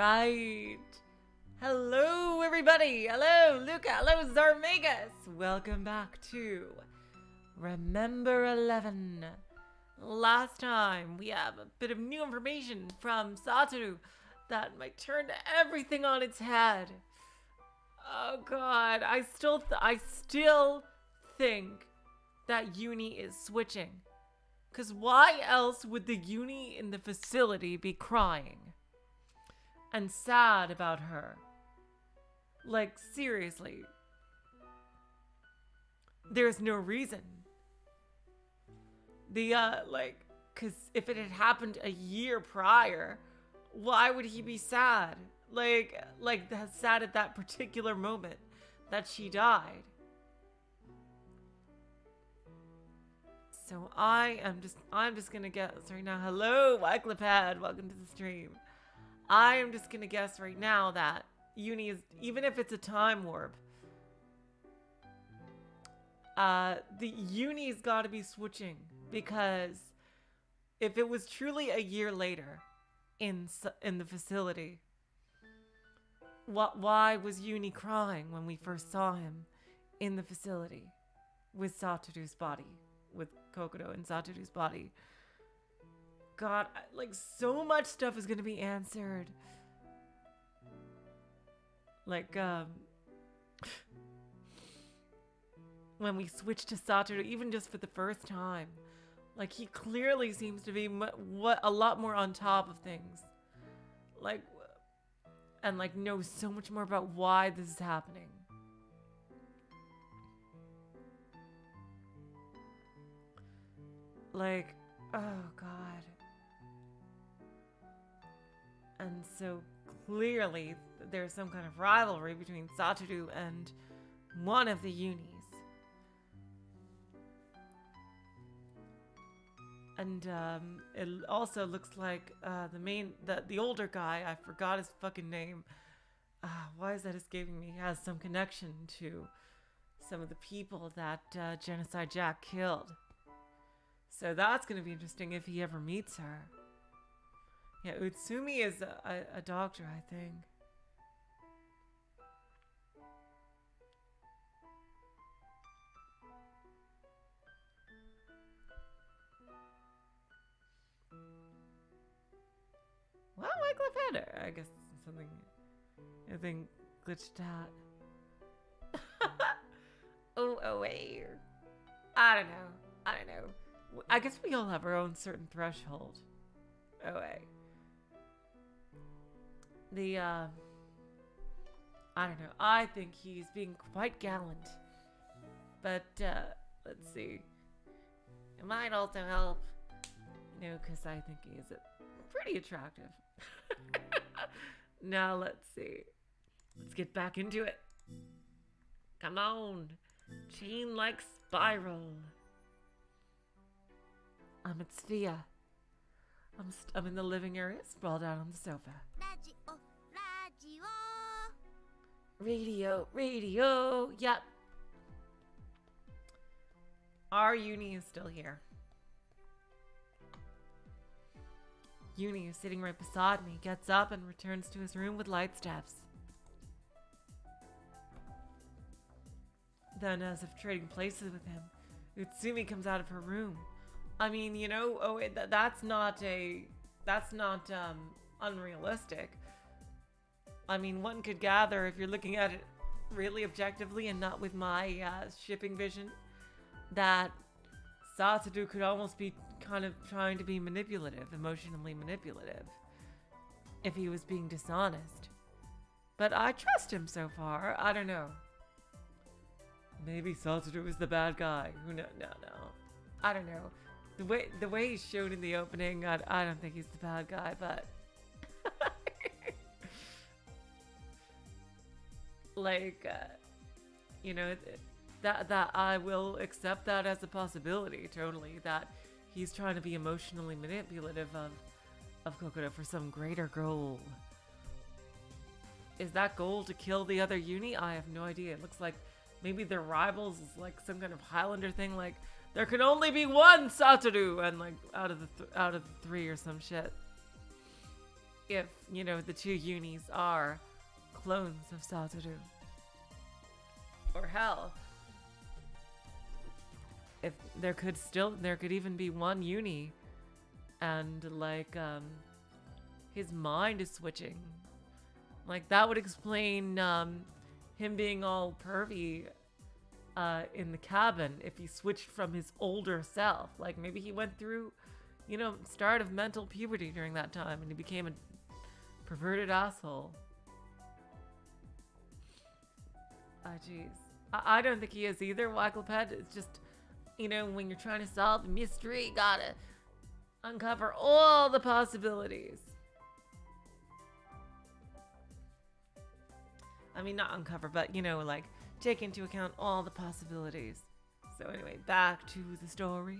right. Hello, everybody. Hello, Luca. Hello, Zarmegas. Welcome back to Remember 11. Last time, we have a bit of new information from Satoru that might turn everything on its head. Oh God, I still think that Uni is switching. Cause why else would the Uni in the facility be crying and sad about her? Like, seriously. There's no reason. Cause if it had happened a year prior, why would he be sad? Like sad at that particular moment that she died. So I'm just gonna guess right now. Hello, Wyclipad, welcome to the stream. I am just gonna guess right now that Uni is, even if it's a time warp, the Uni's got to be switching, because if it was truly a year later in the facility, why was Uni crying when we first saw him in the facility with Satoru's body, with Kokodo and Satoru's body? God, like, so much stuff is gonna be answered. Like, when we switch to Satoru, even just for the first time, like, he clearly seems to be a lot more on top of things. Like, and like knows so much more about why this is happening. Like, oh God. And so clearly there's some kind of rivalry between Satoru and one of the Unis. And it also looks like the older guy, I forgot his fucking name. Why is that escaping me? Has some connection to some of the people that Genocide Jack killed. So that's going to be interesting if he ever meets her. Yeah, Utsumi is a doctor, I think. Well, Wycliffe, I guess something glitched out. Oh, wait. I don't know. I guess we all have our own certain threshold. Oh, wait. I don't know. I think he's being quite gallant. But, let's see. It might also help, because I think he's pretty attractive. Now, let's see. Let's get back into it. Come on. Chain-like spiral. I'm at Svea. I'm in the living area, sprawled out on the sofa. Radio. Yep. Our Uni is still here. Uni is sitting right beside me, gets up and returns to his room with light steps. Then, as if trading places with him, Utsumi comes out of her room. I mean, that's not unrealistic. I mean, one could gather, if you're looking at it really objectively and not with my shipping vision, that Satoru could almost be kind of trying to be manipulative, emotionally manipulative, if he was being dishonest. But I trust him so far. I don't know. Maybe Satoru is the bad guy. Who knows? No. I don't know. The way he's shown in the opening, I don't think he's the bad guy, but like, that I will accept that as a possibility, totally, that he's trying to be emotionally manipulative of Kokodo for some greater goal. Is that goal to kill the other Uni? I have no idea. It looks like maybe they're rivals, is like some kind of Highlander thing, like there can only be one Satoru, and like out of the three or some shit. if, you know, the two unis are clones of Satoru. Or hell, if there could even be one uni and like his mind is switching. Like that would explain him being all pervy in the cabin if he switched from his older self. Like maybe he went through, you know, start of mental puberty during that time and he became a perverted asshole. Jeez. I don't think he is either, Wackleped. It's just, you know, when you're trying to solve a mystery, you gotta uncover all the possibilities. I mean, not uncover, but, you know, like, take into account all the possibilities. So anyway, back to the story.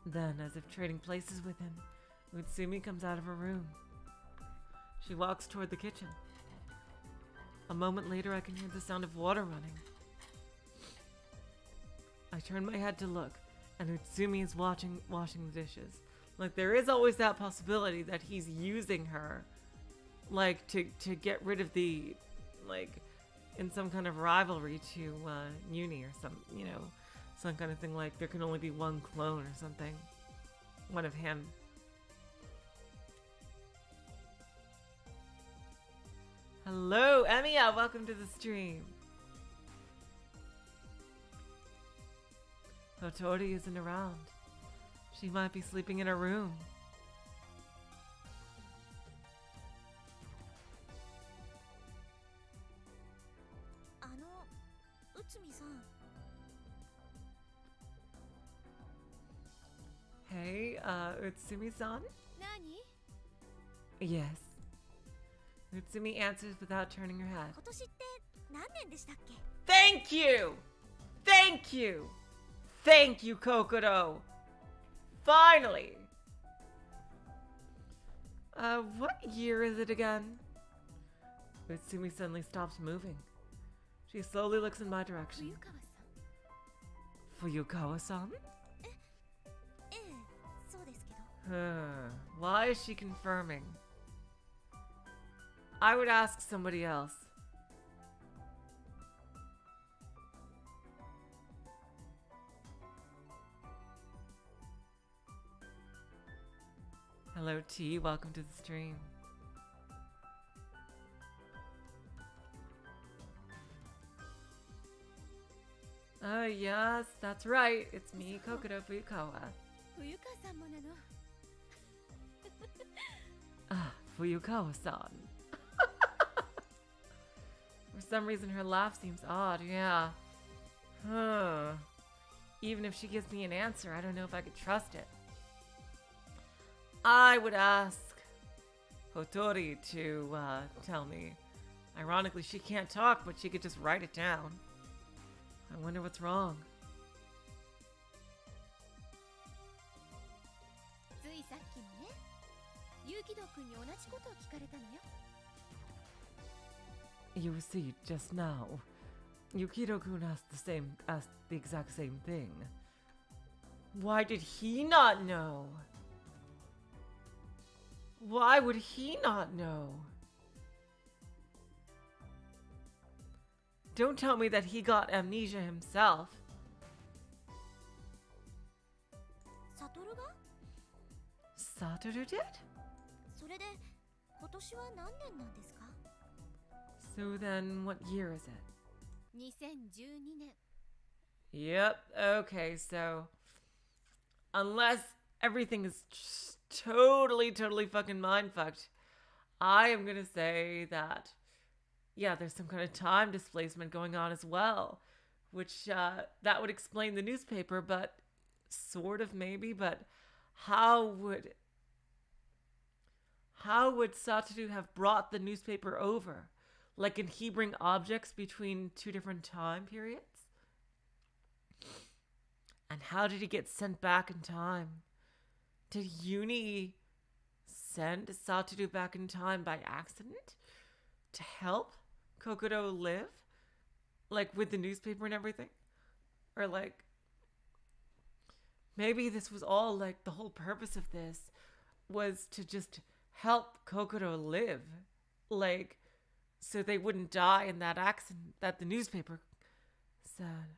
Then, as if trading places with him, Utsumi comes out of her room. She walks toward the kitchen. A moment later, I can hear the sound of water running. I turn my head to look, and Utsumi is washing the dishes. Like, there is always that possibility that he's using her, like, to get rid of the, like, in some kind of rivalry to Uni or some, you know, some kind of thing, like there can only be one clone or something. One of him. Hello, Emiya, welcome to the stream. Hotori isn't around. She might be sleeping in her room. Utsumi-san. Hey, Utsumi-san? Nani? Yes. Utsumi answers without turning her head. 今年って何年でしたっけ? Thank you! Thank you! Thank you, Kokoro! Finally! What year is it again? Utsumi suddenly stops moving. She slowly looks in my direction. Fuyukawa-san? Fuyukawa-san? ええ、そうですけど。 Why is she confirming? I would ask somebody else. Hello, T. Welcome to the stream. Oh, yes, that's right. It's me, Kokoro Fuyukawa. 冬川さんもなの。 Ah, Fuyukawa-san. For some reason, her laugh seems odd, yeah. Huh. Even if she gives me an answer, I don't know if I could trust it. I would ask Hotori to tell me. Ironically, she can't talk, but she could just write it down. I wonder what's wrong. ついさっきもね、ユキド君に同じことを聞かれたのよ。 You see, just now, Yukido-kun asked the exact same thing. Why did he not know? Why would he not know? Don't tell me that he got amnesia himself. サトルが? Satoru did? それで今年は何年なんですか? So then, what year is it? 2012年. Yep, okay, so... Unless everything is just totally fucking mind-fucked, I am gonna say that... Yeah, there's some kind of time displacement going on as well. Which, that would explain the newspaper, but... Sort of, maybe, but... How would Satoru have brought the newspaper over? Like, can he bring objects between two different time periods? And how did he get sent back in time? Did Uni send Satoru back in time by accident? To help Kokoro live? Like, with the newspaper and everything? Or like, maybe this was all like the whole purpose of this was to just help Kokoro live. Like, so they wouldn't die in that accident that the newspaper said.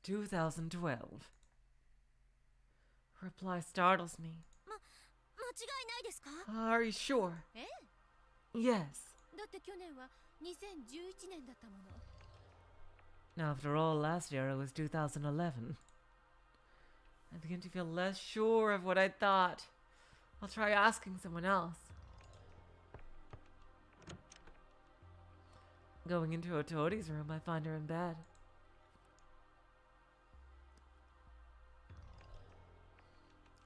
"2012." Reply startles me. 間違いないですか？ Are you sure? ええ。Yes. だって去年は2011年だったもの。After all, last year it was 2011. I begin to feel less sure of what I thought. I'll try asking someone else. Going into Otori's room, I find her in bed.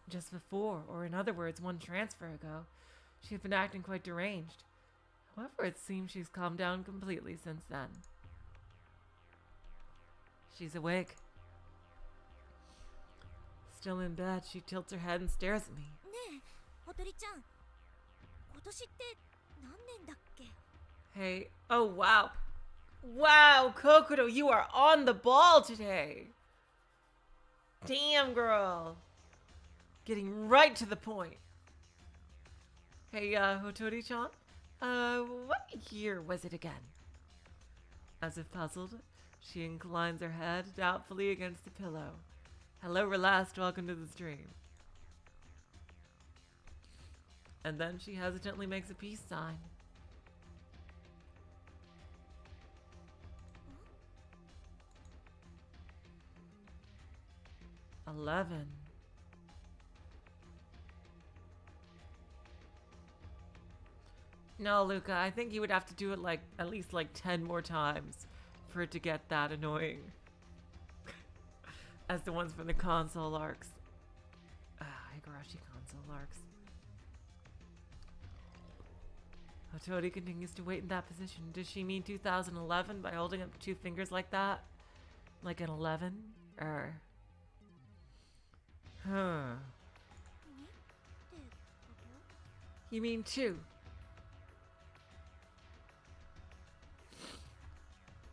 Just before, or in other words, one transfer ago, she had been acting quite deranged. However, it seems she's calmed down completely since then. She's awake. Still in bed, she tilts her head and stares at me. ねえ、ほとりちゃん。今年って何年だっけ？ Hey, oh wow. Wow, Kokoro, you are on the ball today. Damn, girl. Getting right to the point. Hey, Hotori-chan, what year was it again? As if puzzled, she inclines her head doubtfully against the pillow. Hello, relaxed, welcome to the stream. And then she hesitantly makes a peace sign. Huh? 11. No, Luca, I think you would have to do it like at least like 10 more times for it to get that annoying. As the ones from the console arcs. Higurashi console arcs. Hotori continues to wait in that position. Does she mean 2011 by holding up two fingers like that? Like an 11? Or... Huh. You mean 2?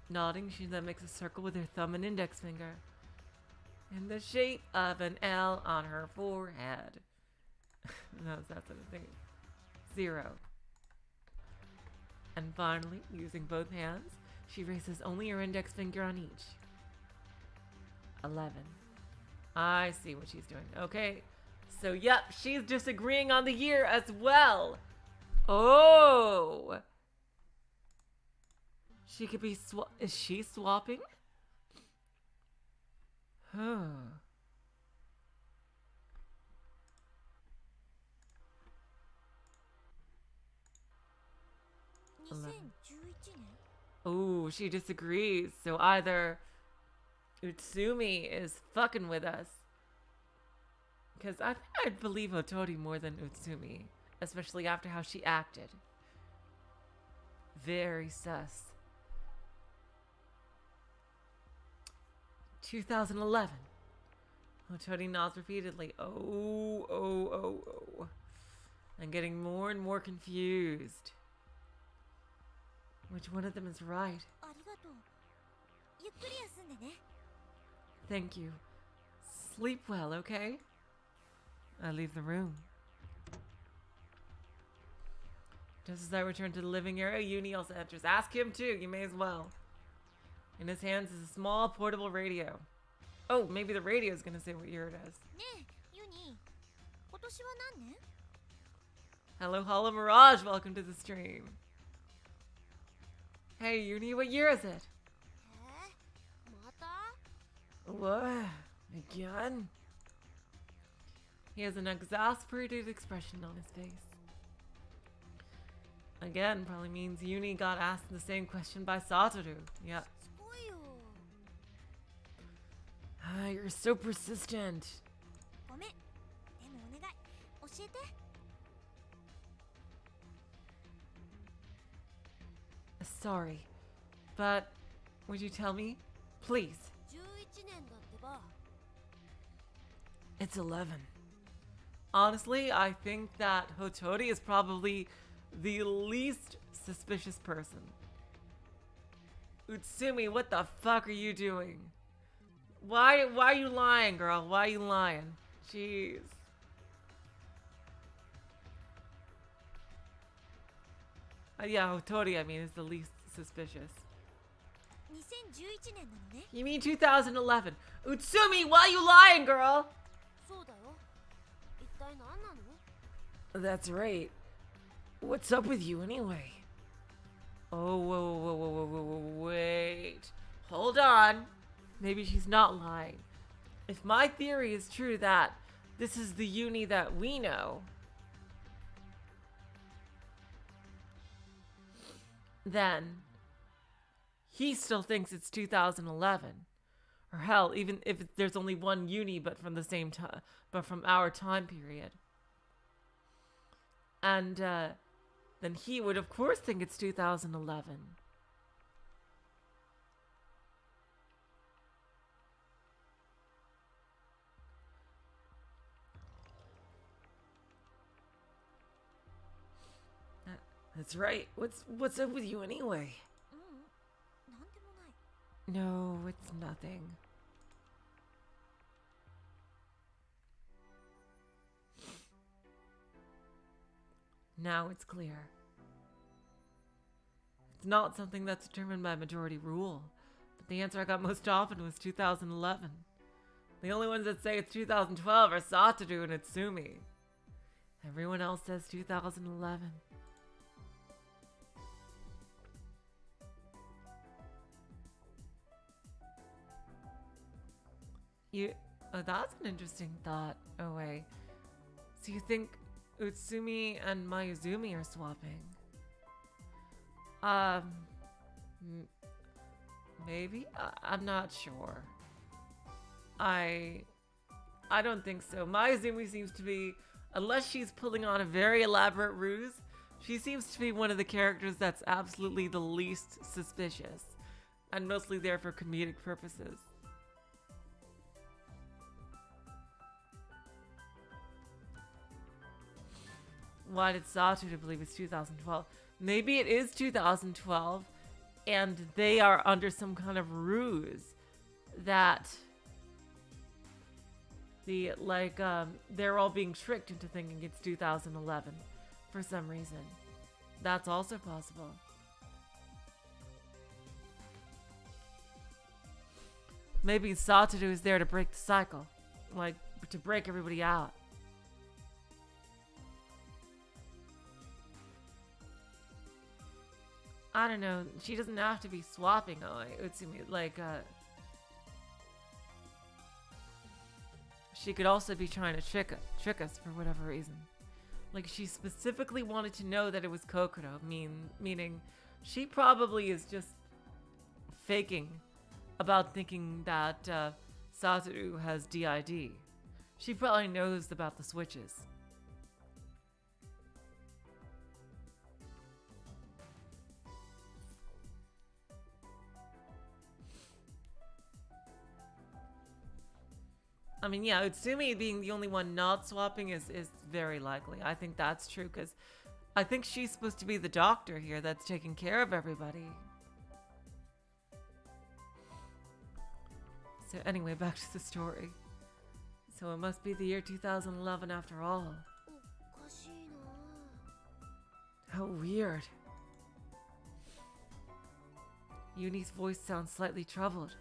Nodding, she then makes a circle with her thumb and index finger in the shape of an L on her forehead. No, that's what I'm thinking. 0. And finally, using both hands, she raises only her index finger on each. 11. I see what she's doing. Okay. So, yep, she's disagreeing on the year as well. Oh! She could be is she swapping? Huh. Oh, she disagrees. So either Utsumi is fucking with us. Because I think I'd believe Hotori more than Utsumi. Especially after how she acted. Very sus. 2011. Hotori nods repeatedly. Oh. I'm getting more and more confused. Which one of them is right? Thank you. Sleep well, okay? I leave the room. Just as I return to the living area, Uni also enters. Ask him too, you may as well. In his hands is a small portable radio. Oh, maybe the radio is gonna say what year it is. Hello, Hollow Mirage, welcome to the stream. Hey, Uni, what year is it? What? Again? He has an exasperated expression on his face. Again, probably means Uni got asked the same question by Satoru. Yeah. You're so persistent. Sorry, but would you tell me? Please. It's 11. Honestly, I think that Hotori is probably the least suspicious person. Utsumi, what the fuck are you doing? Why are you lying, girl? Why are you lying? Jeez. Yeah, Hotori, I mean, is the least suspicious. 2011年なのね。 You mean 2011? Utsumi, why are you lying, girl? そうだよ。一体何なの？ That's right. What's up with you anyway? Oh, wait. Hold on. Maybe she's not lying. If my theory is true that this is the uni that we know, then he still thinks it's 2011. Or hell, even if there's only one uni but from the same time, but from our time period. And then he would of course think it's 2011. That's right. What's up with you anyway? なんでもない。 No, it's nothing. Now it's clear. It's not something that's determined by majority rule, but the answer I got most often was 2011. The only ones that say it's 2012 are Satoru and Utsumi. Everyone else says 2011. That's an interesting thought. Oh wait. So you think Utsumi and Mayuzumi are swapping? Maybe? I'm not sure. I don't think so. Mayuzumi seems to be, unless she's pulling on a very elaborate ruse, she seems to be one of the characters that's absolutely the least suspicious, and mostly there for comedic purposes. Why did Satoru believe it's 2012? Maybe it is 2012 and they are under some kind of ruse that they're all being tricked into thinking it's 2011 for some reason. That's also possible. Maybe Satoru is there to break the cycle, like to break everybody out. I don't know. She doesn't have to be swapping Utsumi. She could also be trying to trick us for whatever reason. Like, she specifically wanted to know that it was Kokoro, meaning she probably is just faking about thinking that Satoru has DID. She probably knows about the switches. I mean, yeah, Utsumi being the only one not swapping is very likely. I think that's true because I think she's supposed to be the doctor here that's taking care of everybody. So anyway, back to the story. So it must be the year 2011 after all. おかしいな。 How weird. Uni's voice sounds slightly troubled.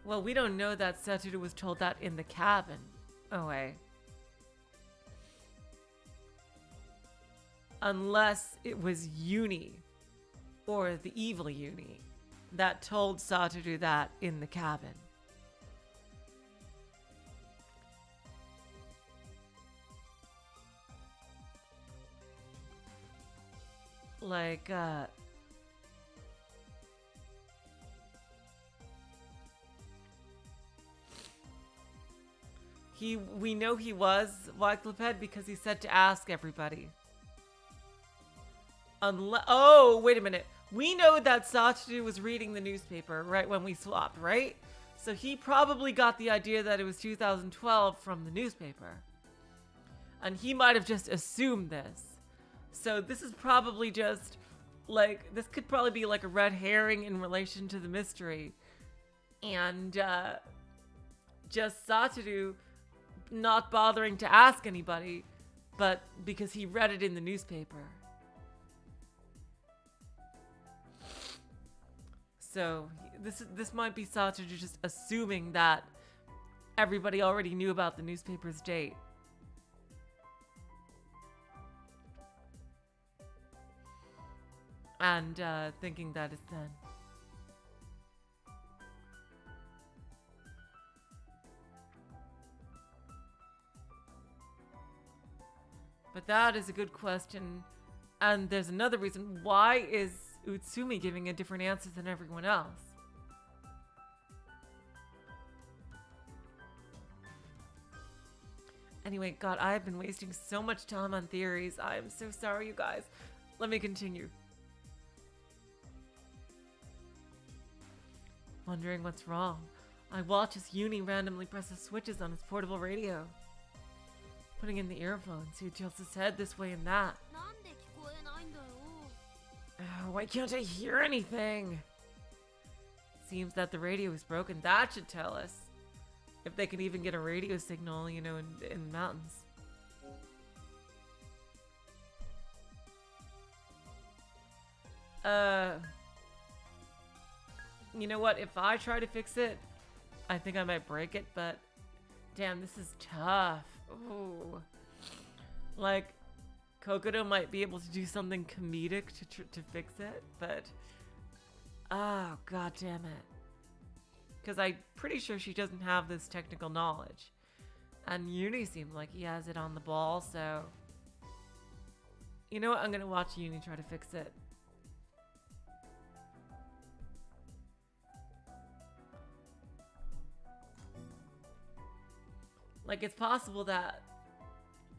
Well, we don't know that Satoru was told that in the cabin. Oh, wait. Unless it was Uni, or the evil Uni, that told Satoru that in the cabin. Like, we know he was Wycliffe because he said to ask everybody. Oh, wait a minute. We know that Satoru was reading the newspaper right when we swapped, right? So he probably got the idea that it was 2012 from the newspaper. And he might have just assumed this. So this is probably just, like, this could probably be like a red herring in relation to the mystery. And just Satoru not bothering to ask anybody, but because he read it in the newspaper. So this might be Satoru just assuming that everybody already knew about the newspaper's date. And thinking that it's then. But that is a good question. And there's another reason. Why is Utsumi giving a different answer than everyone else? Anyway, God, I have been wasting so much time on theories. I am so sorry, you guys. Let me continue. Wondering what's wrong. I watch as Uni randomly presses switches on his portable radio. Putting in the earphones, he tilts his head this way and that. Why can't I hear anything? Seems that the radio is broken. That should tell us if they can even get a radio signal, you know, in the mountains. You know what? If I try to fix it, I think I might break it, but damn, this is tough. Ooh. Like, Kokodo might be able to do something comedic to fix it, but oh, god damn it. Because I'm pretty sure she doesn't have this technical knowledge. And Uni seemed like he has it on the ball, so you know what? I'm gonna watch Uni try to fix it. Like, it's possible that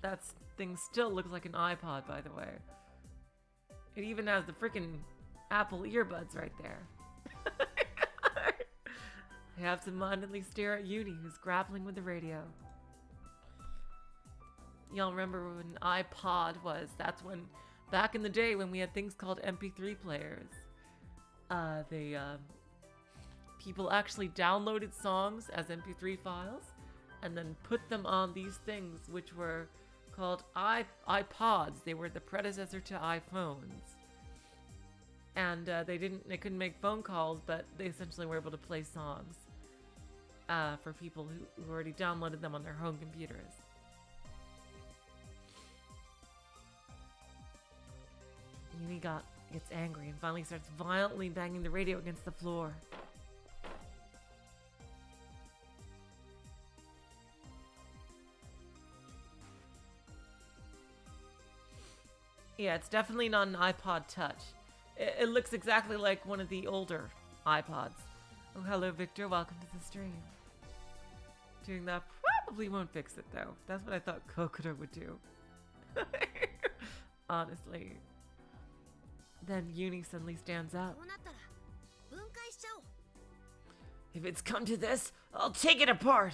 that thing still looks like an iPod, by the way. It even has the freaking Apple earbuds right there. I have to mindedly stare at Uni, who's grappling with the radio. Y'all remember when iPod was? That's when, back in the day when we had things called MP3 players. People actually downloaded songs as MP3 files and then put them on these things, which were called iPods. They were the predecessor to iPhones. And they couldn't make phone calls, but they essentially were able to play songs for people who already downloaded them on their home computers. Yumi gets angry and finally starts violently banging the radio against the floor. Yeah, it's definitely not an iPod Touch. It looks exactly like one of the older iPods. Oh, hello, Victor. Welcome to the stream. Doing that probably won't fix it, though. That's what I thought Kokoda would do. Honestly. Then Uni suddenly stands up. If it's come to this, I'll take it apart.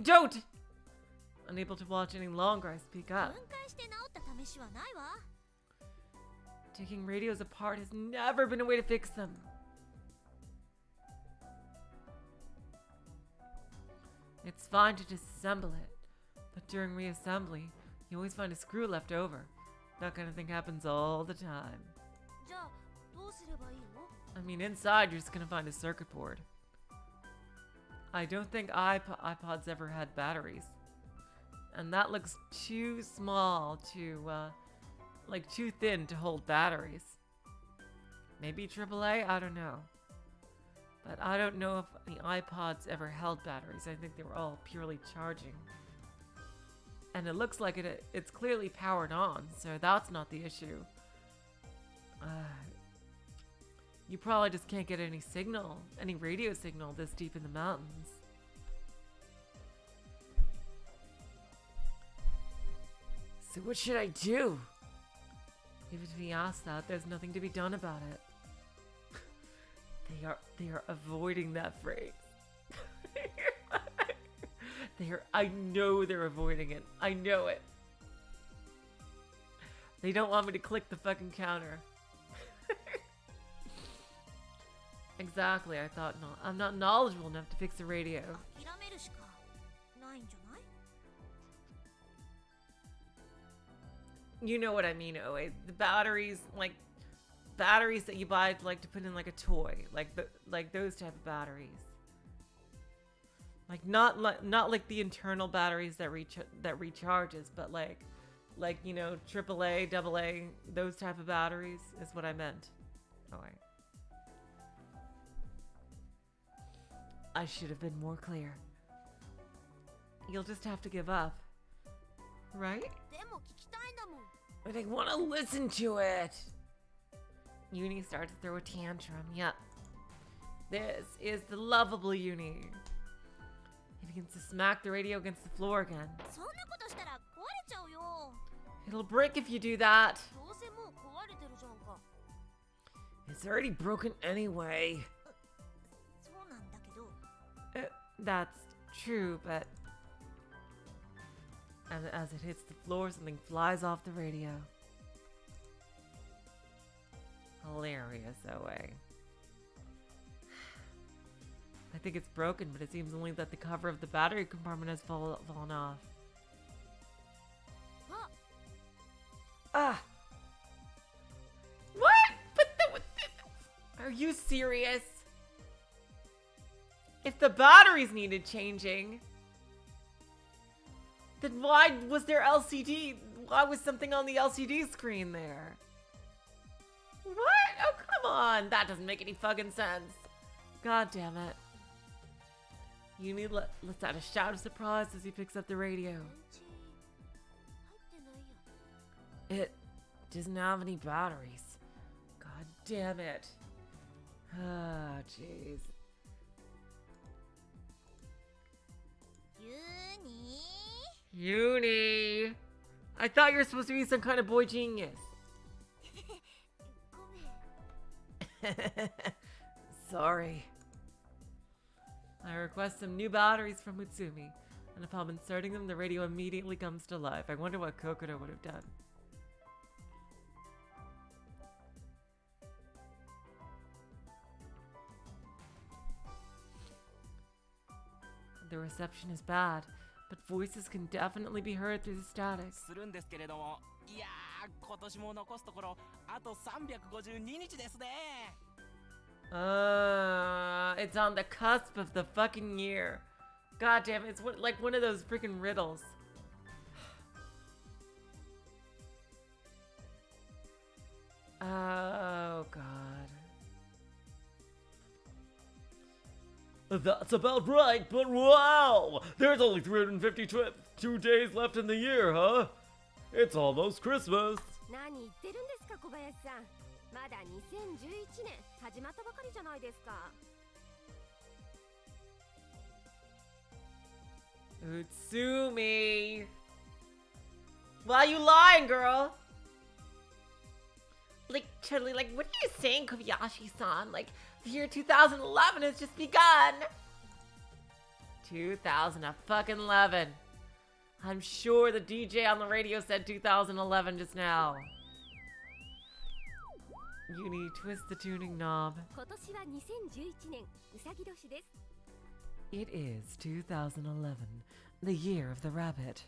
Don't! Unable to watch any longer, I speak up. Taking radios apart has never been a way to fix them. It's fine to disassemble it, but during reassembly, you always find a screw left over. That kind of thing happens all the time. I mean, inside you're just gonna find a circuit board. I don't think iPods ever had batteries. And that looks too small like too thin to hold batteries. Maybe AAA? I don't know. But I don't know if the iPods ever held batteries. I think they were all purely charging. And it looks like it's clearly powered on, so that's not the issue. You probably just can't get any signal, any radio signal this deep in the mountains. So what should I do? Even if he asks that, there's nothing to be done about it. They are avoiding that phrase. I know they're avoiding it. I know it. They don't want me to click the fucking counter. Exactly, I thought not. I'm not knowledgeable enough to fix the radio. 諦めるしかないんじゃない？ You know what I mean, Oe. The batteries, like batteries that you buy like to put in like a toy, like those type of batteries. Like not like the internal batteries that recharges, but like you know, AAA, AA, those type of batteries is what I meant. Oh wait. I should have been more clear. You'll just have to give up. Right? でも聞きたいんだもん。 But I want to listen to it. Uni starts to throw a tantrum. Yep. This is the lovable Uni. He begins to smack the radio against the floor again. そんなことしたら壊れちゃうよ。 It'll break if you do that. どうせもう壊れてるじゃんか。 It's already broken anyway. そうなんだけど。 That's true, but... And as it hits the floor, something flies off the radio. Hilarious, OA. I think it's broken, but it seems only that the cover of the battery compartment has fallen off. Ah! What? Are you serious? If the batteries needed changing, then why was there LCD? Why was something on the LCD screen there? What? Oh, come on. That doesn't make any fucking sense. God damn it. Uni lets out a shout of surprise as he picks up the radio. 電池入ってないや。 It doesn't have any batteries. God damn it. Ah, jeez. ユニ Uni! I thought you were supposed to be some kind of boy genius. ごめん。 Sorry. I request some new batteries from Utsumi, and upon inserting them, the radio immediately comes to life. I wonder what Kokoda would have done. The reception is bad, but voices can definitely be heard through the static. するんですけれども、いやー、今年も残すところあと352日ですね。 It's on the cusp of the fucking year. God damn it, it's like one of those freaking riddles. Oh, God. That's about right, but wow! There's only 352 days left in the year, huh? It's almost Christmas. 何言ってるんですか小林さん。まだ2011年始まったばかりじゃないですか。 Utsumi! Why are you lying, girl? Like, totally, like, what are you saying, Kobayashi-san? Like, the year 2011 has just begun! 2011. I'm sure the DJ on the radio said 2011 just now. Uni, twist the tuning knob. 今年は2011年うさぎ年です。 It is 2011, the year of the rabbit.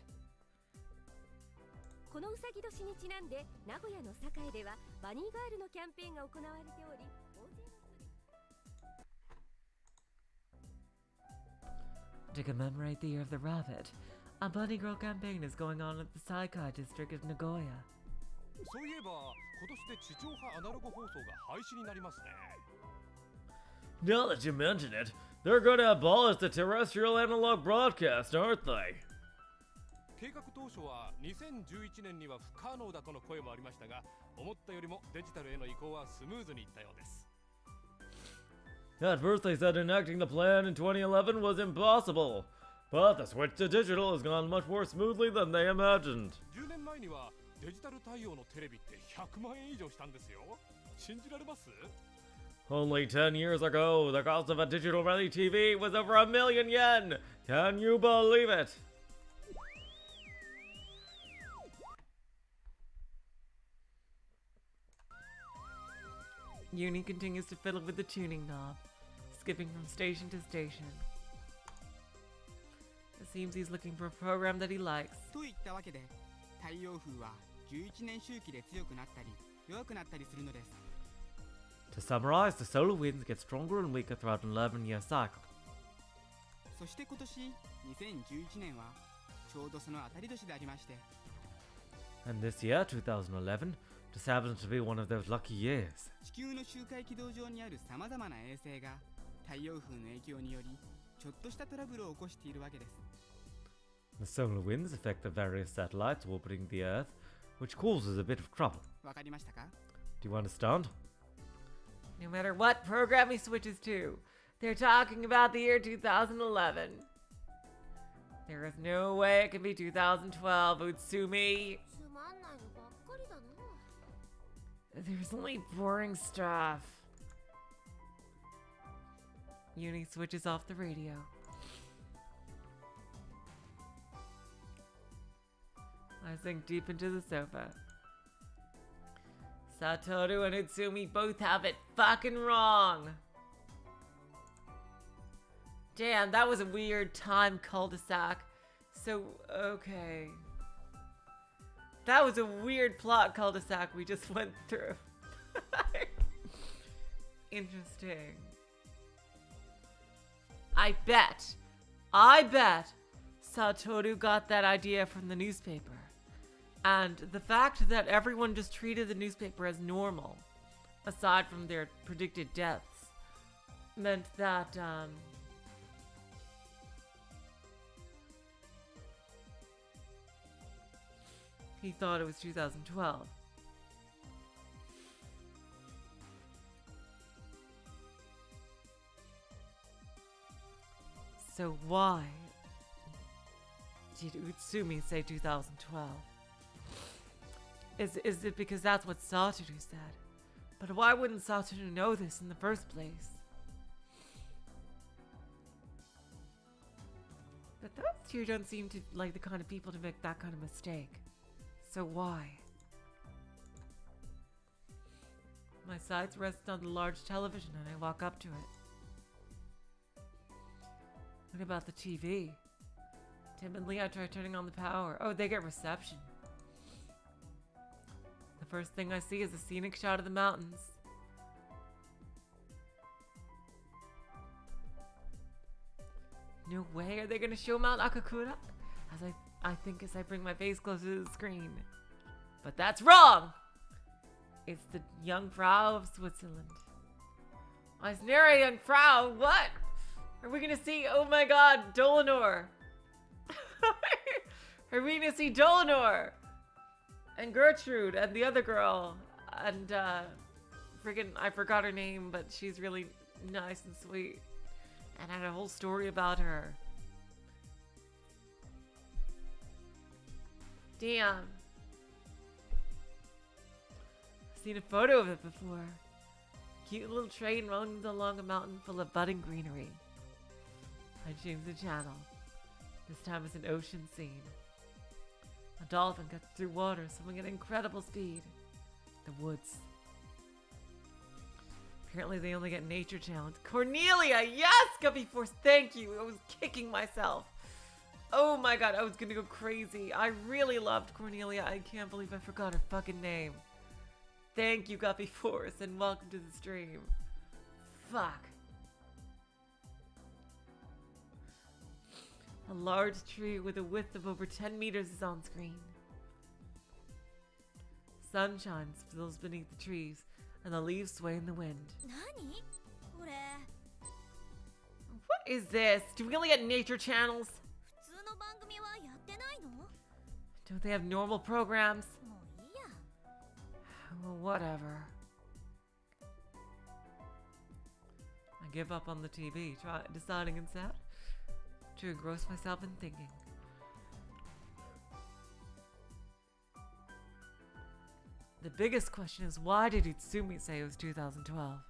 このうさぎ年にちなんで名古屋の栄ではバニーガールのキャンペーンが行われており、大勢の人で To commemorate the year of the rabbit, a bunny girl campaign is going on at the Saikai district of Nagoya. そういえば今年で地上波アナログ放送が廃止になりますね。 Now that you mention it, they're going to abolish the terrestrial analog broadcast, aren't they? 計画当初は2011年には不可能だとの声もありましたが、思ったよりもデジタルへの移行はスムーズにいったようです。 At first they said enacting the plan in 2011 was impossible, but the switch to digital has gone much more smoothly than they imagined. 10年前にはデジタル対応のテレビって100万円以上したんですよ。信じられます？ Only 10 years ago, the cost of a digital-ready TV was over 1,000,000 yen! Can you believe it? Uni continues to fiddle with the tuning knob, skipping from station to station. It seems he's looking for a program that he likes. といったわけで、太陽風は11年周期で強くなったり弱くなったりするのです。 To summarize, the solar winds get stronger and weaker throughout an 11-year cycle. そして今年2011年はちょうどその当たり年でありまして、 And this year, 2011, just happens to be one of those lucky years. 地球の周回軌道上にあるさまざまな衛星が太陽風の影響によりちょっとしたトラブルを起こしているわけです。 The solar winds affect the various satellites orbiting the Earth, which causes a bit of trouble. わかりましたか？ Do you understand? No matter what program he switches to, they're talking about the year 2011. There is no way it can be 2012, Utsumi. つまんないのばっかりだな。 There's only boring stuff. Uni switches off the radio. I sink deep into the sofa. Satoru and Utsumi both have it fucking wrong. Damn, that was a weird time cul-de-sac. So, okay. That was a weird plot cul-de-sac we just went through. Interesting. I bet Satoru got that idea from the newspaper. And the fact that everyone just treated the newspaper as normal, aside from their predicted deaths, meant that, he thought it was 2012. So why did Utsumi say 2012? Is it because that's what Satoru said? But why wouldn't Satoru know this in the first place? But those two don't seem to like the kind of people to make that kind of mistake. So why? My sights rest on the large television and I walk up to it. What about the TV? Timidly, I try turning on the power. Oh, they get reception. The first thing I see is a scenic shot of the mountains. No way, are they gonna show Mount Akakura? I think as I bring my face closer to the screen. But that's wrong! It's the Jungfrau of Switzerland. Eisnera Jungfrau, what? Are we gonna see, oh my god, Dolanor? Are we gonna see Dolanor? And Gertrude, and the other girl, and friggin', I forgot her name, but she's really nice and sweet. And I had a whole story about her. Damn. I've seen a photo of it before. Cute little train rolling along a mountain full of budding greenery. I change the channel. This time it's an ocean scene. A dolphin cuts through water, swimming at incredible speed. The woods. Apparently they only get nature channels. Cornelia! Yes! Guppy Force, thank you! I was kicking myself. Oh my god, I was gonna go crazy. I really loved Cornelia. I can't believe I forgot her fucking name. Thank you, Guppy Force, and welcome to the stream. Fuck. A large tree with a width of over 10 meters is on screen. Sunshine spills beneath the trees, and the leaves sway in the wind. 何これ？ What is this? Do we only get nature channels? 普通の番組はやってないの？ Don't they have normal programs? もういいや。 Well, whatever. I give up on the TV, deciding instead to engross myself in thinking. The biggest question is, why did Utsumi say it was 2012?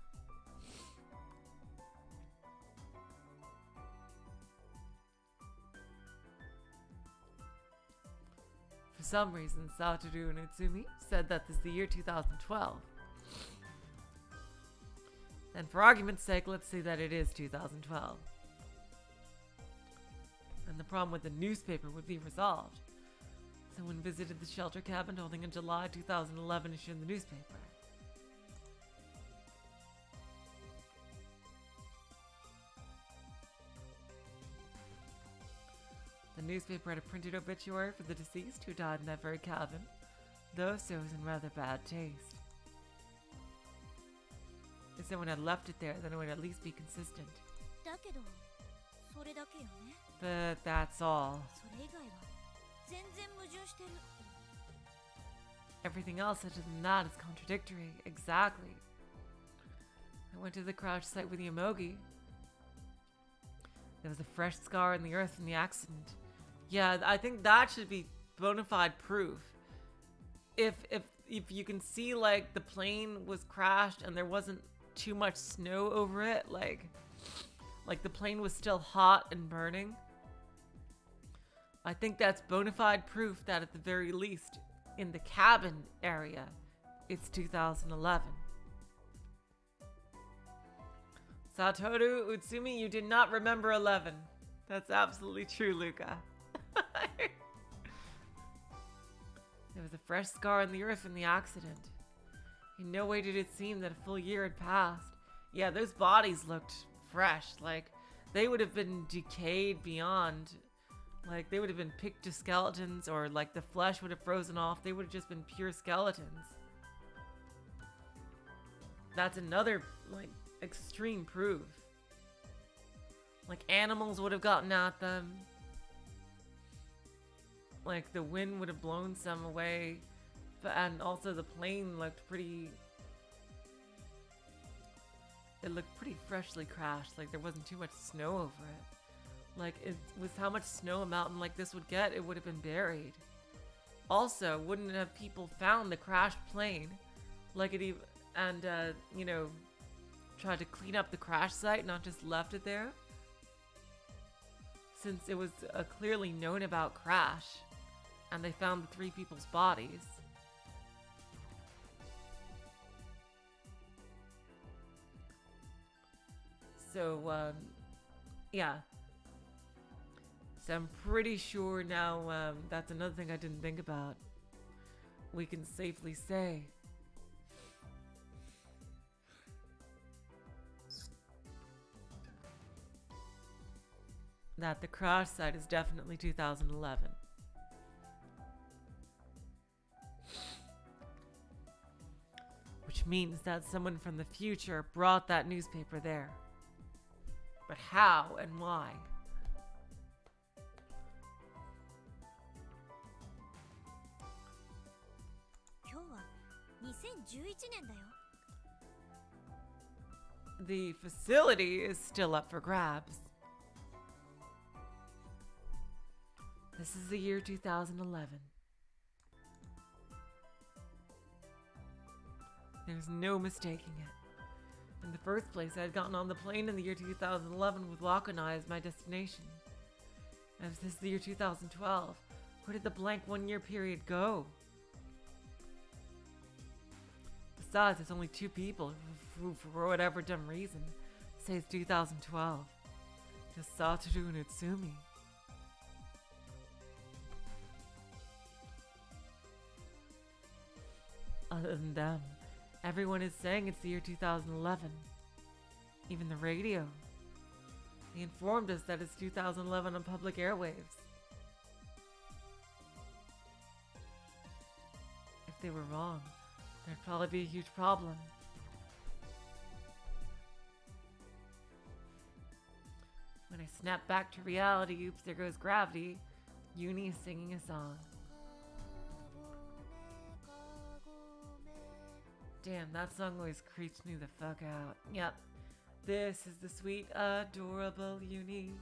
some reason, Satoru and Utsumi said that this is the year 2012. And for argument's sake, let's say that it is 2012. And the problem with the newspaper would be resolved. Someone visited the shelter cabin holding a July 2011 issue in the newspaper. The newspaper had a printed obituary for the deceased who died in that very cabin, though so was in rather bad taste. If someone had left it there, then it would at least be consistent. だけどそれだけよね。 But that's all. それ以外は全然矛盾してる。 Everything else other than that is contradictory. Exactly. I went to the crash site with Yomogi. There was a fresh scar in the earth from the accident. Yeah, I think that should be bona fide proof. If you can see like the plane was crashed and there wasn't too much snow over it, like the plane was still hot and burning, I think that's bona fide proof that at the very least in the cabin area it's 2011. Satoru, Utsumi, you did not remember 11. That's absolutely true, Luca. There was a fresh scar on the earth from the accident. In no way did it seem that a full year had passed. Yeah, those bodies looked fresh. Like, they would have been decayed beyond. Like, they would have been picked to skeletons, or like the flesh would have frozen off. They would have just been pure skeletons. That's another, like, extreme proof. Like, animals would have gotten at them. Like, the wind would have blown some away. But, and also the plane looked pretty... It looked pretty freshly crashed. Like, there wasn't too much snow over it. Like, with how much snow a mountain like this would get, it would have been buried. Also, wouldn't have people found the crashed plane? Like, it even... And, you know... tried to clean up the crash site, not just left it there? Since it was a clearly known about crash, and they found the 3 people's bodies. So, yeah. So I'm pretty sure now, that's another thing I didn't think about. We can safely say that the crash site is definitely 2011. Which means that someone from the future brought that newspaper there. But how and why? The facility is still up for grabs. This is the year 2011. There's no mistaking it. In the first place, I had gotten on the plane in the year 2011 with Wakanai as my destination. As this is the year 2012, where did the blank 1-year period go? Besides, there's only 2 people who, for whatever dumb reason, say it's 2012. Just Satoru and Utsumi. Other than them, everyone is saying it's the year 2011. Even the radio. They informed us that it's 2011 on public airwaves. If they were wrong, there'd probably be a huge problem. When I snap back to reality, oops, there goes gravity, Uni is singing a song. Damn, that song always creeps me the fuck out. Yep. This is the sweet, adorable Uni.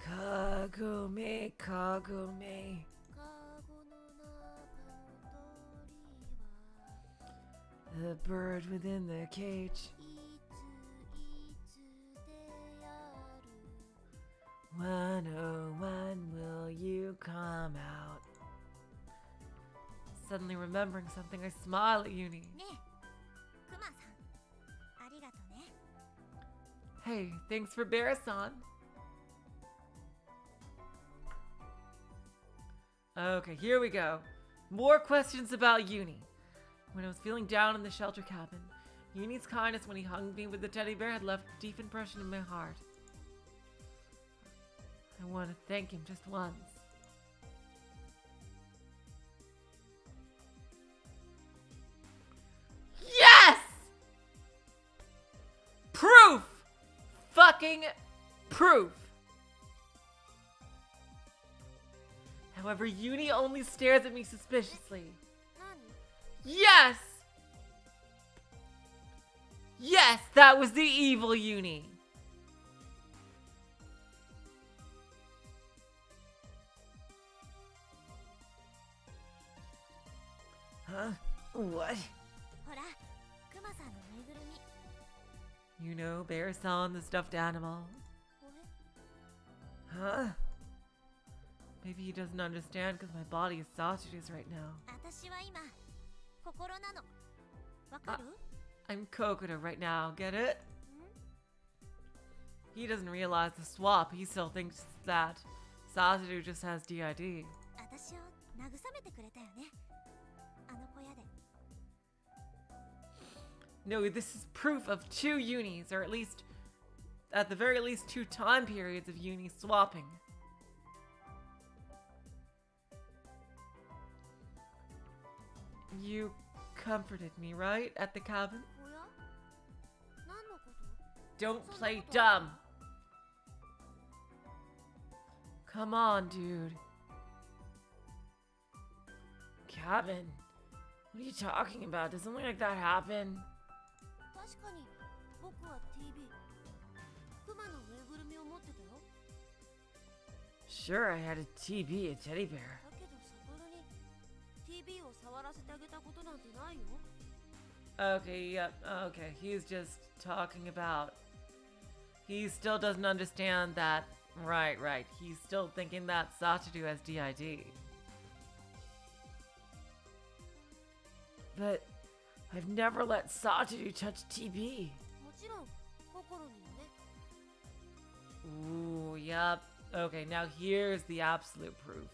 Kagome, Kagome. The bird within the cage. 101, will you come out? Suddenly remembering something, I smile at Uni. ねえクマさんありがとね Hey, thanks for Bear-san. Okay, here we go. More questions about Uni. When I was feeling down in the shelter cabin, Uni's kindness when he hugged me with the teddy bear had left a deep impression in my heart. I want to thank him just once. Yes! Proof! Fucking proof! However, Uni only stares at me suspiciously. 何 Yes! Yes, that was the evil Uni. Huh? What? ほらクマさんのぬいぐるみ You know, Bear-san, the stuffed animal. これ Huh? Maybe he doesn't understand because my body is sausages right now. 私は今心なのわかる I'm Kokoda right now, get it? He doesn't realize the swap. He still thinks that Satoru just has DID. 私を慰めてくれたよねあの小屋で No, this is proof of 2 unis, or at the very least 2 time periods of uni swapping. You comforted me, right? At the cabin? おや何のこと Don't play dumb. Come on, dude. Cabin? What are you talking about? Does something like that happen? 確かに僕は TV クマのぬいぐるみを持ってたよ Sure, I had a TB, a teddy bear. だけどサトルに TV を触らせてあげたことなんてないよ Okay, yep, okay. He's just talking about... He still doesn't understand that... Right. He's still thinking that Satoru has DID. But... I've never let Satoru touch TB. もちろん心にもね Ooh, yep. Okay, now here's the absolute proof.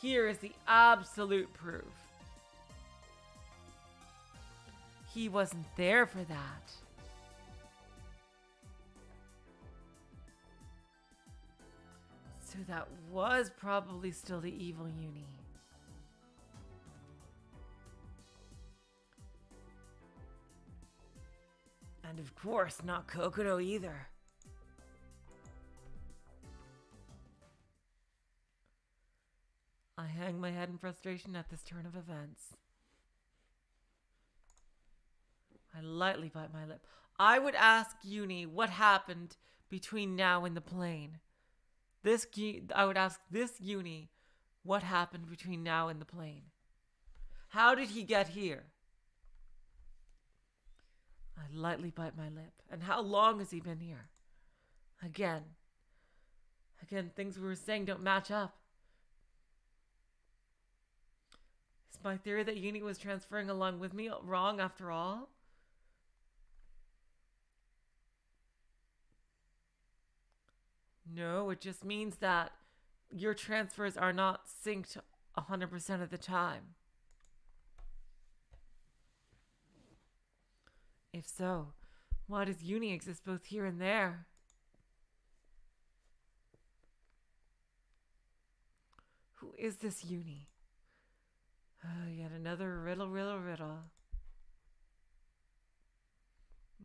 Here is the absolute proof. He wasn't there for that. So that was probably still the evil uni. And of course, not Kokodo either. I hang my head in frustration at this turn of events. I lightly bite my lip. I would ask Uni what happened between now and the plane. I would ask this Uni what happened between now and the plane. How did he get here? I lightly bite my lip. And how long has he been here? Again, things we were saying don't match up. Is my theory that Uni was transferring along with me wrong after all? No, it just means that your transfers are not synced 100% of the time. If so, why does Uni exist both here and there? Who is this Uni? Yet another riddle.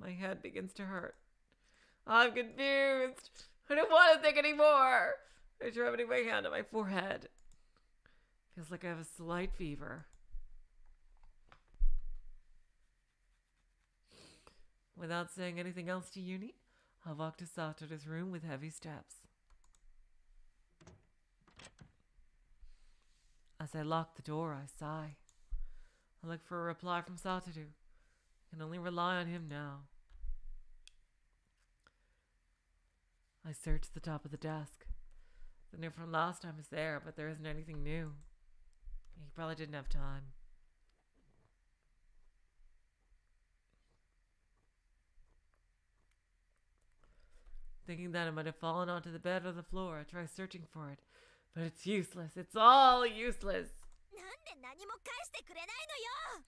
My head begins to hurt. I'm confused. I don't want to think anymore. I try putting my hand on my forehead. Feels like I have a slight fever. Without saying anything else to Uni, I walk to Satoru's room with heavy steps. As I lock the door, I sigh. I look for a reply from Satoru. I can only rely on him now. I search the top of the desk. The note from last time is there, but there isn't anything new. He probably didn't have time. Thinking that it might have fallen onto the bed or the floor, I try searching for it. But it's useless. It's all useless. なんで何も返してくれないのよ。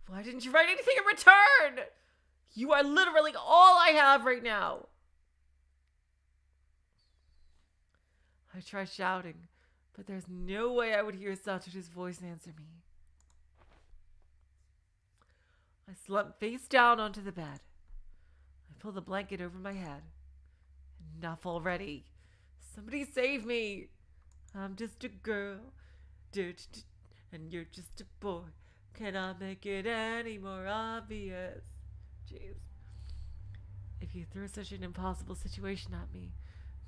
Why didn't you write anything in return? You are literally all I have right now. I try shouting, but there's no way I would hear Satoru's voice answer me. I slump face down onto the bed. I pull the blanket over my head. Enough already. Somebody save me. I'm just a girl, and you're just a boy. Cannot make it any more obvious. Jeez. If you throw such an impossible situation at me,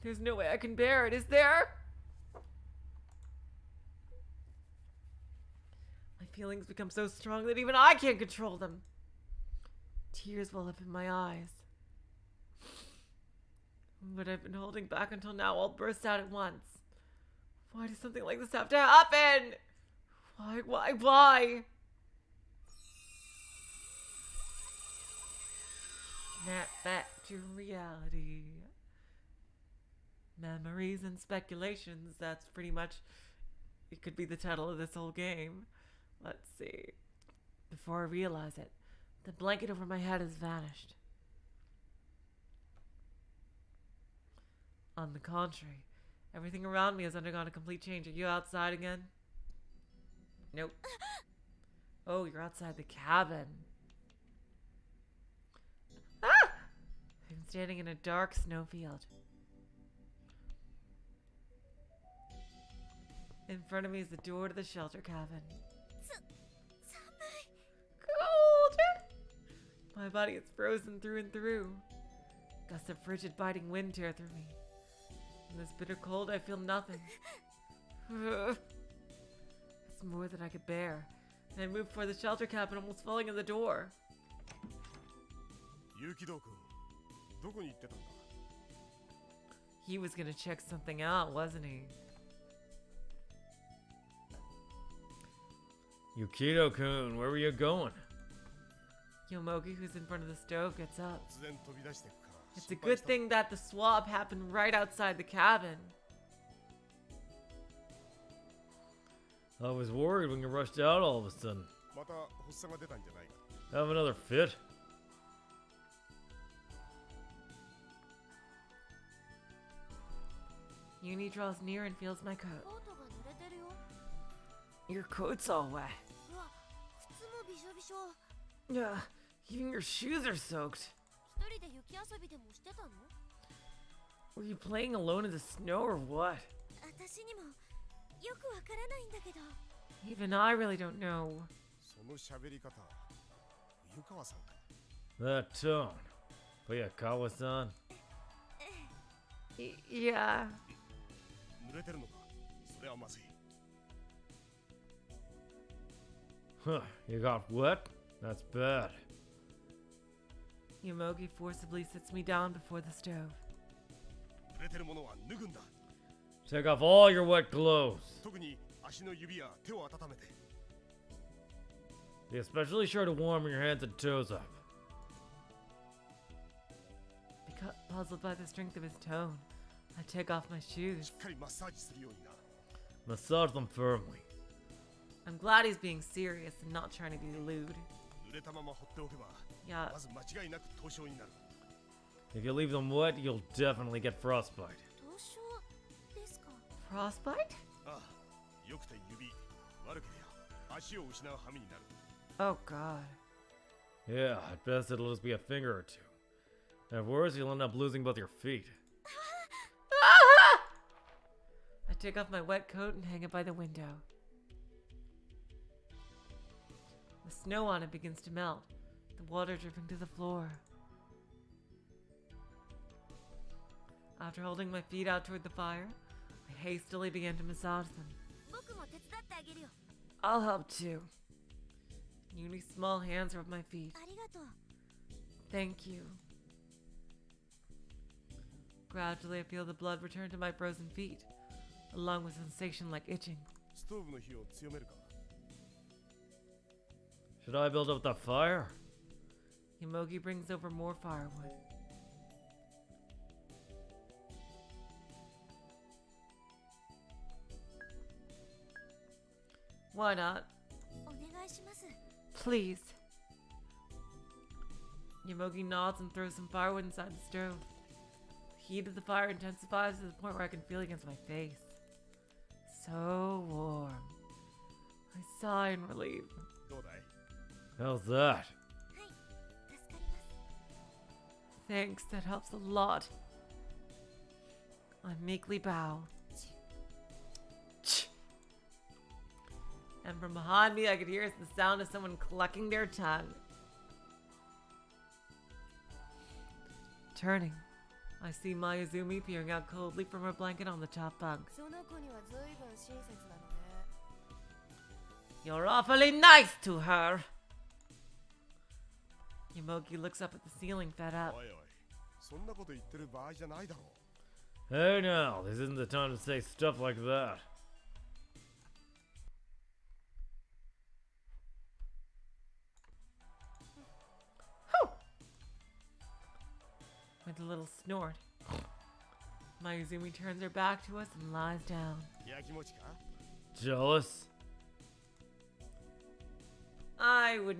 there's no way I can bear it, is there? My feelings become so strong that even I can't control them. Tears well up in my eyes. What I've been holding back until now all burst out at once. Why does something like this have to happen? Why? Snap back to reality. Memories and speculations, that's pretty much, it could be the title of this whole game. Let's see. Before I realize it, the blanket over my head has vanished. On the contrary, everything around me has undergone a complete change. Are you outside again? Nope. Oh, you're outside the cabin. Ah! I'm standing in a dark snowfield. In front of me is the door to the shelter cabin. Cold! My body is frozen through and through. Gusts of frigid, biting wind tear through me. In this bitter cold, I feel nothing. It's more than I could bear. And I move for the shelter cabin, almost falling in the door. He was gonna check something out, wasn't he? Yukido-kun, where were you going? Yomogi, who's in front of the stove, gets up. It's a good thing that the swap happened right outside the cabin. I was worried when you rushed out all of a sudden. Have another fit? Uni draws near and feels my coat. コートが濡れてるよ。 Your coat's all wet. うわ、靴もびしょびしょ。 Yeah, even your shoes are soaked. 一人で雪遊びでもしてたの？ Were you playing alone in the snow or what? 私にもよくわからないんだけど。 Even I really don't know. That tone. Fuyakawa-san. Yeah. Huh, you got wet? That's bad. Yomogi forcibly sits me down before the stove. Take off all your wet clothes. Be especially sure to warm your hands and toes up. Puzzled by the strength of his tone, I take off my shoes. Massage them firmly. I'm glad he's being serious and not trying to be lewd. Yeah. If you leave them wet, you'll definitely get frostbite. 凍傷ですか？ Frostbite? Oh god. Yeah, at best it'll just be a finger or two. At worst, you'll end up losing both your feet. Ah! I take off my wet coat and hang it by the window. The snow on it begins to melt, the water dripping to the floor. After holding my feet out toward the fire, I hastily begin to massage them. 僕も手伝ってあげるよ。 I'll help too. Uni's small hands rub my feet. ありがとう。 Thank you. Gradually, I feel the blood return to my frozen feet, along with sensation like itching. Should I build up the fire? Yomogi brings over more firewood. Why not? お願いします。 Please. Yomogi nods and throws some firewood inside the stove. The heat of the fire intensifies to the point where I can feel it against my face. So warm. I sigh in relief. どうだい？ How's that? はい、助かります。 Thanks, that helps a lot. I meekly bow. And from behind me, I could hear the sound of someone clucking their tongue. Turning, I see Mayuzumi peering out coldly from her blanket on the top bunk. その子には随分親切なのね。 You're awfully nice to her. Yomogi looks up at the ceiling, fed up. おいおい、そんなこと言ってる場合じゃないだろう。 Hey now, this isn't the time to say stuff like that. With a little snort, Mayuzumi turns her back to us and lies down. やきもちか？ Jealous? I would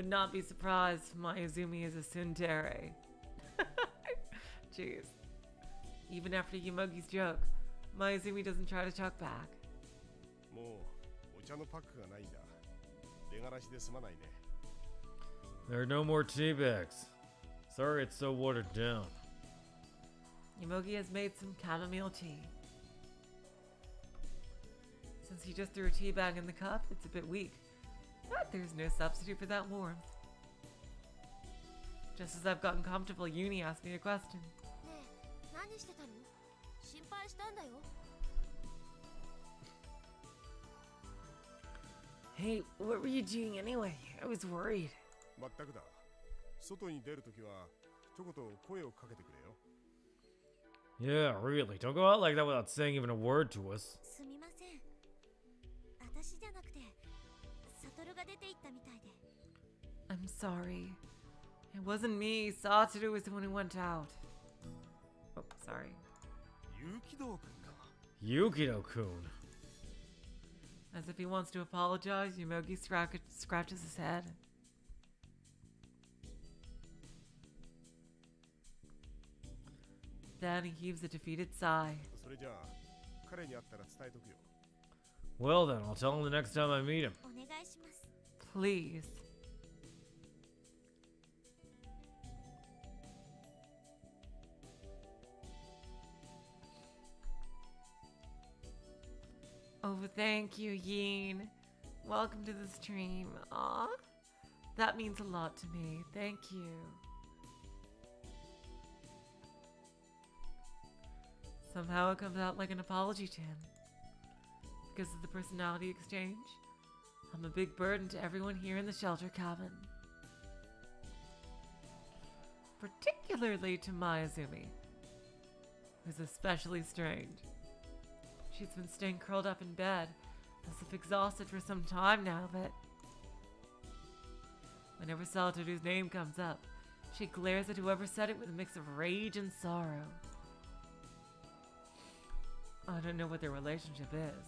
not be surprised if Mayuzumi is a tsundere. Jeez. Even after Yomogi's joke, Mayuzumi doesn't try to talk back. もうお茶のパックがないんだ。出がらしですまないね。 There are no more tea bags. Sorry it's so watered down. Yomogi has made some chamomile tea. Since he just threw a tea bag in the cup, it's a bit weak. But there's no substitute for that warmth. Just as I've gotten comfortable, Uni asked me a question. ねえ、何してたの？心配したんだよ。 Hey, what were you doing anyway? I was worried. まったくだ。外に出るときは一言声をかけてくれよ。 Yeah, really. Don't go out like that without saying even a word to us. すみません。私じゃなくて、サトルが出て行ったみたいで。 I'm sorry. It wasn't me. Satoru was the one who went out. Oh, sorry. 有機道くんが。 Yukido-kun. As if he wants to apologize, Yomogi scratches his head. Then he heaves a defeated sigh. それじゃあ彼に会ったら伝えとくよ。 Well then, I'll tell him the next time I meet him. お願いします。 Please. Oh, thank you, Yin. Welcome to the stream. Aw, that means a lot to me. Thank you. Somehow it comes out like an apology to him. Because of the personality exchange, I'm a big burden to everyone here in the shelter cabin. Particularly to Mayuzumi, who's especially strange. She's been staying curled up in bed, as if exhausted for some time now, but whenever Satoru's name comes up, she glares at whoever said it with a mix of rage and sorrow. I don't know what their relationship is,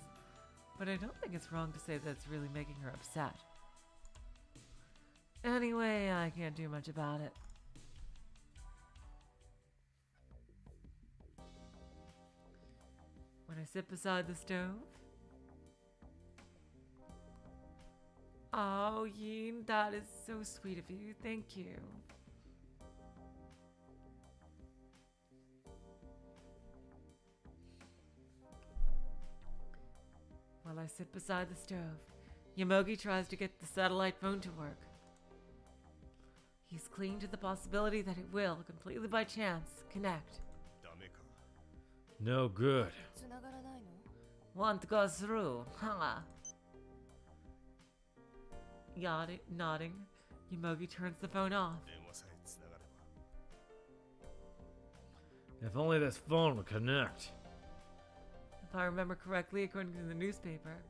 but I don't think it's wrong to say that it's really making her upset. Anyway, I can't do much about it. When I sit beside the stove. Oh, Yin, that is so sweet of you. Thank you. While I sit beside the stove, Yomogi tries to get the satellite phone to work. He's clinging to the possibility that it will, completely by chance, connect. ダメか。 No good. 繋がらないの？ Want to go through, huh? Nodding, Yomogi turns the phone off. 電話さえ繋がれば。 If only this phone would connect. If I remember correctly, according to the newspaper,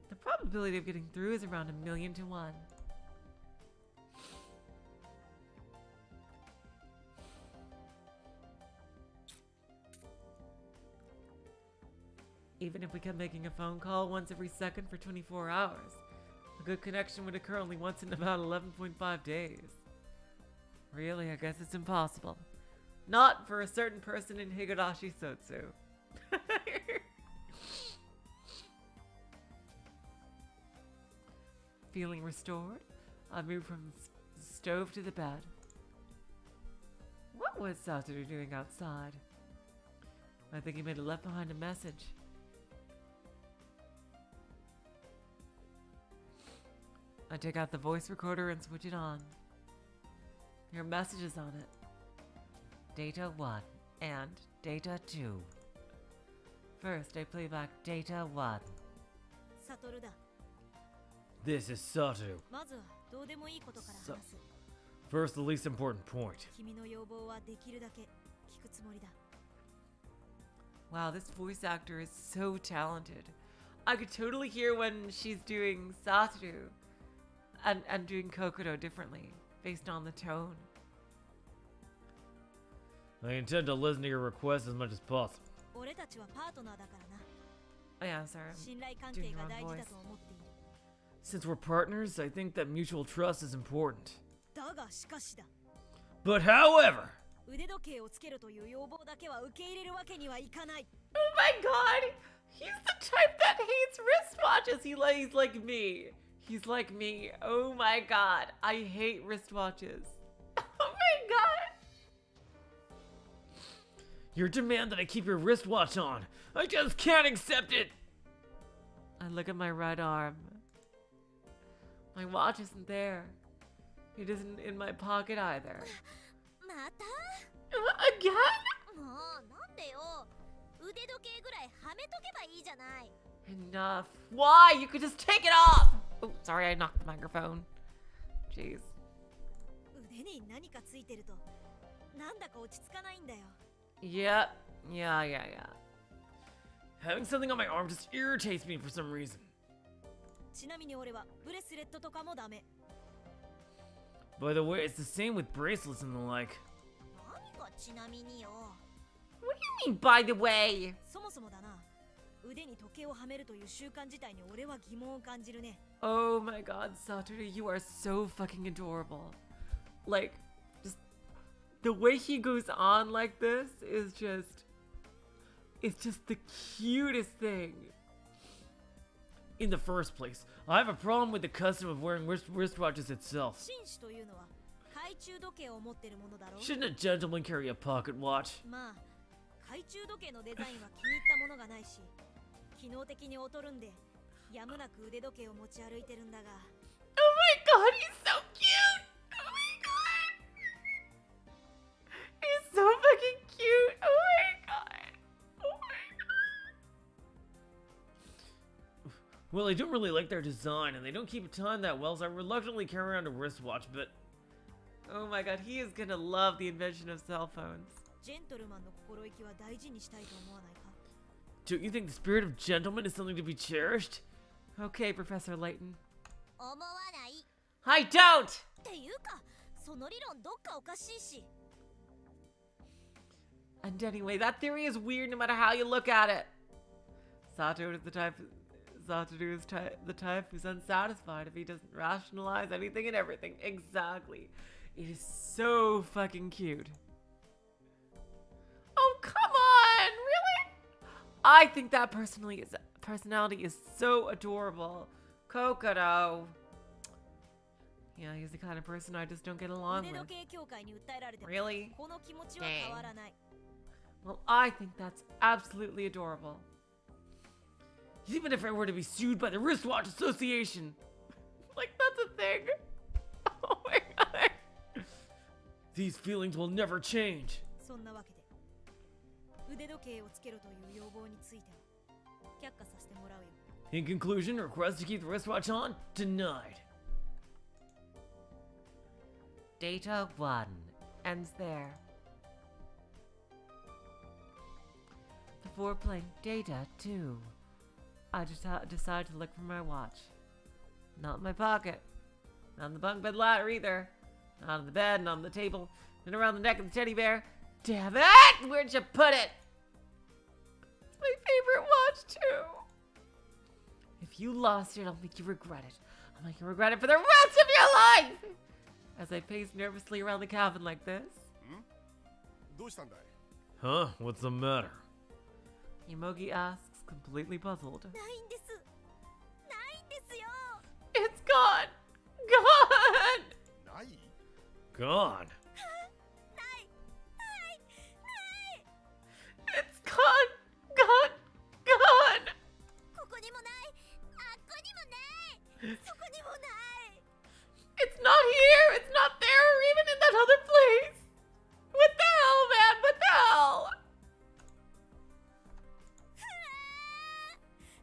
the probability of getting through is around 1,000,000 to 1. Even if we kept making a phone call once every second for 24 hours, a good connection would occur only once in about 11.5 days. Really, I guess it's impossible. Not for a certain person in Higurashi Sotsu. Feeling restored, I moved from the stove to the bed. What was Satoru doing outside? I think he may have left behind a message. I take out the voice recorder and switch it on. There are messages on it. Data 1 and Data 2. First, I play back Data 1. サトルだ。 This is Satoru. まずはどうでもいいことから話す。 First, the least important point. 君の要望はできるだけ聞くつもりだ。 Wow, this voice actor is so talented. I could totally hear when she's doing Satoru and doing Kokodo differently based on the tone. I intend to listen to your requests as much as possible. 俺たちはパートナーだからな。 Oh yeah, sorry. 信頼関係が大事だと思っている。 Since we're partners, I think that mutual trust is important. だがしかしだ。 But however, 腕時計をつけるという要望だけは受け入れるわけにはいかない。 Oh my god! He's the type that hates wristwatches. He's like me. He's like me. Oh my god. I hate wristwatches. Oh my god. your demand that I keep your wristwatch on, I just can't accept it! I look at my right arm. My watch isn't there. It isn't in my pocket either. また Again? もうなんでよ。腕時計ぐらいはめとけばいいじゃない。 Enough. Why? You could just take it off! Oh, sorry, I knocked the microphone. Jeez. 腕に何かついてるとなんだか落ち着かないんだよ。 Yep. Yeah. Having something on my arm just irritates me for some reason. ちなみに俺はブレスレットとかもダメ。 By the way, it's the same with bracelets and the like. 何がちなみによ。 What do you mean, by the way? そもそもだな。腕に時計をはめるという習慣自体に俺は疑問を感じるね。 Oh my god, Satoru, you are so fucking adorable. Like, just the way he goes on like this is it's just the cutest thing. In the first place, I have a problem with the custom of wearing wristwatches itself. 紳士というのは懐中時計を持ってるものだろう。 Shouldn't a gentleman carry a pocket watch? まあ懐中時計のデザインは気に入ったものがないし、機能的に劣るんでやむなく腕時計を持ち歩いてるんだが。 Oh my god, he's so cute! Oh my god! He's so fucking cute! Oh my god! Oh my god! Well, I don't really like their design, and they don't keep time that well, so I reluctantly carry around a wristwatch, but... Oh my god, he is gonna love the invention of cell phones. ジェントルマンの心意気は大事にしたいと思わないか。 Don't you think the spirit of gentleman is something to be cherished? Okay, Professor Layton. 思わない。 I don't! っていうか、その理論どっかおかしいし。 And anyway, that theory is weird no matter how you look at it. Satoru is the type who's unsatisfied if he doesn't rationalize anything and everything. Exactly. It is so fucking cute. Oh, come on! Really? I think that personality is so adorable. Kokodo. Yeah, he's the kind of person I just don't get along 腕 with. 時計協会に訴えられても Really? この気持ちは変わらない。 Well, I think that's absolutely adorable. Even if I were to be sued by the Wristwatch Association! Like, that's a thing. Oh my god. These feelings will never change. そんなわけで腕時計をつけろという要望については却下させてもらうよ。 In conclusion, request to keep the wristwatch on? Denied. Data 1 ends there. Before playing Data 2, I just decided to look for my watch. Not in my pocket. Not in the bunk bed ladder either. Not on the bed, not on the table. Not around the neck of the teddy bear. Damn it! Where'd you put it? It's my favorite watch too. If you lost it, I'll make you regret it. I'll make you regret it for the rest of your life! As I pace nervously around the cabin like this. どうしたんだい？ Huh? What's the matter? Yomogi asks, completely puzzled. ないんです。ないんですよ。 It's gone! Gone! ない？ Gone. ないないない。 It's gone! Gone! Gone! ここにもない。あっこにもない。そこにもない。 It's not here! It's not there or even in that other place! What the hell, man? What the hell?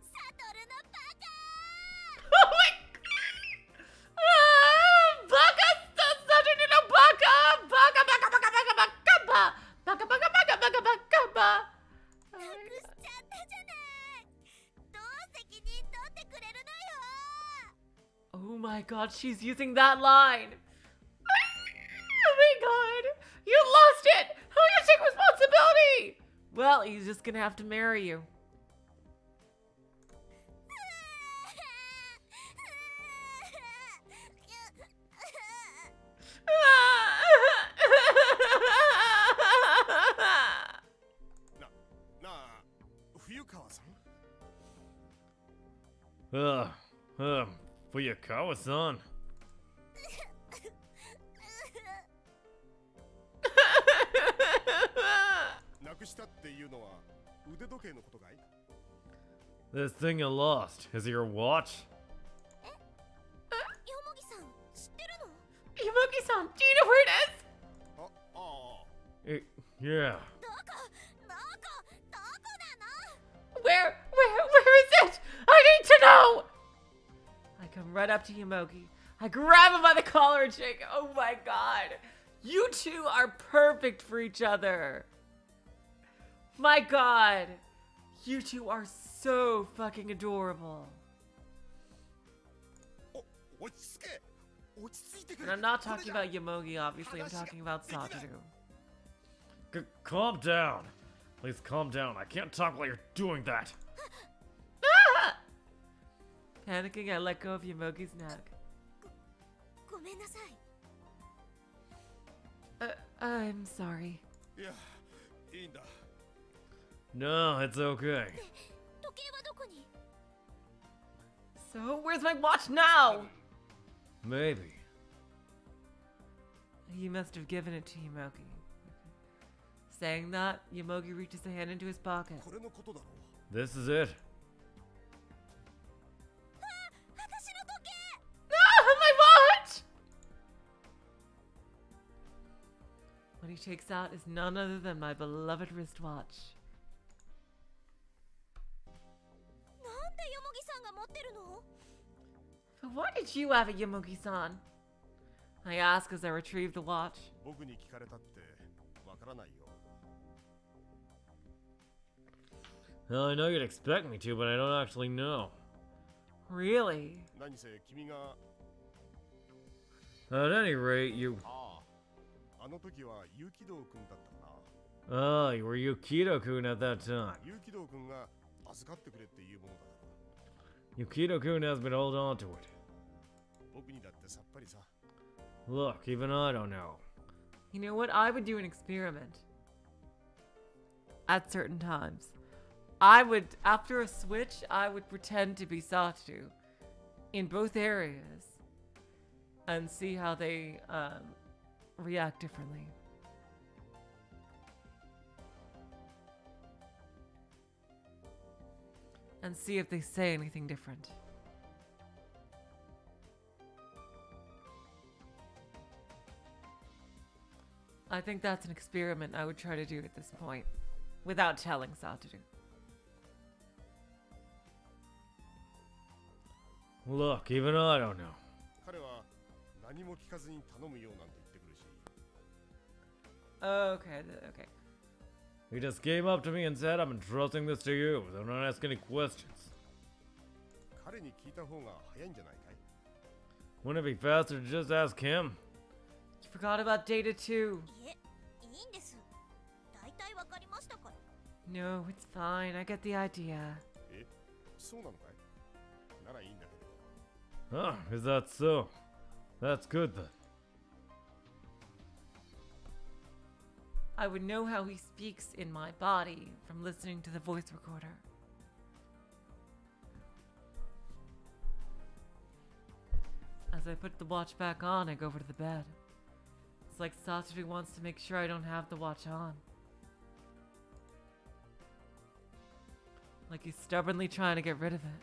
サトルのバカ。 Oh my god! Baka! Satoru no baka! Baka, baka, baka, baka, baka, baka! Baka, baka, baka, baka, baka, baka! なくしちゃったじゃない。どう責任取ってくれるのよ。 Oh my god, she's using that line! Oh my god! You lost it! How are you gonna take responsibility? Well, he's just gonna have to marry you. Na, なあ、冬川さん？ Fuyakawa-san. なくしたっていうのは腕時計のことかい？ This thing you lost, is it your watch? ヨモギさん、知ってるの？ Yomogi-san, do you know where it is? あ、ああ。 Yeah. どこなの？ Where is it? I need to know! I come right up to Yomogi. I grab him by the collar and shake. Oh my god. You two are perfect for each other. My god. You two are so fucking adorable. お、落ち着け。落ち着いてく And れ。 I'm not talking about Yomogi, obviously. I'm talking about Satoru. Calm down. Please calm down. I can't talk while you're doing that. Ah! Panicking, I let go of Yomogi's neck. ごめんなさい。 I'm sorry. いや、いいんだ。 No, it's okay. 時計はどこに？ So, where's my watch now? Maybe. He must have given it to Yomogi. Saying that, Yomogi reaches a hand into his pocket. これのことだろう。 This is it. 私の時計。 Ah, my watch! What he takes out is none other than my beloved wristwatch. なんでヨモギさんが持ってるの？ But why did you have it, Yomogi-san? I ask as I retrieve the watch. 僕に聞かれたってわからないよ。 Well, I know you'd expect me to, but I don't actually know. Really? 何せ君が、 At any rate, you... あの時は有機道君だったかな。 you were Yukido-kun at that time. 有機道君が預かってくれっていうものだから。 Yukido-kun has been holding on to it. 僕にだってさっぱりさ。 Look, even I don't know. You know what? I would do an experiment. At certain times. I would, after a switch, I would pretend to be Satoru in both areas and see how they react differently. And see if they say anything different. I think that's an experiment I would try to do at this point, without telling Satoru. Look, even I don't know. 彼は何も聞かずに頼むよなんて言ってくるし。 Okay, okay. He just came up to me and said, I'm entrusting this to you, so don't ask any questions. 彼に聞いた方が早いんじゃないかい？ Wouldn't it be faster to just ask him? You forgot about Data too. いえ、いいんです。大体わかりましたから。No, it's fine. I get the idea. え、そうなのかい？ならいいんだけど。 Oh, is that so? That's good then. I would know how he speaks in my body from listening to the voice recorder. As I put the watch back on, I go over to the bed. It's like Satoru wants to make sure I don't have the watch on. Like he's stubbornly trying to get rid of it.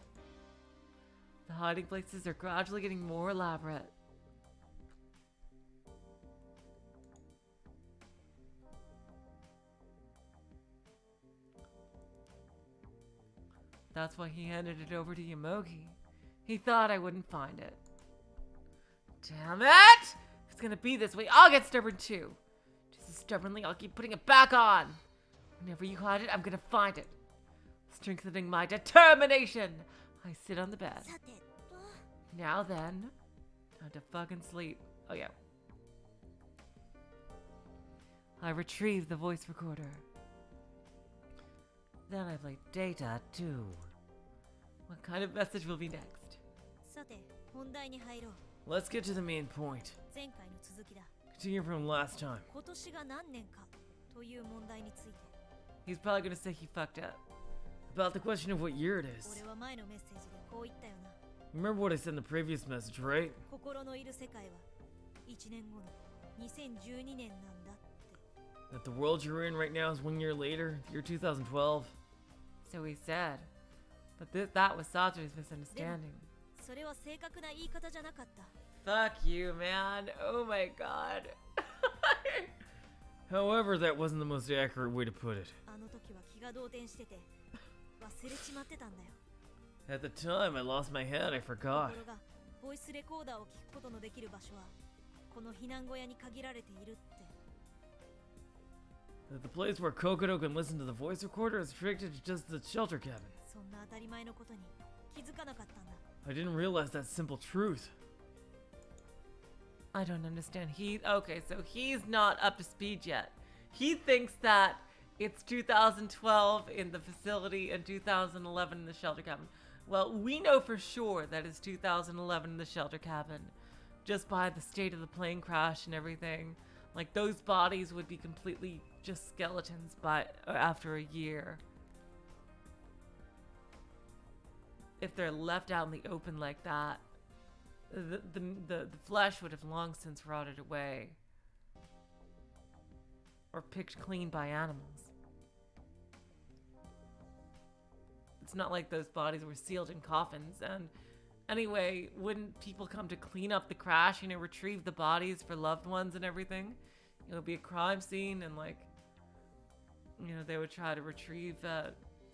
The hiding places are gradually getting more elaborate. That's why he handed it over to Yomogi. He thought I wouldn't find it. Damn it! If it's gonna be this way, I'll get stubborn too. Just as stubbornly, I'll keep putting it back on. Whenever you hide it, I'm gonna find it. Strengthening my determination. I sit on the bed. さてと Now then, time to fucking sleep. Oh yeah. I retrieve the voice recorder. Then I play data too. What kind of message will be next? さて本題に入ろう。 Let's get to the main point. 前回の続きだ。 Continue from last time. 今年が何年かという問題について。 He's probably gonna say he fucked up. About the question of what year it is. 俺は前のメッセージでこう言ったよな。 Remember what I said in the previous message, right? 心のいる世界は1年後の2012年なんだって。 That the world you're in right now is 1 year later, the year 2012. So he said. But that was Satoru's misunderstanding. それは正確な言い方じゃなかった。 Fuck you, man. Oh my god. However, that wasn't the most accurate way to put it. あの時は気が動転してて忘れちまってたんだよ。 At the time, I lost my head, I と forgot. ころがボイスレコーダーを聞くことのできる場所はこの避難小屋に限られているって。 That the place where Kokodo can listen to the voice recorder is restricted to just the shelter cabin. そんな当たり前のことに気づかなかったんだ。 I didn't realize that simple truth. I don't understand. Okay, so he's not up to speed yet. He thinks that it's 2012 in the facility and 2011 in the shelter cabin. Well, we know for sure that it's 2011 in the shelter cabin, just by the state of the plane crash and everything. Like those bodies would be completely just skeletons after a year. If they're left out in the open like that, the flesh would have long since rotted away. Or picked clean by animals. It's not like those bodies were sealed in coffins. And anyway, wouldn't people come to clean up the crash, retrieve the bodies for loved ones and everything? It would be a crime scene and they would try to retrieve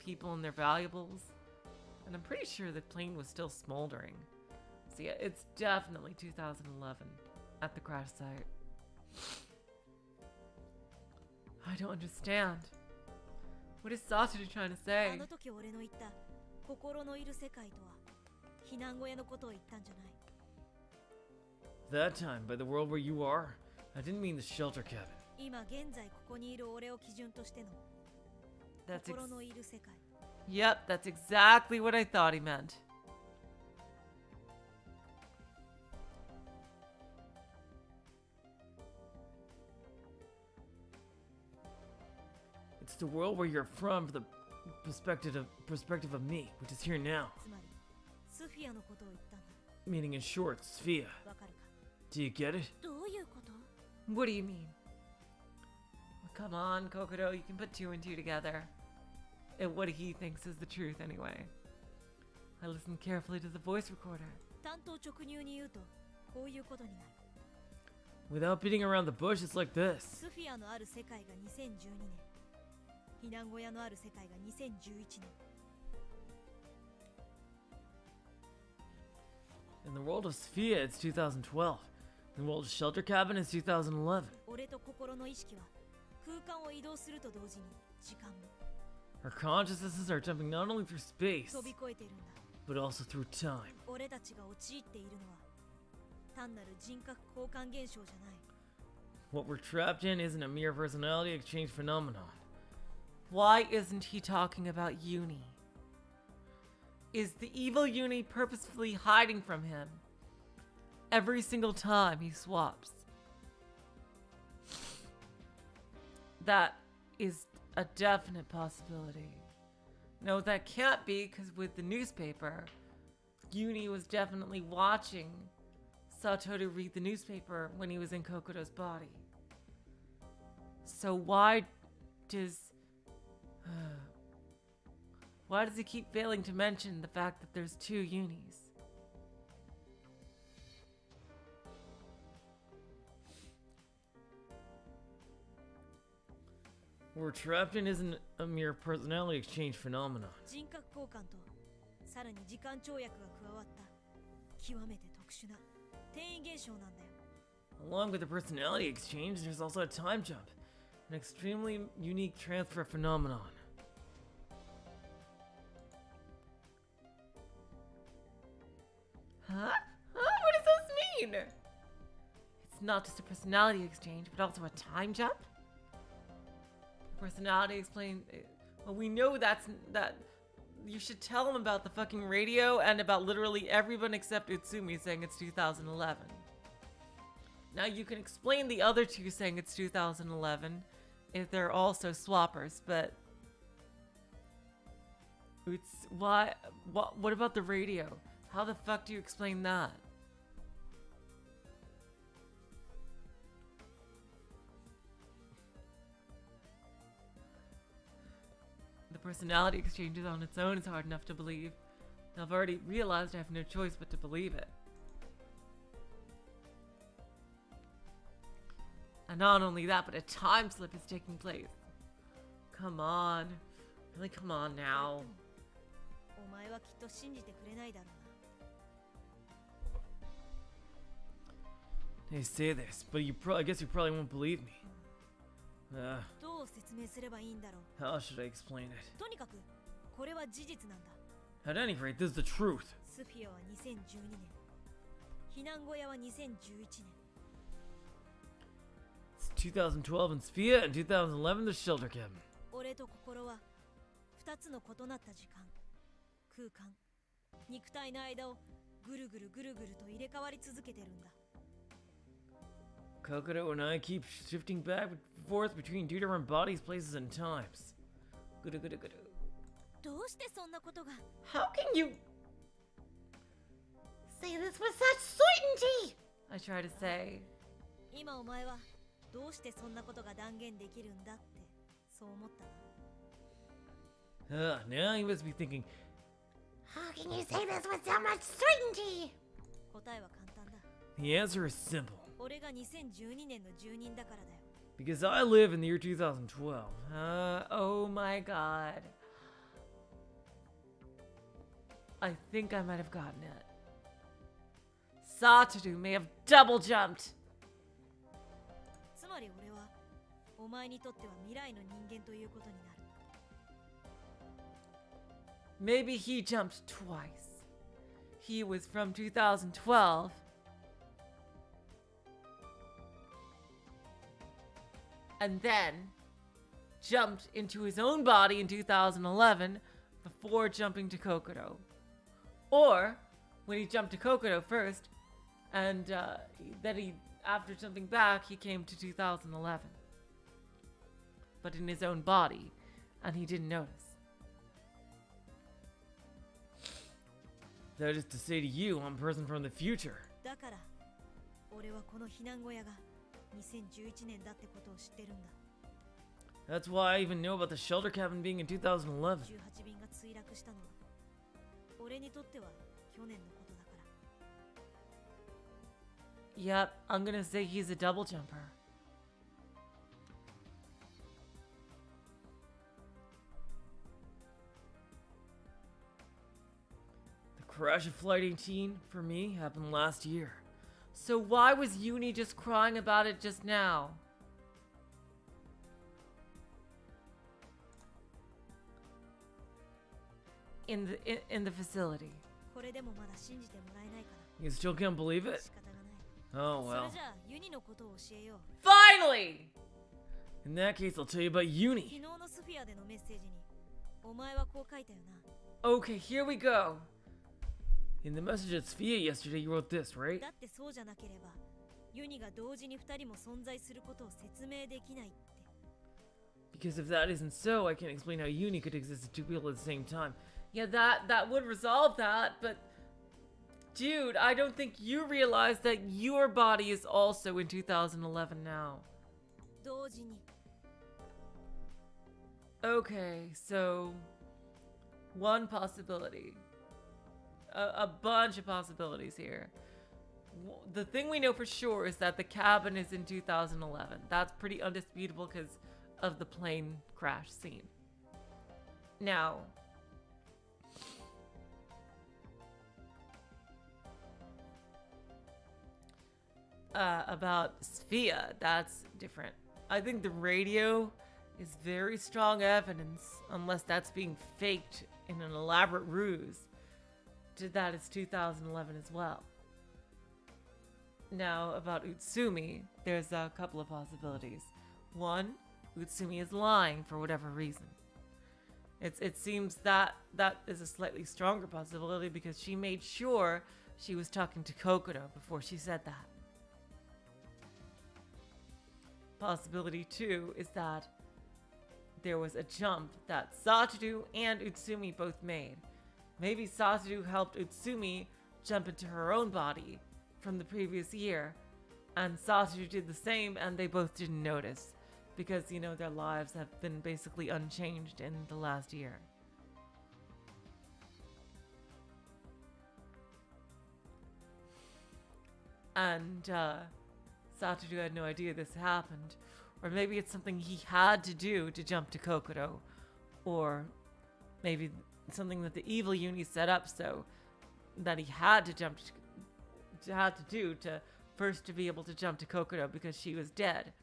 people and their valuables. And I'm pretty sure the plane was still smoldering. So yeah, it's definitely 2011 at the crash site. I don't understand. What is Satoru trying to あ say? の時俺の言った心のいる世界とは避難小屋のことを言ったんじゃない。 That time, by the world where you are, I didn't mean the shelter cabin. 今現在ここにいる俺を基準としての That's 心のいる世界。 Yep, that's exactly what I thought he meant. It's the world where you're from the perspective of me, which is here now. つまりスフィアのことを言ったんだ。 Meaning in short, Sphere. わかるか。 Do you get it? どういうこと？ What do you mean? Well, come on, Kokodo, you can put two and two together. And what he thinks is the truth anyway. I listened carefully to the voice recorder. 単刀直入に言うとこういうことになる。 Without beating around the bush, it's like this. スフィアのある世界が2012年。避難小屋のある世界が2011年。 In the world of Sphere, it's 2012. In the world of Shelter Cabin, it's 2011. 俺と心の意識は空間を移動すると同時に時間も Our consciousnesses are jumping not only through space, 飛び越えているんだ。 but also through time. 俺たちが陥っているのは単なる人格交換現象じゃない。 What we're trapped in isn't a mere personality exchange phenomenon. Why isn't he talking about Uni? Is the evil Uni purposefully hiding from him every single time he swaps? That is a definite possibility. No, that can't be, because with the newspaper, Uni was definitely watching Satoru read the newspaper when he was in Kokodo's body. So why does he keep failing to mention the fact that there's two Unis? We're trapped in isn't a mere personality exchange phenomenon. 人格交換とさらに時間跳躍が加わった極めて特殊な転移現象なんだよ。 Along with the personality exchange, there's also a time jump, an extremely unique transfer phenomenon. Huh? What does this mean? It's not just a personality exchange, but also a time jump? Personality explain. Well, we know that you should tell him about the fucking radio and about literally everyone except Utsumi saying it's 2011. Now you can explain the other two saying it's 2011 if they're also swappers, but it's what about the radio? How the fuck do you explain that? The personality exchanges on its own is hard enough to believe. I've already realized I have no choice but to believe it. And not only that, but a time slip is taking place. Come on. Really, come on now. お前はきっと信じてくれないだろうな。 They say this, but I guess you probably won't believe me. どう説明すればいいんだろう。 How should I explain it? とにかくこれは事実なんだ。 At any rate, this is the truth. スフィアは2012年、避難小屋は2011年。 It's 2012 in Spia and 2011 the shelter cabin. 俺と心は2つの異なった時間、空間、肉体の間をぐるぐるぐるぐると入れ替わり続けてるんだ。 Kokodo and I keep shifting back and forth between two different bodies, places, and times. Gudu. どうしてそんなことが？ How can you say this with such certainty? I try to say. 今お前はどうしてそんなことが断言できるんだってそう思ったの？ Now you must be thinking, How can you say this with so much certainty? 答えは簡単だ。 the answer is simple. 俺が2012年の住人だからだよ。 Because I live in the year 2012. Oh my god. I think I might have gotten it. Satoru may have double jumped. つまり俺はお前にとっては未来の人間ということになる。 Maybe he jumped twice. He was from 2012. And then jumped into his own body in 2011 before jumping to Kokodo. Or when he jumped to Kokodo first, and then after jumping back, he came to 2011. But in his own body, and he didn't notice. That is to say to you, I'm a person from the future. だから俺はこの避難小屋が2011年だってことを知ってるんだ。 That's why I even know about the shelter cabin being in 2011. 18便が墜落したのは俺にとっては去年のことだから。 Yep, I'm gonna say he's a double jumper. The crash of Flight 18, for me, happened last year. So why was Uni just crying about it just now? In the facility. これでもまだ信じてもらえないか You still can't believe ら it? 仕方がない。 Oh それ well. じゃあユニのことを教えよう。 Finally! In that case, I'll tell you about 昨 Uni. 日のスフィアでのメッセージにお前はこう書いたよな。 Okay, here we go. In the message at Sphia yesterday, you wrote this, right? だってそうじゃなければユニが同時に2人も存在することを説明できないって。 Because if that isn't so, I can't explain how Uni could exist as two people at the same time. Yeah, that would resolve that, but dude, I don't think you realize that your body is also in 2011 now. 同時に Okay, so one possibility. A bunch of possibilities here. The thing we know for sure is that the cabin is in 2011. That's pretty undisputable because of the plane crash scene. Now, about Sphia, that's different. I think the radio is very strong evidence, unless that's being faked in an elaborate ruse, to that it's 2011 as well. Now, about Utsumi, there's a couple of possibilities. One, Utsumi is lying for whatever reason. It seems that is a slightly stronger possibility because she made sure she was talking to Kokodo before she said that. Possibility two is that there was a jump that Satoru and Utsumi both made. Maybe Satoru helped Utsumi jump into her own body from the previous year, and Satoru did the same and they both didn't notice because, you know, their lives have been basically unchanged in the last year. And Satoru had no idea this happened. Or maybe it's something he had to do to jump to Kokodo. Or maybe something that the evil Uni set up so that he had to do to first to be able to jump to Kokodo because she was dead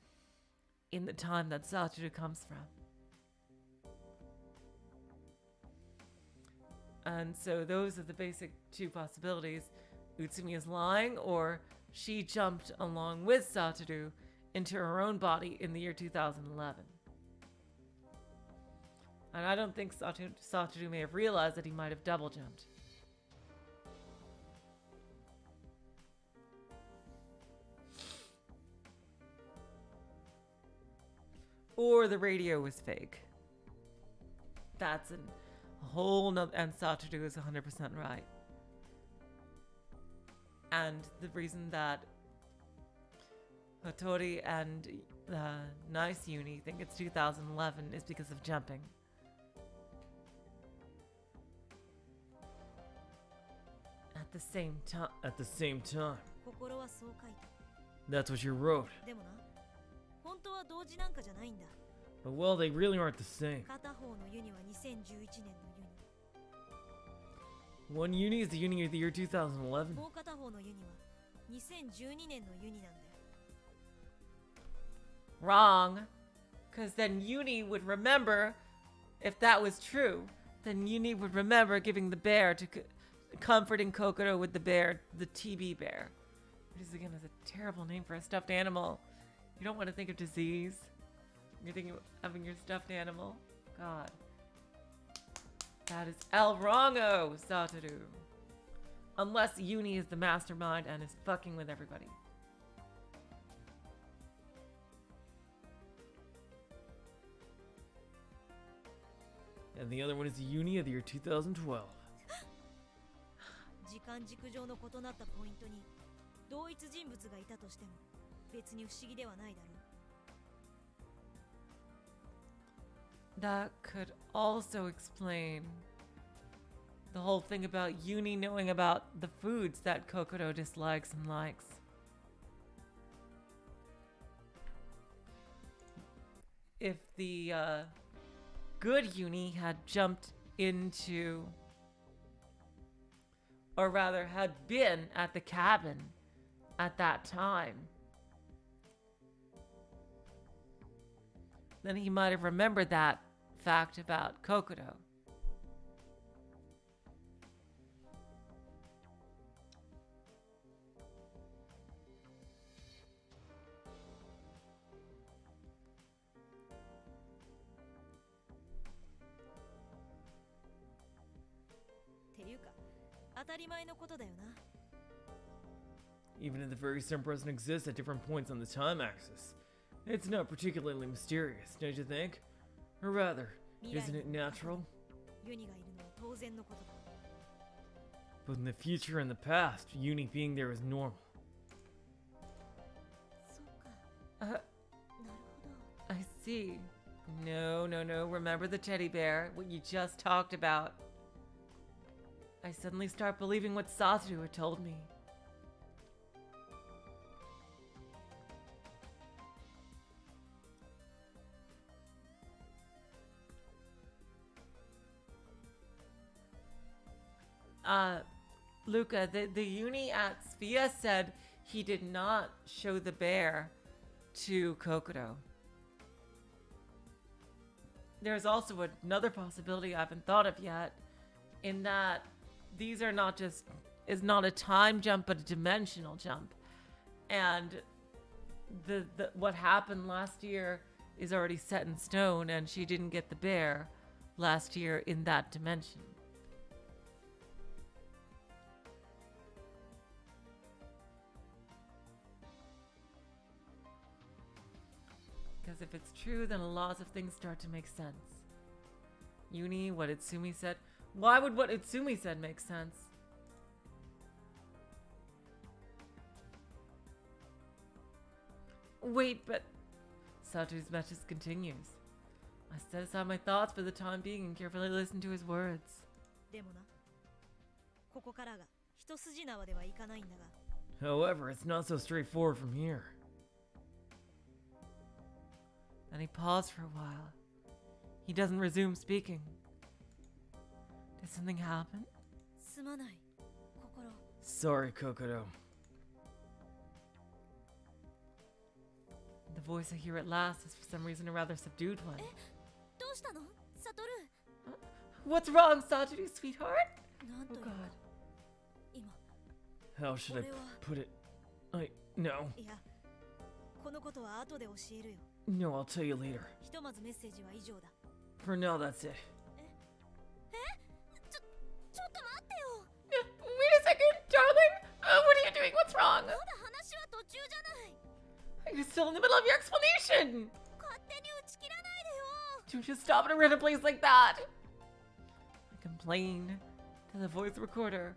in the time that Satoru comes from. And so those are the basic two possibilities. Utsumi is lying, or she jumped along with Satoru into her own body in the year 2011. And I don't think Satoru may have realized that he might have double jumped. Or the radio was fake. That's a whole nother, and Satoru is 100% right. And the reason that Hattori and Nice Uni think it's 2011 is because of jumping. At the same time. At the same time. 心はそう書いた。 That's what you wrote. でもな、本当は同時なんかじゃないんだ。 But well, they really aren't the same. 片方のユニは2011年のユニ。 One Uni is the Uni of the year 2011. もう片方のユニは2012年のユニなんだよ。 Wrong. Because then Uni would remember, if that was true, then Uni would remember giving the bear to comforting Kokodo with the bear, the TB bear. Which is, again, is a terrible name for a stuffed animal. You don't want to think of disease. You're thinking of having your stuffed animal. God. That is El Wrongo, Satoru. Unless Uni is the mastermind and is fucking with everybody. And the other one is the Uni of the year 2012. 時間軸上の異なったポイントに同一人物がいたとしても別に不思議ではないだろう。 That could also explain the whole thing about Uni knowing about the foods that Kokodo dislikes and likes. If the good Uni had jumped into, or rather had been at the cabin at that time, then he might have remembered that fact about Kokodo. 当たり前のことだよな。 Even if the very same person exists at different points on the time axis, it's not particularly mysterious, don't you think? Or rather, isn't it natural? ユニがいるのは当然のことだ。 But in the future and the past, Uni being there is normal. そうか。 Uh, なるほど。 I see. No, no, no. Remember the teddy bear, what you just talked about. I suddenly start believing what Satoru had told me. Luca, the uni at Sphia said he did not show the bear to Kokoro. There's also another possibility I haven't thought of yet, in that these are not just, is not a time jump, but a dimensional jump. And the what happened last year is already set in stone, and she didn't get the bear last year in that dimension. Because if it's true, then lots of things start to make sense. Uni, what Utsumi said. Why would what Utsumi said make sense? Wait, but Satoru's message continues. I set aside my thoughts for the time being and carefully listened to his words. でもな、ここからが一筋縄ではいかないんだが。 However, it's not so straightforward from here. Then he paused for a while. He doesn't resume speaking. Did something happen? すまない、心。 Sorry, Kokoro. The voice I hear at last is for some reason a rather subdued one. どうしたの、サトル。 What's wrong, Satoru, sweetheart? なんと Oh いう god. か、今。 How should I put it? No. いや、このことは後で教えるよ。 No, I'll tell you later. ひとまずメッセージは以上だ。 For now, that's it. ちょっと待ってよ。 Wait a second, darling. What are you doing? What's wrong? まだ話は途中じゃない。 You're still in the middle of your explanation. 勝手に打ち切らないでよ。 Don't just stop at a random place like that. I complain to the voice recorder.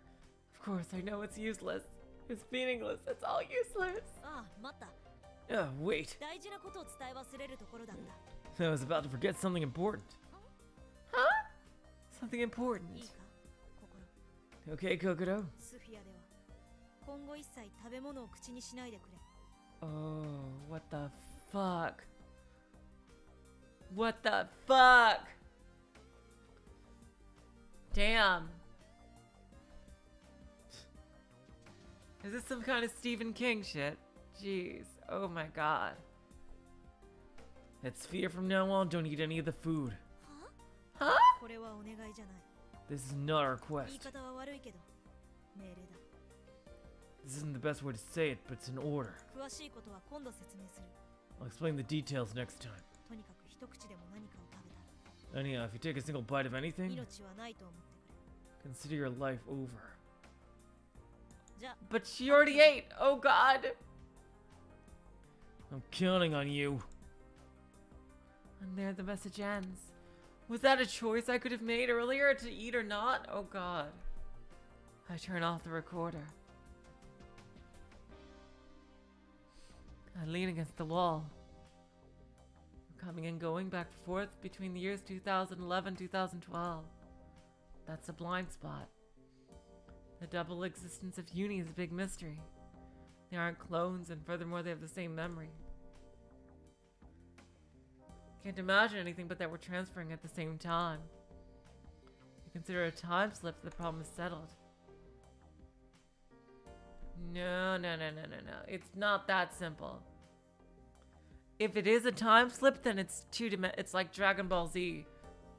Of course, I know it's useless. It's meaningless. It's all useless. ああ、待った。 Wait. 大事なことを伝え忘れるところだった。 I was about to forget something important. Huh? Something important. いいか、心。 Okay, Kokoro? スフィアでは今後一切食べ物を口にしないでくれ。 Oh, what the fuck? What the fuck? Damn. Is this some kind of Stephen King shit? Jeez. Oh my god. At Sphere from now on, don't eat any of the food. Huh? これはお願いじゃない。 This is not a 言い request. 方は悪いけど命令だ。 This isn't the best way to say it, but it's an order. 詳しいことは今度説明する。 I'll explain the details next time. とにかく一口でも何かを食べたら Anyhow, if you take a single bite of anything, 命はないと思ってくれ。 consider your life over. じゃあ But she already ate. Oh god. I'm counting on you. And there the message ends. Was that a choice I could have made earlier to eat or not? Oh god. I turn off the recorder. I lean against the wall. Coming and going back and forth between the years 2011 2012. That's a blind spot. The double existence of Uni is a big mystery. They aren't clones, and furthermore, they have the same memory. Can't imagine anything but that we're transferring at the same time. You consider a time slip, the problem is settled. No. It's not that simple. If it is a time slip, then it's it's like Dragon Ball Z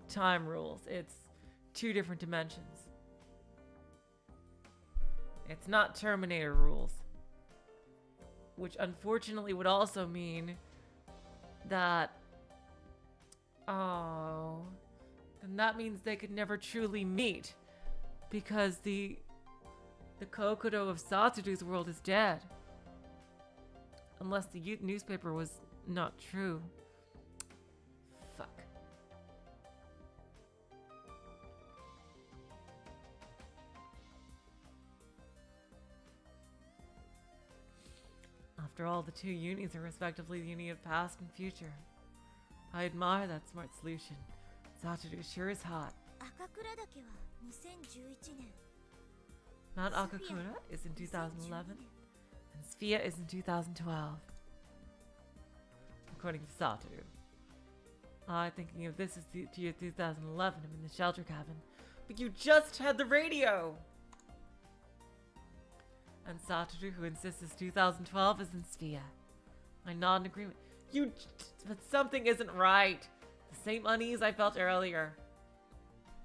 time rules. It's two different dimensions. It's not Terminator rules. Which unfortunately would also mean that, oh, then that means they could never truly meet, because the The Kokodo of Satoru's world is dead. Unless the newspaper was not true. Fuck. After all, the two unis are respectively the uni of past and future. I admire that smart solution. Satoru sure is hot. 赤倉岳は2011年 Mount Akakura is in 2011, and Sphia is in 2012. According to Satoru. Thinking of this as the year 2011, I'm in the shelter cabin. But you just had the radio! And Satoru, who insists it's 2012, is in Sphia. I nod in agreement. But something isn't right. The same unease I felt earlier.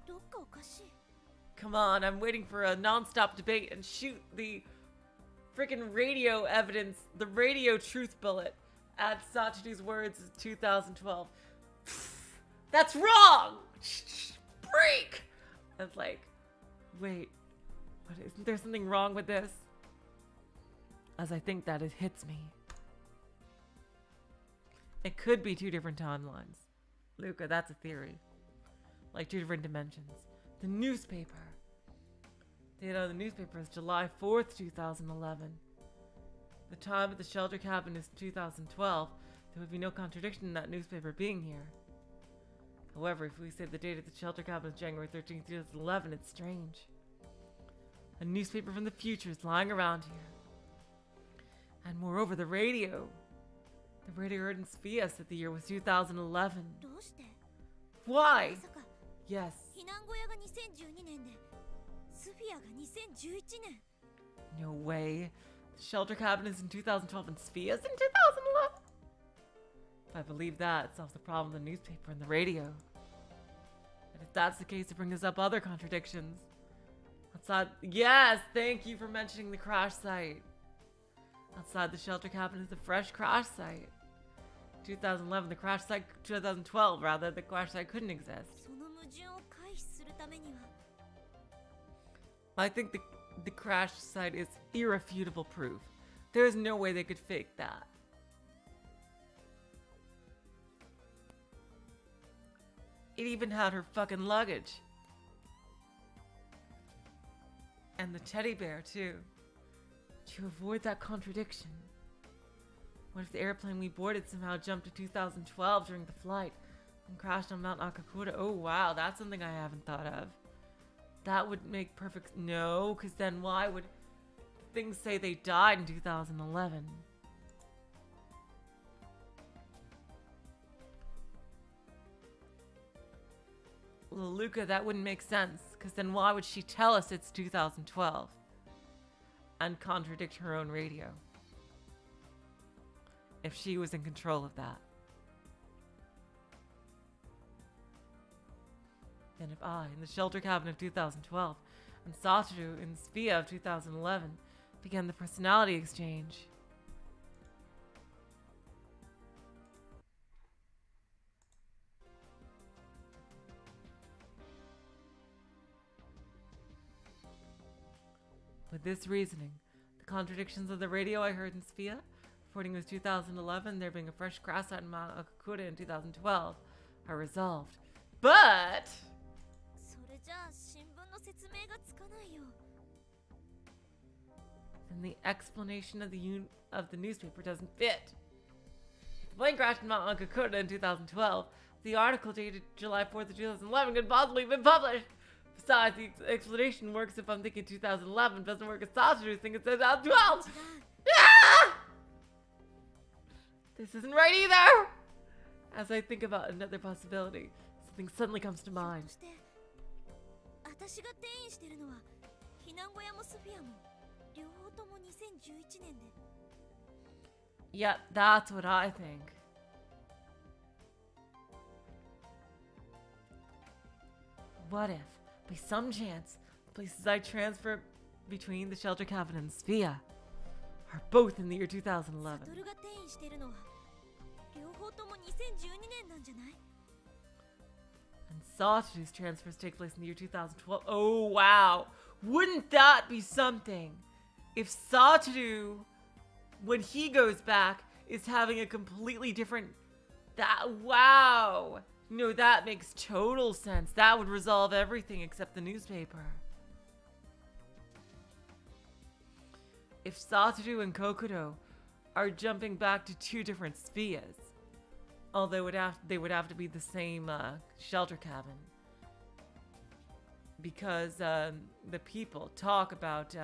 どっかおかしい Come on, I'm waiting for a non-stop debate and shoot the freaking radio evidence, the radio truth bullet at Satoru's words is 2012. That's wrong! Break! I was like, wait, isn't there something wrong with this? As I think that it hits me. It could be two different timelines. Luca, that's a theory. Like two different dimensions. The newspaper. Date on the newspaper is July 4th, 2011. The time at the shelter cabin is 2012. There would be no contradiction in that newspaper being here. However, if we say the date at the shelter cabin is January 13th, 2011, it's strange. A newspaper from the future is lying around here. And moreover, the radio. The radio heard in Sphia said the year was 2011. どうして Why? まさか Yes. 避難小屋が2012年でスフィアが2011年 No way. The shelter cabin is in 2012 and Sphia's in 2011? If I believe that, it solves the problem of the newspaper and the radio. And if that's the case, it brings up other contradictions. Outside, yes, thank you for mentioning the crash site. Outside the shelter cabin is the fresh crash site. 2011, the crash site, 2012 rather, the crash site couldn't exist. その矛盾を回避するためには I think the crash site is irrefutable proof. There's no way they could fake that. It even had her fucking luggage. And the teddy bear, too. To avoid that contradiction. What if the airplane we boarded somehow jumped to 2012 during the flight and crashed on Mount Akakura? Oh wow, that's something I haven't thought of. That would make perfect... No, because then why would things say they died in 2011? Well, Luca, that wouldn't make sense, because then why would she tell us it's 2012? And contradict her own radio? If she was in control of that. And if I, in the shelter cabin of 2012, and Satoru in Sphia of 2011, began the personality exchange. With this reasoning, the contradictions of the radio I heard in Sphia, reporting it was 2011, there being a fresh crash site in Mount Akakura in 2012, are resolved. But... それじゃあ新聞の説明がつかないよ then the explanation of the newspaper doesn't fit. If the plane crashed in Mount Akakura in 2012, the article dated July 4th of 2011 could possibly have been published. Besides, the explanation works if I'm thinking 2011, doesn't work if Satoru's thinking 2012. Ah! This isn't right either! As I think about another possibility, something suddenly comes to ひょっ mind. として私が転移してるのは避難小屋もスフィアも両方とも2011年で Yep, that's what I think. What if, by some chance, the places I transfer between the shelter cabin and Sphia are both in the year 2011? サトルが転移してるのは両方とも2012年なんじゃない And Satoru's transfers take place in the year 2012. Oh, wow. Wouldn't that be something? If Satoru, when he goes back, is having a completely different... Wow! No, that makes total sense. That would resolve everything except the newspaper. If Satoru and Kokudo are jumping back to two different spheres, although they would have to be the same shelter cabin, because the people talk about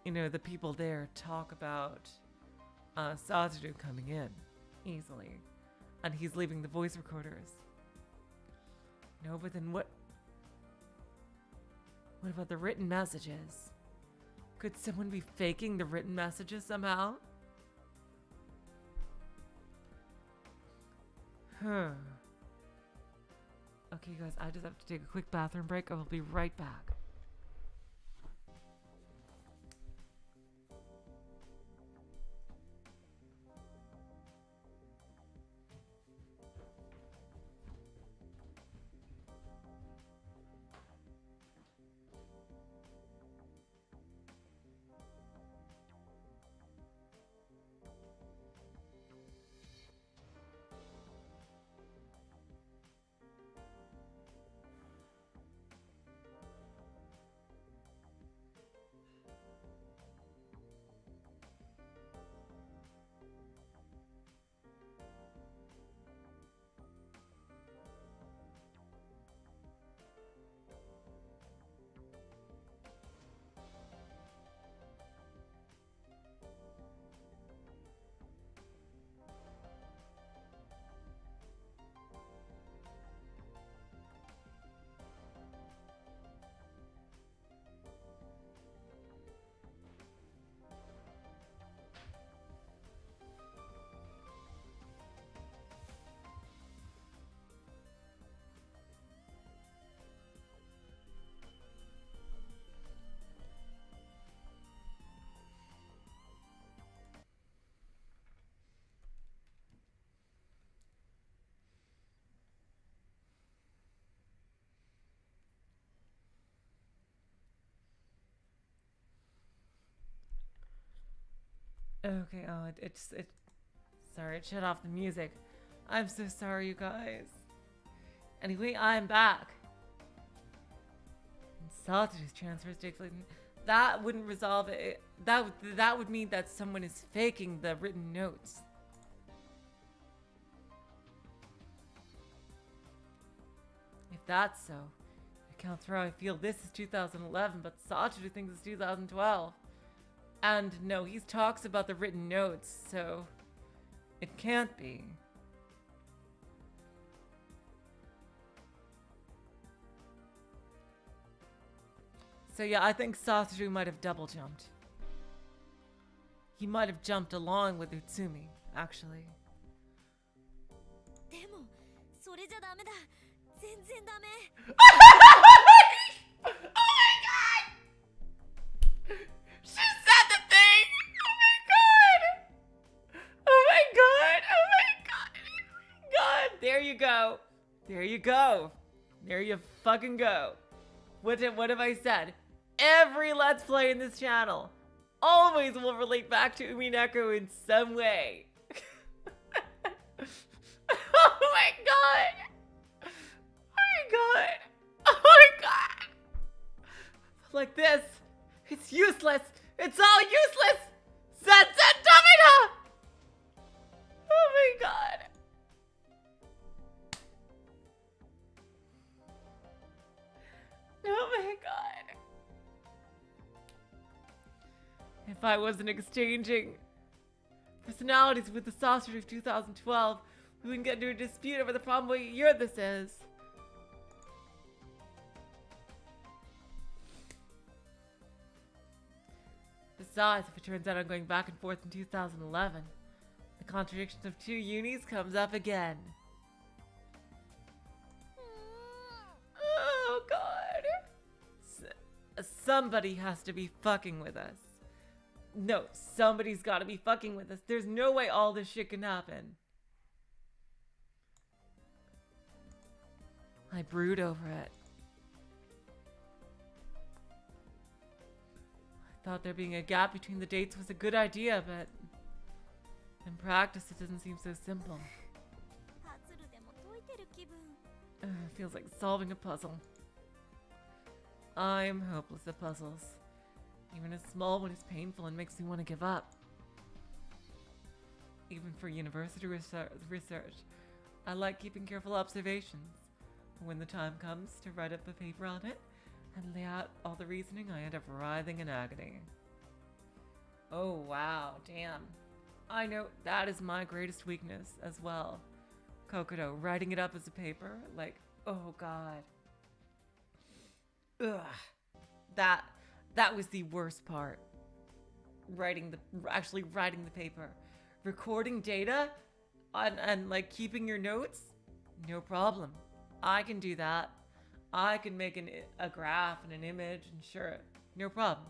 the people there talk about Satoru coming in easily, and he's leaving the voice recorders. No, but then what about the written messages? Could someone be faking the written messages somehow? Okay, guys, I just have to take a quick bathroom break. I will be right back. Okay, sorry, it shut off the music. I'm so sorry, you guys. Anyway, I'm back. And Satoru's transfers take place. That wouldn't resolve it. That would mean that someone is faking the written notes. If that's so, it accounts for how I feel. This is 2011, but Satoru thinks it's 2012. And no, he talks about the written notes, so it can't be. So yeah, I think Satoru might have double jumped. He might have jumped along with Utsumi, actually. でもそれじゃダメだ。全然ダメ。She said the thing! Oh my god! Oh my god! Oh my god! There you go. There you go. There you fucking go. What have I said? Every Let's Play in this channel always will relate back to Umineko in some way. Oh my god! Oh my god! Oh my god! Like this. It's useless! It's all useless! Sensentomina! Oh my god. Oh my god. If I wasn't exchanging personalities with the Saucer of 2012, we wouldn't get into a dispute over the problem what year this is. Besides, if it turns out I'm going back and forth in 2011, the contradiction of two unis comes up again. Oh god. Somebody has to be fucking with us. No, somebody's gotta be fucking with us. There's no way all this shit can happen. I brood over it. I thought there being a gap between the dates was a good idea, but in practice it doesn't seem so simple. パズルでも解いてる気分。 It feels like solving a puzzle. I'm hopeless at puzzles. Even a small one is painful and makes me want to give up. Even for university research, I like keeping careful observations. But when the time comes to write up a paper on it and lay out all the reasoning, I end up writhing in agony. Oh wow, damn. I know that is my greatest weakness as well. Kokodo, writing it up as a paper, like, oh god. Ugh. That was the worst part. Actually writing the paper. Recording data and like keeping your notes, no problem. I can do that. I can make a graph and an image and sure, no problem.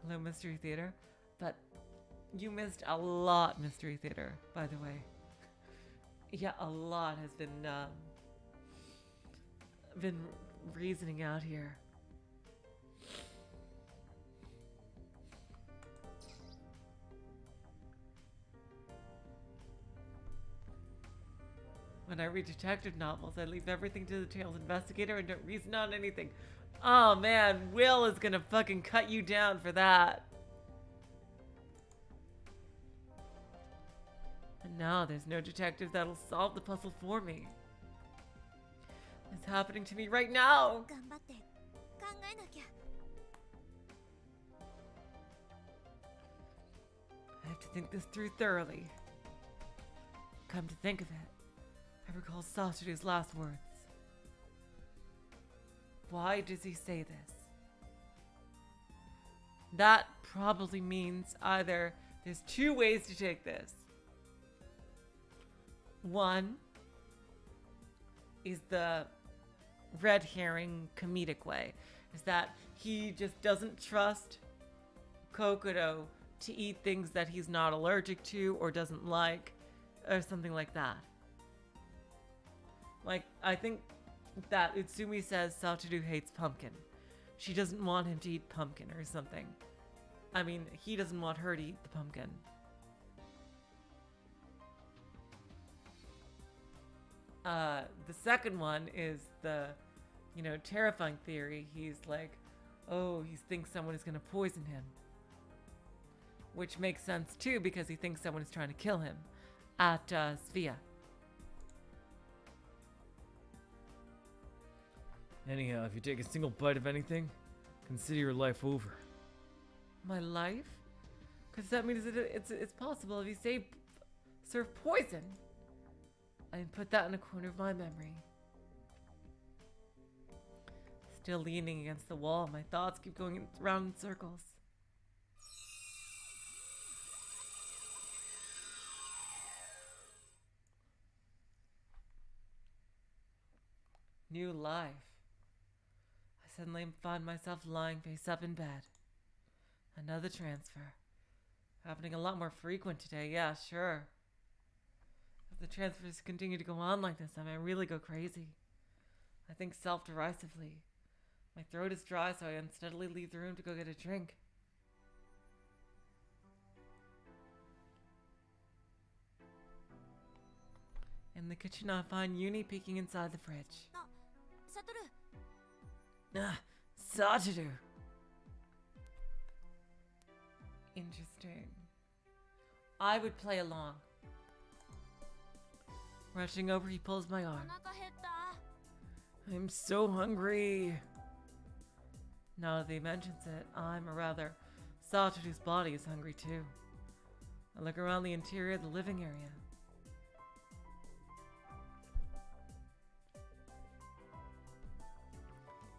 Hello, Mystery Theater. But you missed a lot, Mystery Theater, by the way. Yeah, a lot has been reasoning out here. When I read detective novels, I leave everything to the tale's investigator and don't reason on anything. Oh man, Will is gonna fucking cut you down for that. And now there's no detective that'll solve the puzzle for me. It's happening to me right now. 頑張って考えなきゃ。 I have to think this through thoroughly. Come to think of it, I recall Satoru's last words. Why does he say this? That probably means either there's two ways to take this. One is the red herring comedic way, is that he just doesn't trust Kokodo to eat things that he's not allergic to or doesn't like, or something like that. Like, I think that Utsumi says Satoru hates pumpkin. She doesn't want him to eat pumpkin or something. I mean, he doesn't want her to eat the pumpkin. The second one is the, terrifying theory. He's like, oh, he thinks someone is going to poison him. Which makes sense too, because he thinks someone is trying to kill him at Svea. Anyhow, if you take a single bite of anything, consider your life over. My life? Because that means it's possible if you serve poison. I can put that in a corner of my memory. Still leaning against the wall, my thoughts keep going around in circles. New life. I suddenly find myself lying face up in bed. Another transfer. Happening a lot more frequent today, yeah, sure. If the transfers continue to go on like this, I might really go crazy. I think self-derisively. My throat is dry, so I unsteadily leave the room to go get a drink. In the kitchen, I find Uni peeking inside the fridge. サトル、 Ah, Satoru. Interesting. I would play along. Rushing over, he pulls my お arm. 腹減った。 I'm so hungry. Now that he mentions it, or rather, Satoru's body is hungry too. I look around the interior of the living area.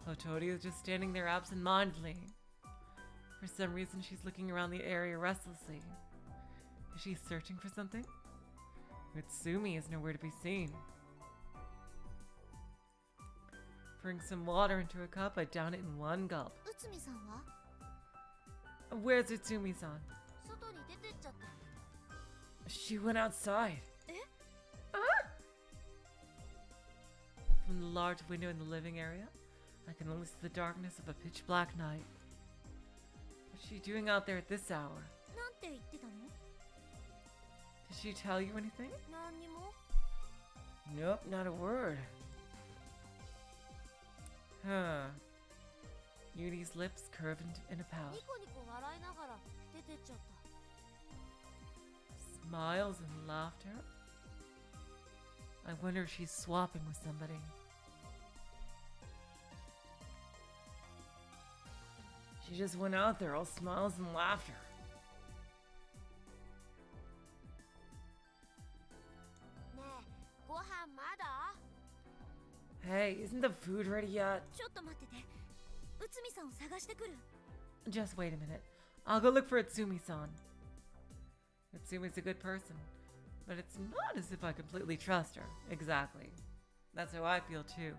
Hotori is just standing there absent-mindedly. For some reason, she's looking around the area restlessly. Is she searching for something? Utsumi is nowhere to be seen. Pouring some water into a cup, I down it in one gulp. 内海さんは Where's Utsumi-san? 外に出てっちゃった。 She went outside. Eh? From the the large window in the living area. I can only see the darkness of a pitch black night. What's she doing out there at this hour? なんて言ってたの？ Did she tell you anything? 何にも。 Nope, not a word. Huh. Yudi's lips curved in a pout. ニコニコ笑いながら出てっちゃった。 Smiles and laughter. I wonder if she's swapping with somebody. She just went out there all smiles and laughter. ねえ、ご飯まだ？ Hey, isn't the food ready yet? ちょっと待ってて。内海さんを探してくる。 Just wait a minute. I'll go look for Utsumi-san. Utsumi's a good person, but it's not as if I completely trust her. Exactly. That's how I feel too.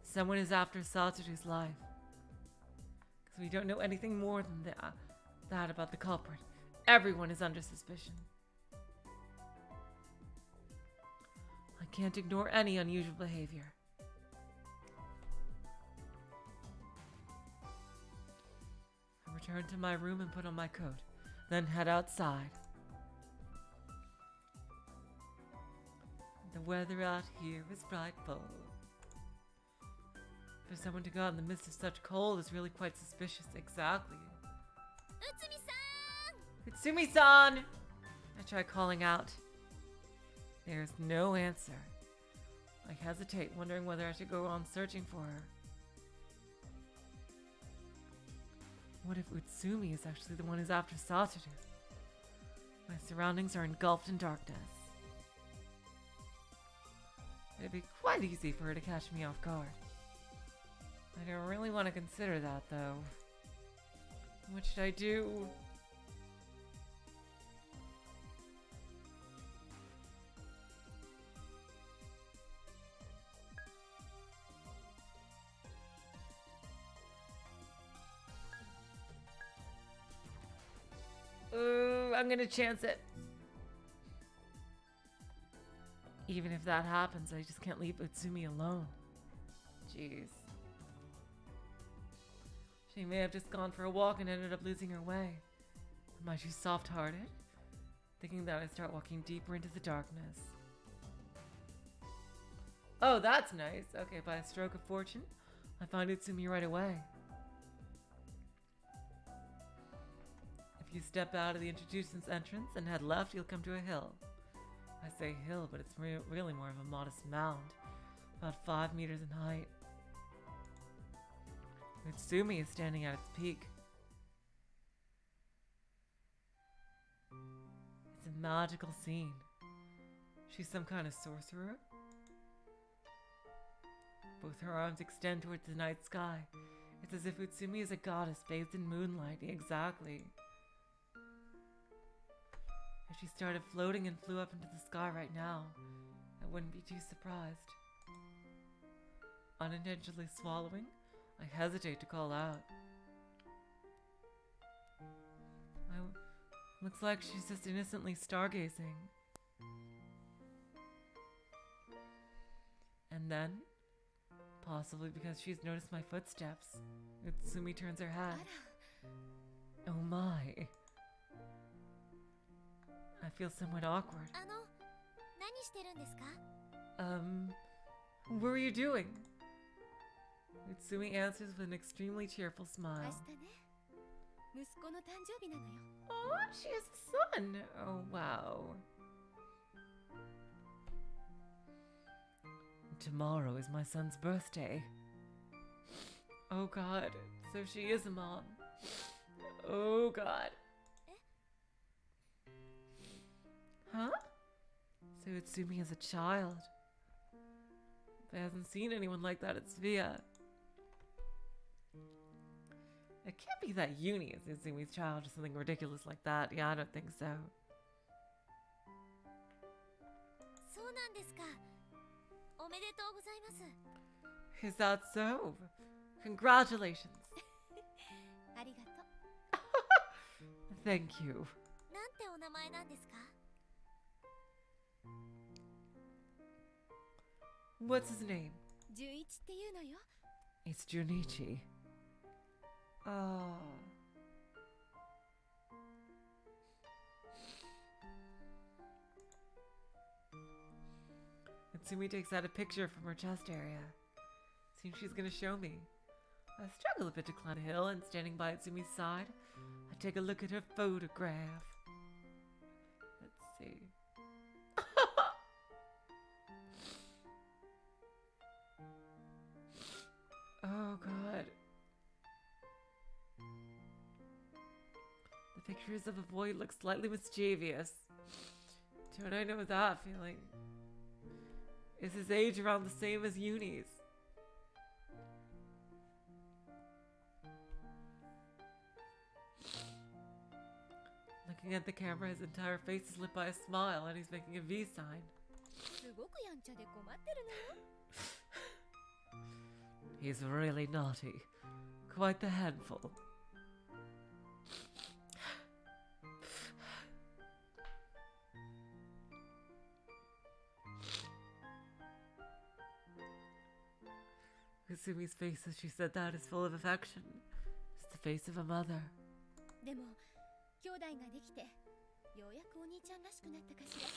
Someone is after Satoru's life. Because we don't know anything more than that about the culprit. Everyone is under suspicion. I can't ignore any unusual behavior. I return to my room and put on my coat, then head outside. The weather out here is frightful. For someone to go out in the midst of such cold is really quite suspicious. Exactly. 内海さん！ Utsumi-san! I try calling out. There's no answer. I hesitate, wondering whether I should go on searching for her. What if Utsumi is actually the one who's after Satoru? My surroundings are engulfed in darkness. It'd be quite easy for her to catch me off guard. I don't really want to consider that, though. What should I do? Ooh, I'm gonna chance it. Even if that happens, I just can't leave Utsumi alone. Jeez. She may have just gone for a walk and ended up losing her way. Am I too soft-hearted? Thinking that I start walking deeper into the darkness. Oh, that's nice. Okay, by a stroke of fortune, I find Utsumi right away. If you step out of the introduction's entrance and head left, you'll come to a hill. I say hill, but it's really more of a modest mound, about 5 meters in height. Utsumi is standing at its peak. It's a magical scene. She's some kind of sorcerer. Both her arms extend towards the night sky. It's as if Utsumi is a goddess bathed in moonlight. Exactly. If she started floating and flew up into the sky right now, I wouldn't be too surprised. Unintentionally swallowing, I hesitate to call out. Looks like she's just innocently stargazing. And then, possibly because she's noticed my footsteps, Utsumi turns her head. Oh my. I feel somewhat awkward. 何してるんですか？ What are you doing? Utsumi answers with an extremely cheerful 明 smile. 日ね、息子の誕生日なのよ。 Oh, she has a son! Oh, wow. Tomorrow is my son's birthday. Oh god, so she is a mom. Oh god. Huh? So Utsumi is a child. I haven't seen anyone like that at Svea. It can't be that Uni is Utsumi's child or something ridiculous like that. Yeah, I don't think so. そうなんですか。おめでとうございます。 Is that so? Congratulations. ありがと Thank you. う。なんてお名前なんですか？ What's his name? 11っていうのよ。 It's Junichi. Oh. Utsumi takes out a picture from her chest area. Seems she's gonna show me. I struggle a bit to climb the hill, and standing by Utsumi's side, I take a look at her photograph. Let's see. Oh god. The pictures of a boy look slightly mischievous. Don't I know that feeling? Is his age around the same as Uni's? Looking at the camera, his entire face is lit by a smile, and he's making a V sign. すごくやんちゃで困ってるのよ。 He's really naughty. Quite the handful. Utsumi's face as she said that is full of affection. It's the face of a mother. でも兄弟ができてようやくお兄ちゃんらしくなったかしら。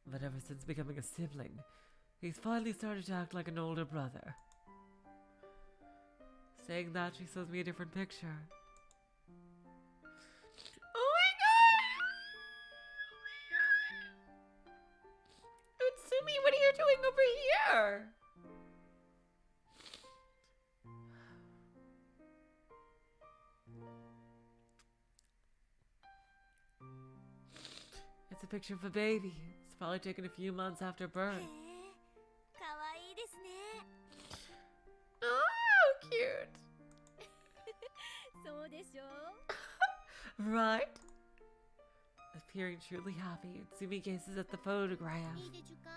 But ever since becoming a sibling, he's finally started to act like an older brother. Saying that, she shows me a different picture. Oh my god! Utsumi, what are you doing over here? It's a picture of a baby. It's probably taken a few months after へ birth. え、かわいいですね。 Oh, cute. そうでしょう。 Right? Appearing truly happy, Utsumi gazes at the photograph. いいでちゅか。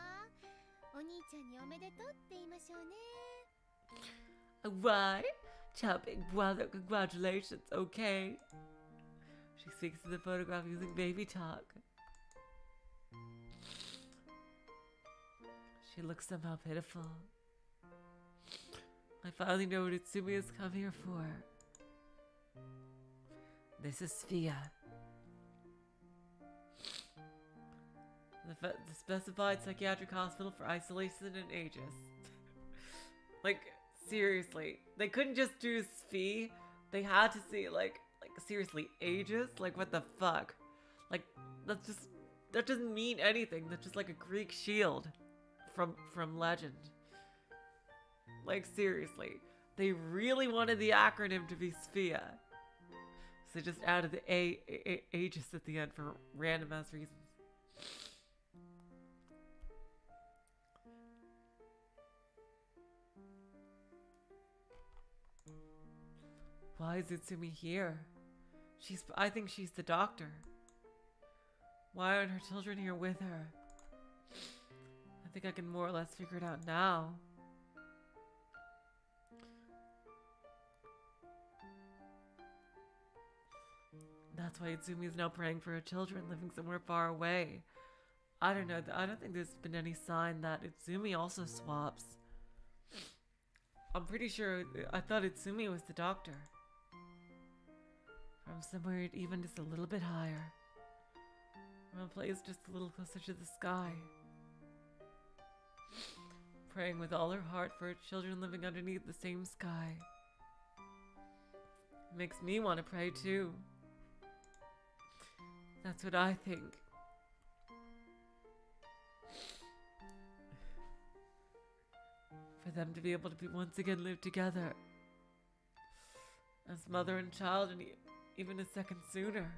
お兄ちゃんにおめでとうって言いましょうね。 Right? Ciao, big brother. Congratulations, okay? She speaks to the photograph using baby talk. She looks somehow pitiful. I finally know what Utsumi has come here for. This is Sphia. The specified psychiatric hospital for isolation and ages. Like, seriously. They couldn't just do Sphi. They had to see, like, seriously, ages? Like, what the fuck? Like, that doesn't mean anything. That's just like a Greek shield from legend. Like, seriously. They really wanted the acronym to be Sphia. So they just added the aegis at the end for random ass reasons. Why is Utsumi here? I think she's the doctor. Why aren't her children here with her? I think I can more or less figure it out now. That's why Utsumi is now praying for her children living somewhere far away. I don't know. I don't think there's been any sign that Utsumi also swaps. I'm pretty sure. I thought Utsumi was the doctor. From somewhere even just a little bit higher. From a place just a little closer to the sky. Praying with all her heart for her children living underneath the same sky. It makes me want to pray too. That's what I think. For them to be able to once again live together. As mother and child, and even a second sooner.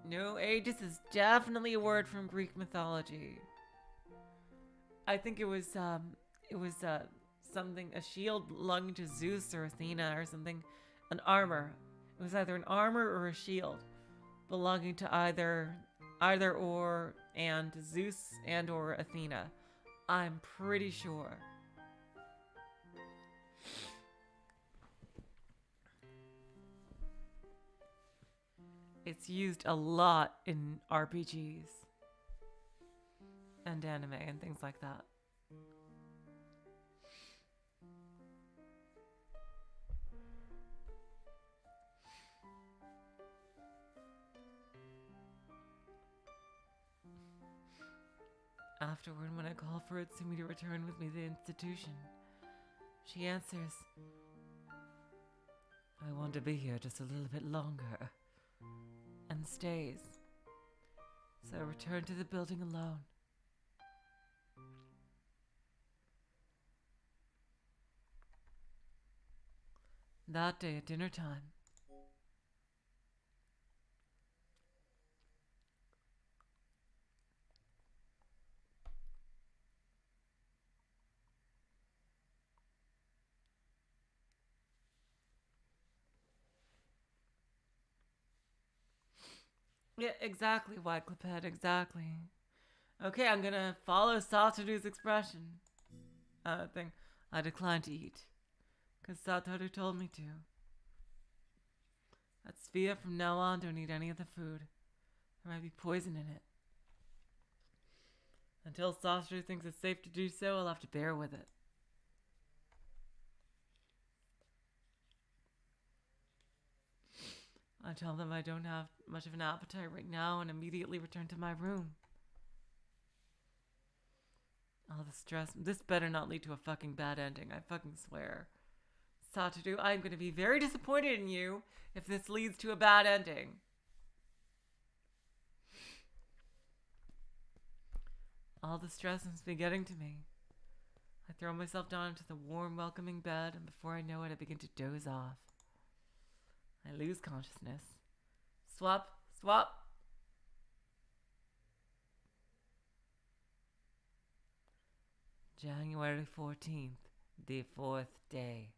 No, Aegis is definitely a word from Greek mythology. I think it was something, a shield belonging to Zeus or Athena or something, an armor. It was either an armor or a shield belonging to either or and Zeus and or Athena. I'm pretty sure. It's used a lot in RPGs and anime and things like that. Afterward, when I call for Utsumi to return with me to the institution, she answers, I want to be here just a little bit longer, and stays. So I return to the building alone. That day at dinner time, yeah, exactly, Wycliffe, exactly. Okay, I'm gonna follow Satoru's expression. Thing. I decline to eat. Because Satoru told me to. That's Via, from now on, don't eat any of the food. There might be poison in it. Until Satoru thinks it's safe to do so, I'll have to bear with it. I tell them I don't have much of an appetite right now and immediately return to my room. All the stress. This better not lead to a fucking bad ending, I fucking swear. Satoru, I'm going to be very disappointed in you if this leads to a bad ending. All the stress must be getting to me. I throw myself down into the warm, welcoming bed, and before I know it, I begin to doze off. I lose consciousness. Swap, swap. January 14th, the 4th day.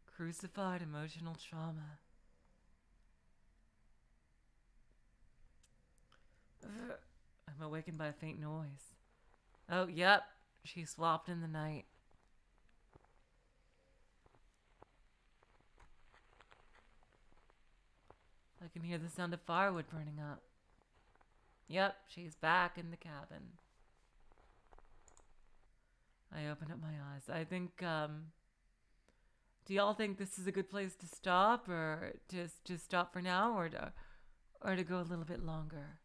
Crucified emotional trauma. I'm awakened by a faint noise. Oh, yep. She swapped in the night. I can hear the sound of firewood burning up. Yep, she's back in the cabin. I open up my eyes. I think, do y'all think this is a good place to stop, or to stop for now, or to go a little bit longer?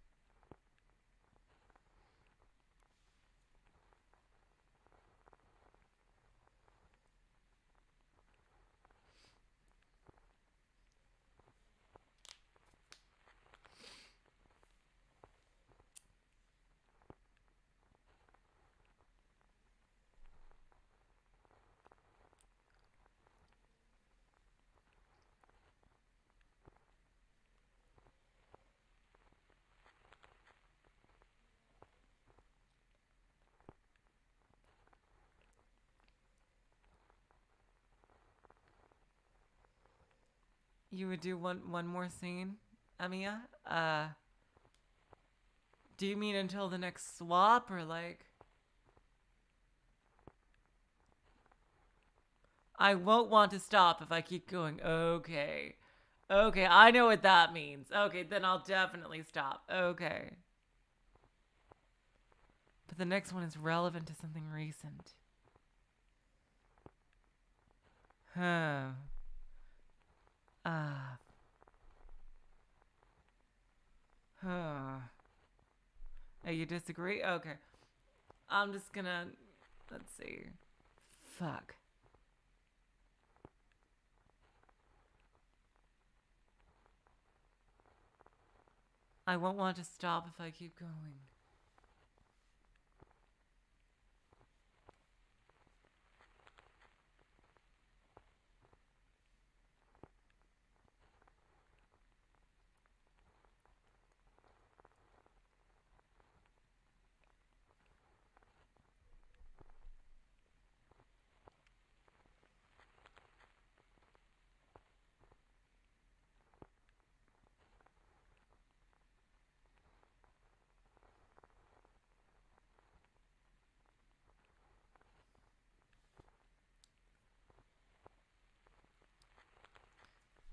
You would do one more scene, Amiya? Do you mean until the next swap, or like... I won't want to stop if I keep going. Okay. Okay, I know what that means. Okay, then I'll definitely stop. Okay. But the next one is relevant to something recent. Huh. Ah. Huh. Oh, you disagree? Okay. I'm just gonna... Let's see. Fuck. I won't want to stop if I keep going.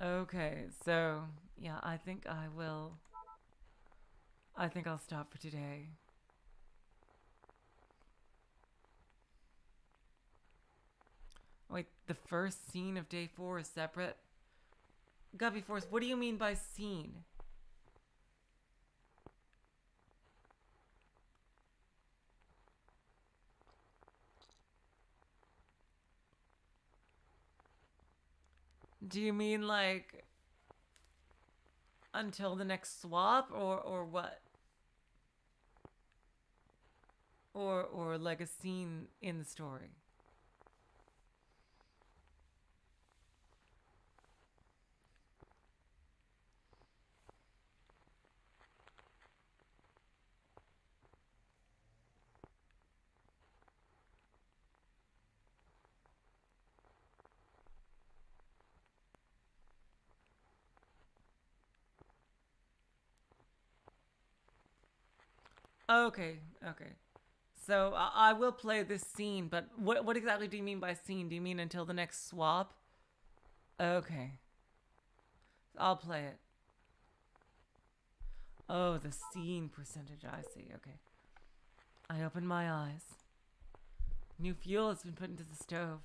Okay, so yeah, I think I'll stop for today. Wait, the first scene of day 4 is separate? Guppy Force, what do you mean by scene? Do you mean like until the next swap or what? Or like a scene in the story? Okay, okay. So I will play this scene, but what exactly do you mean by scene? Do you mean until the next swap? Okay. I'll play it. Oh, the scene percentage, I see, okay. I open my eyes. New fuel has been put into the stove.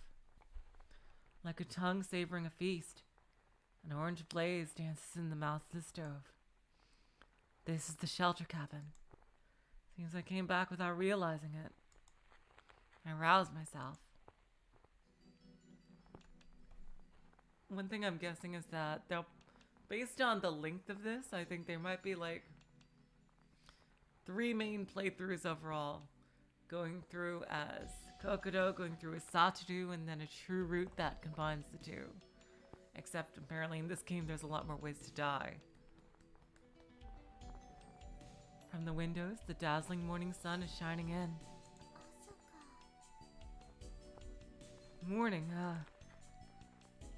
Like a tongue savoring a feast, an orange blaze dances in the mouth of the stove. This is the shelter cabin. Seems I came back without realizing it. I roused myself. One thing I'm guessing is that they'll, based on the length of this, I think there might be like 3 main playthroughs overall. Going through as Kokodo, going through as Satoru, and then a true route that combines the two. Except apparently in this game there's a lot more ways to die. From the windows, the dazzling morning sun is shining in. Morning,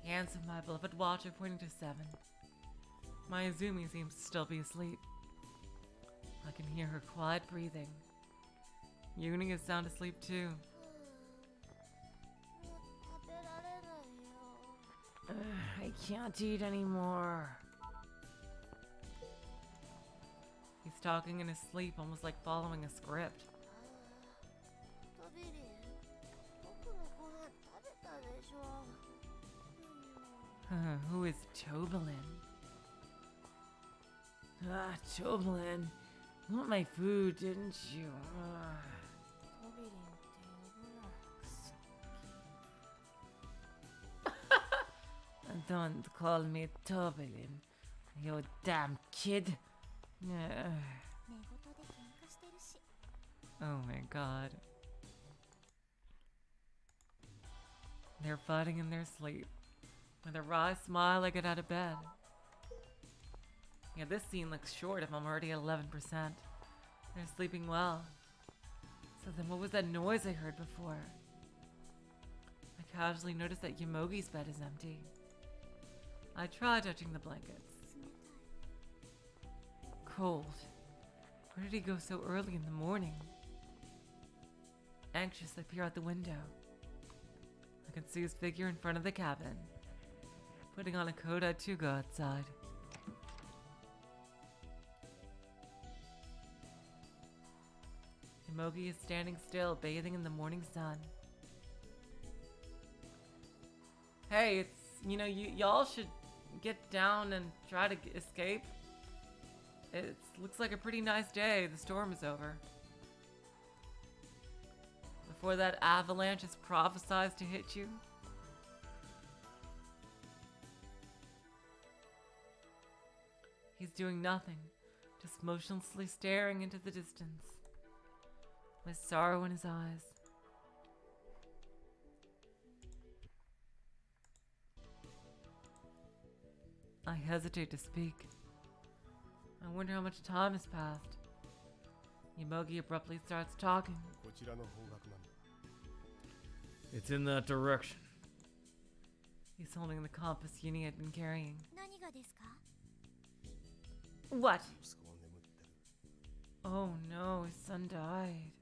hands of my beloved watch are pointing to 7. My Utsumi seems to still be asleep. I can hear her quiet breathing. Yuni is sound asleep too. I can't eat anymore. He's talking in his sleep, almost like following a script. Who is Tobalin? Tobalin. You want my food, didn't you? Don't call me Tobalin, you damn kid. Oh my god. They're fighting in their sleep. With a wry smile, I get out of bed. Yeah, this scene looks short if I'm already at 11%. They're sleeping well. So then what was that noise I heard before? I casually noticed that Yomogi's bed is empty. I try touching the blankets. Cold. Where did he go so early in the morning? Anxious, I peer out the window. I can see his figure in front of the cabin, putting on a coat to go outside. Yomogi is standing still, bathing in the morning sun. Hey, it's, y'all should get down and try to escape. It looks like a pretty nice day. The storm is over. Before that avalanche is prophesied to hit you. He's doing nothing, just motionlessly staring into the distance, with sorrow in his eyes. I hesitate to speak. I wonder how much time has passed. Yomogi abruptly starts talking. It's in that direction. He's holding the compass Yuni had been carrying. What? Oh no, his son died.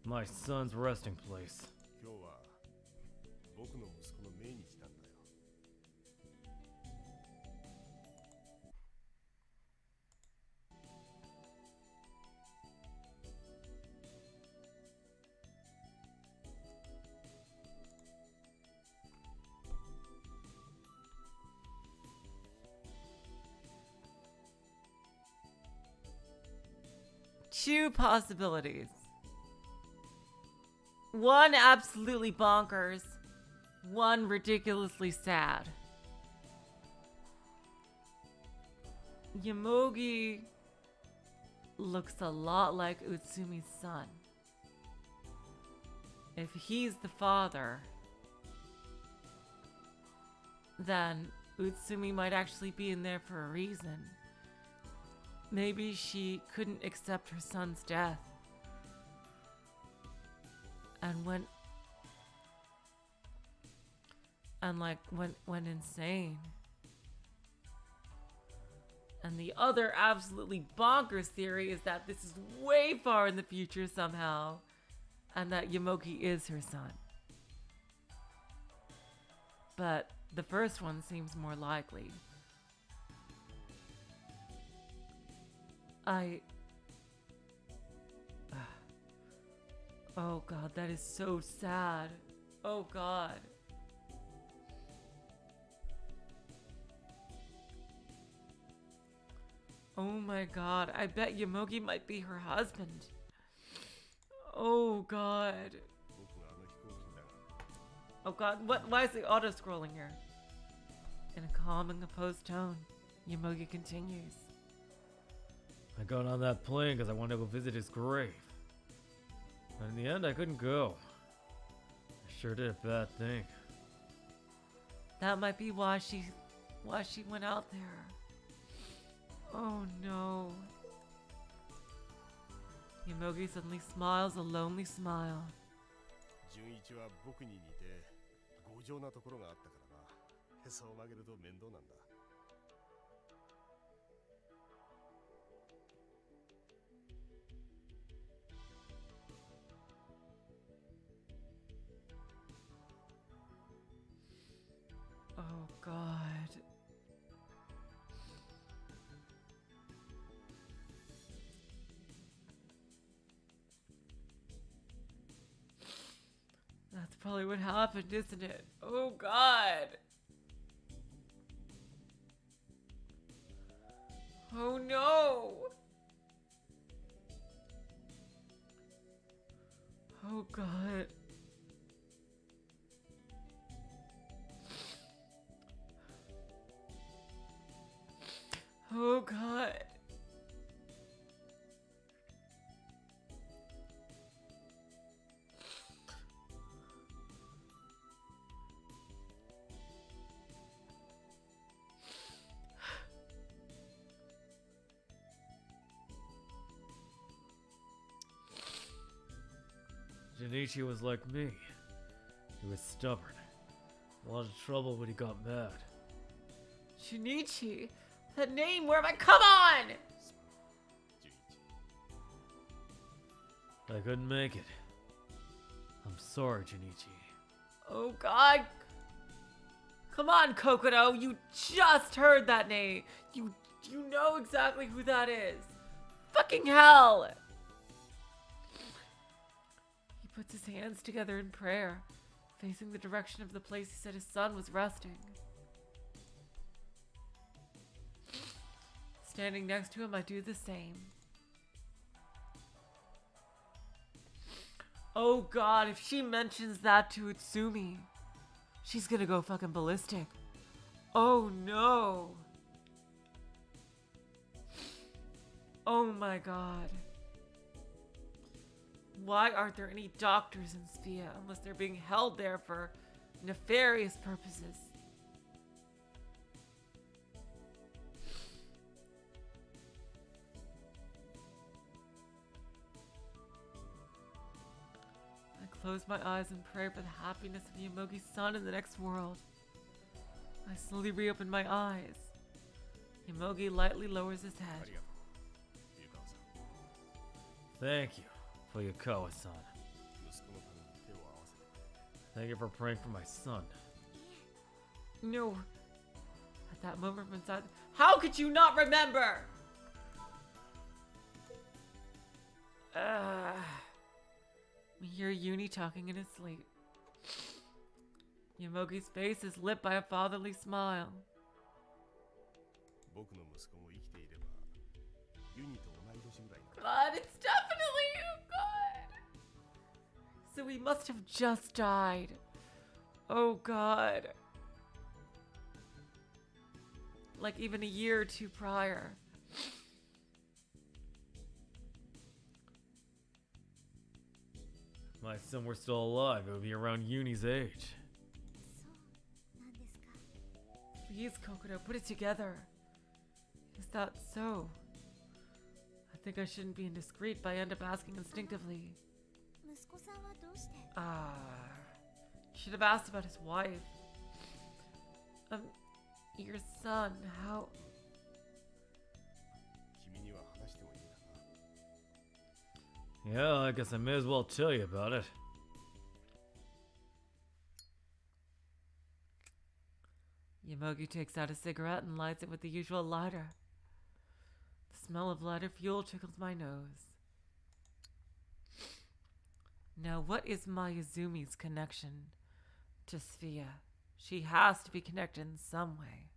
My son's resting place. 今日は僕の息子 two possibilities. One absolutely bonkers, one ridiculously sad. Yomogi looks a lot like Utsumi's son. If he's the father, then Utsumi might actually be in there for a reason. Maybe she couldn't accept her son's death and went insane. And the other absolutely bonkers theory is that this is way far in the future somehow, and that Yomogi is her son. But the first one seems more likely. Oh god, that is so sad. Oh god. Oh my god, I bet Yomogi might be her husband. Oh god. Oh god, why is it auto-scrolling here? In a calm and composed tone, Yomogi continues. I got on that plane because I wanted to go visit his grave. But in the end, I couldn't go. I sure did a bad thing. That might be why she went out there. Oh no. Yomogi suddenly smiles a lonely smile. 純一は僕に似て強情なところがあったからな。へそを曲げると面倒なんだ。Oh god. That's probably what happened, isn't it? Oh god. Oh no. Oh god. Oh god. Junichi was like me. He was stubborn. A lot of trouble when he got mad. Shinichi? That name, where am I? Come on! 純一。 I couldn't make it. I'm sorry, Junichi. Oh god. Come on, Kokodo. You just heard that name. You know exactly who that is. Fucking hell. He puts his hands together in prayer, facing the direction of the place he said his son was resting. Standing next to him, I do the same. Oh god, if she mentions that to Utsumi, she's gonna go fucking ballistic. Oh no. Oh my god. Why aren't there any doctors in Sphia unless they're being held there for nefarious purposes? I close my eyes and pray for the happiness of Yomogi's son in the next world. I slowly reopen my eyes. Yomogi lightly lowers his あ head. りがとう。湯川さん。 Thank you for Yukawa-san. 息子のために手を合わせて。 Thank you for praying for my son. No. At that moment from inside, how could you not remember? We hear Uni talking in his sleep. Yomogi's face is lit by a fatherly smile. 僕の息子も生きていればユニと同い年ぐらいの。 God, it's definitely So he must have just died. Oh god. Like even a year or two prior. If my son were still alive, it would be around Uni's age. そうなんですか。 Please, Kokodo, put it together. Is that so? I think I shouldn't be indiscreet, but I end up asking instinctively. 息子さんはどうして？ Should have asked about his wife. Your son, how... 君には話してもいいかな。 Yeah, I guess I may as well tell you about it. Yomogi takes out a cigarette and lights it with the usual lighter. The smell of lighter fuel tickles my nose. Now, what is Mayuzumi's connection to Sphia? She has to be connected in some way.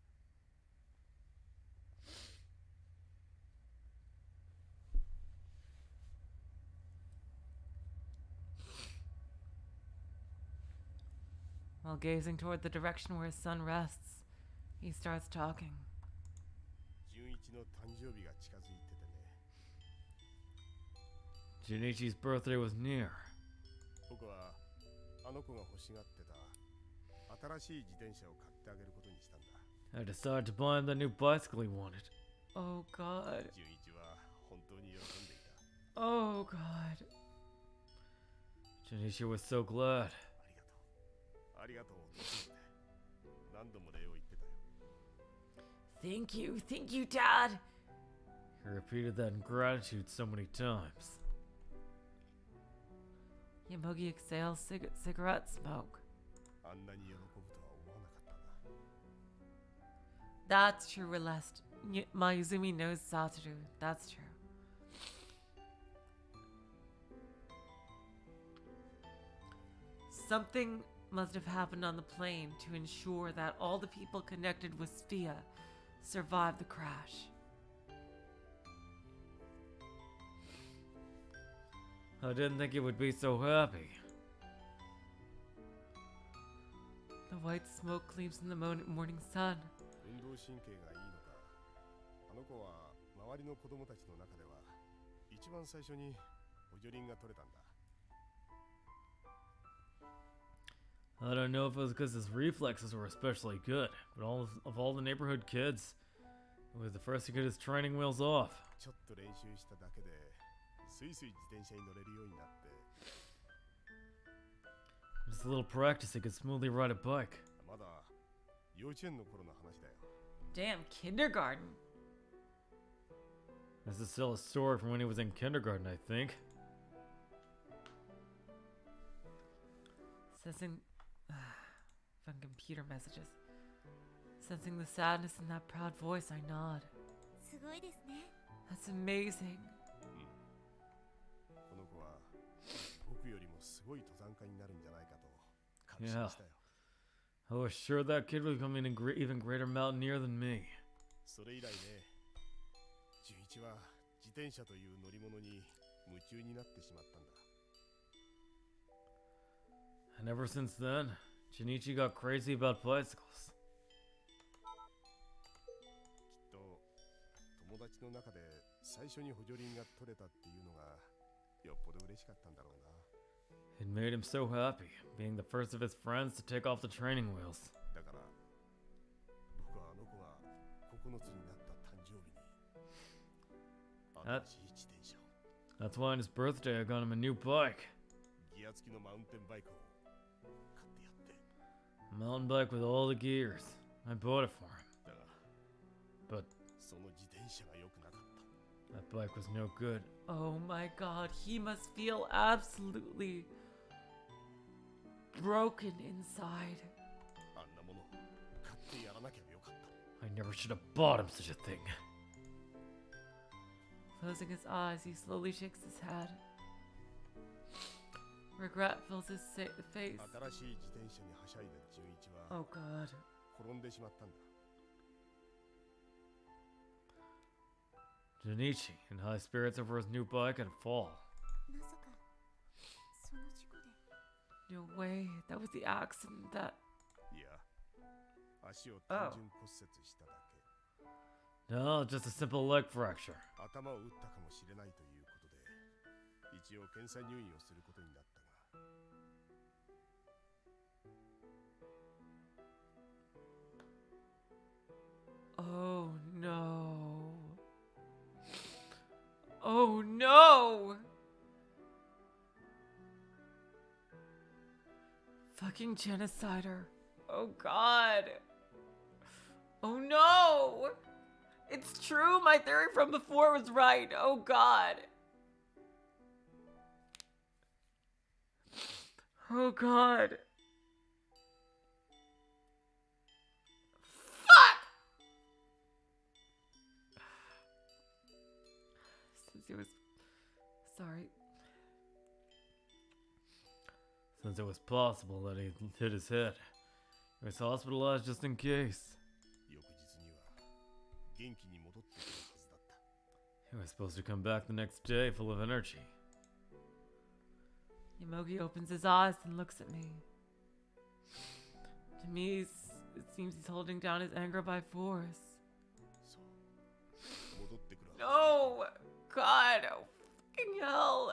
While gazing toward the direction where his son rests, he starts talking. 純一の誕生日が近づいててね。 Junichi's birthday was near. 僕はあの子が欲しがってた新しい自転車を買ってあげることにしたんだ。 I decided to buy him the new bicycle he wanted. Oh god. 純一は本当に喜んでいた。 Oh god. Junichi was so glad. ありがとう。ありがとう。何度も礼を言ってたよ。 Thank you, Dad. He repeated that in gratitude so many times. Yomogi exhales cigarette smoke. あんなに喜ぶとは思わなかったな。 That's true, Relest. Mayuzumi knows Satoru. That's true. Something must have happened on the plane to ensure that all the people connected with Sphia survived the crash. I didn't think he would be so happy. The white smoke gleams in the morning sun. 運動神経がいいのか。あの子は周りの子供たちの中では一番最初に補助輪が取れたんだ。 I don't know if it was because his reflexes were especially good, but of all the neighborhood kids, it was the first to get his training wheels off. ちょっと練習しただけでスイスイ自転車に乗れるようになって。 Just a little practice, he could smoothly ride a bike. まだ幼稚園の頃の話だよ。 Damn, kindergarten. This is still a story from when he was in kindergarten, I think. Sensing... Fun computer messages. Sensing the sadness in that proud voice, I nod. すごいですね。 That's amazing. この子は僕よりもすごい登山家になるんじゃないかと確信したよ。 I was sure that kid would become an even greater mountaineer than me. それ以来ね、純一は自転車という乗り物に夢中になってしまったんだ。 And ever since then, Junichi got crazy about bicycles. きっと友達の中で最初に補助輪が取れたっていうのがよっぽど嬉しかったんだろうな。 It made him so happy, being the first of his friends to take off the training wheels. だから僕はあの子が9つになった誕生日に新しい自転車を That's why on his birthday I got him a new bike. ギア付きのマウンテンバイクを買ってやって。 A mountain bike with all the gears. I bought it for him. だが But その自転車が良くなかった。 that bike was no good. Oh my god, he must feel absolutely broken inside. あんなもの買ってやらなきゃよかった。 I never should have bought him such a thing. Closing his eyes, he slowly shakes his head. Regret fills his face. 新しい自転車にはしゃいだ純一は Oh god. 転んでしまったんだ。 Junichi, in high spirits over his new bike, had a fall. まさかその事故で。No way. That was the accident that... いや、足を単純骨折しただけ。 No, just a simple leg fracture. 頭を打ったかもしれないということで、一応検査入院をすることになったが。 Oh no. Oh no! Fucking genocider. Oh god. Oh no! It's true, my theory from before was right. Oh god. Oh god. It was sorry. Since it was possible that he hit his head, he was hospitalized just in case. 翌日には元気に戻ってくるはずだった。 He was supposed to come back the next day full of energy. Yomogi opens his eyes and looks at me. To me, it seems he's holding down his anger by force. そう。戻ってくるはず。 No! God, oh fucking hell.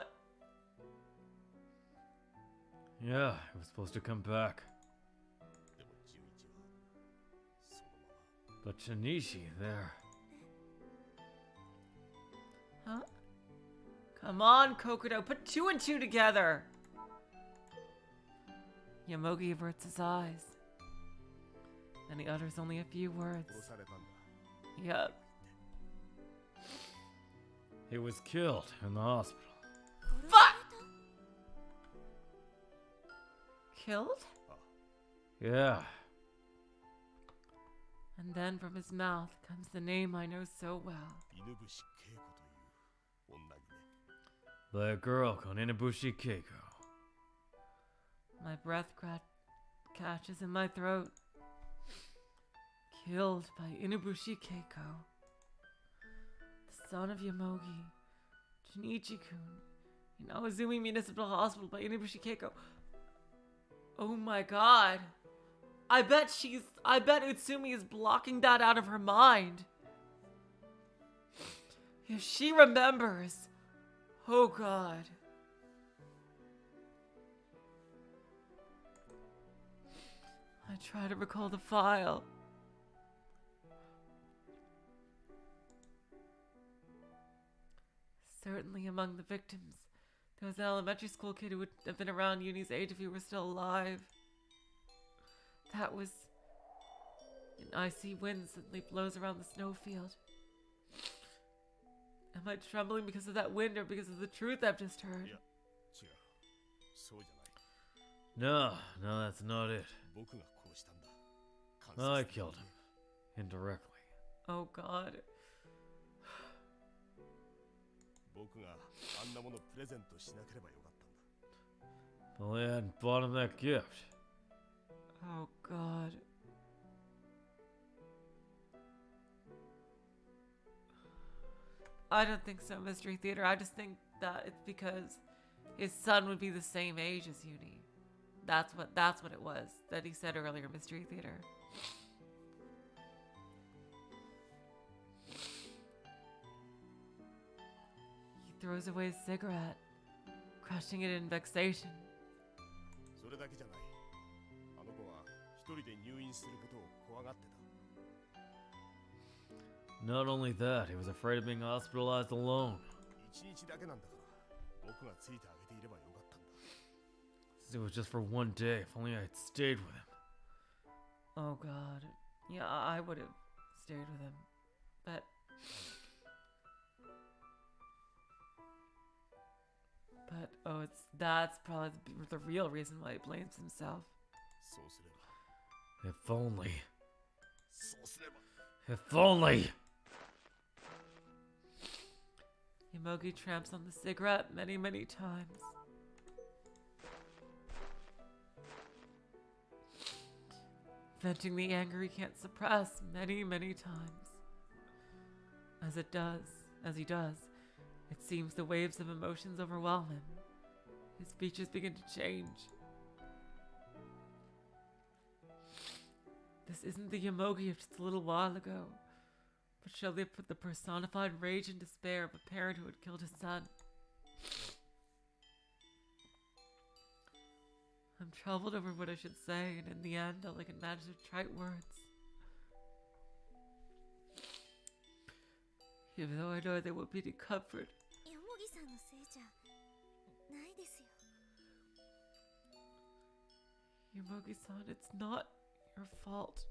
Yeah, he was supposed to come back. でも純一はそのまま。 But Shinichi there. Huh? Come on, Kokodo, put two and two together. Yomogi averts his eyes. And he utters only a few words. 殺されたんだ。 Yup. He was killed in the hospital. Fuck! Killed? Yeah. And then from his mouth comes the name I know so well. 犬伏恵子という女にね。 By a girl called Inabushi Keiko. My breath catches in my throat. Killed by Inabushi Keiko. The son of Yomogi. Junichi-kun. In Utsumi Municipal Hospital by Inabushi Keiko. Oh my god. I bet Utsumi is blocking that out of her mind. If she remembers. Oh god. I try to recall the file. Certainly among the victims, there was an elementary school kid who would have been around Uni's age if he were still alive. That was... An icy wind suddenly blows around the snowfield. Am I trembling because of that wind or because of the truth I've just heard? いや、違う。そうじゃない。 No, no, that's not it. 僕が殺したんだ。 I killed him. Indirectly. Oh god. 僕があんなものプレゼントしなければよかったんだ。 Well, I hadn't bought him that gift. Oh god. I don't think so, Mystery Theater. I just think that it's because his son would be the same age as Uni. That's what it was that he said earlier, Mystery Theater. He throws away his cigarette, crushing it in vexation. それだけじゃない。あの子は一人で入院することを怖がってた。 Not only that, he was afraid of being hospitalized alone. 一日だけなんだから、僕がついてあげていればよかったんだ。 It was just for one day. If only I had stayed with him. Oh god. Yeah, I would have stayed with him. But oh, that's probably the real reason why he blames himself. そうすれば。 If only. そうすれば。 If only. Yomogi tramps on the cigarette many, many times. Venting the anger he can't suppress many, many times. As he does, it seems the waves of emotions overwhelm him. His features begin to change. This isn't the Yomogi of just a little while ago, but shall they put the personified rage and despair of a parent who had killed his son. I'm troubled over what I should say, and in the end, all I can manage are trite words. Even though I know they will be to comfort. よもぎさんのせいじゃないですよ。 Yomogi-san, it's not your fault.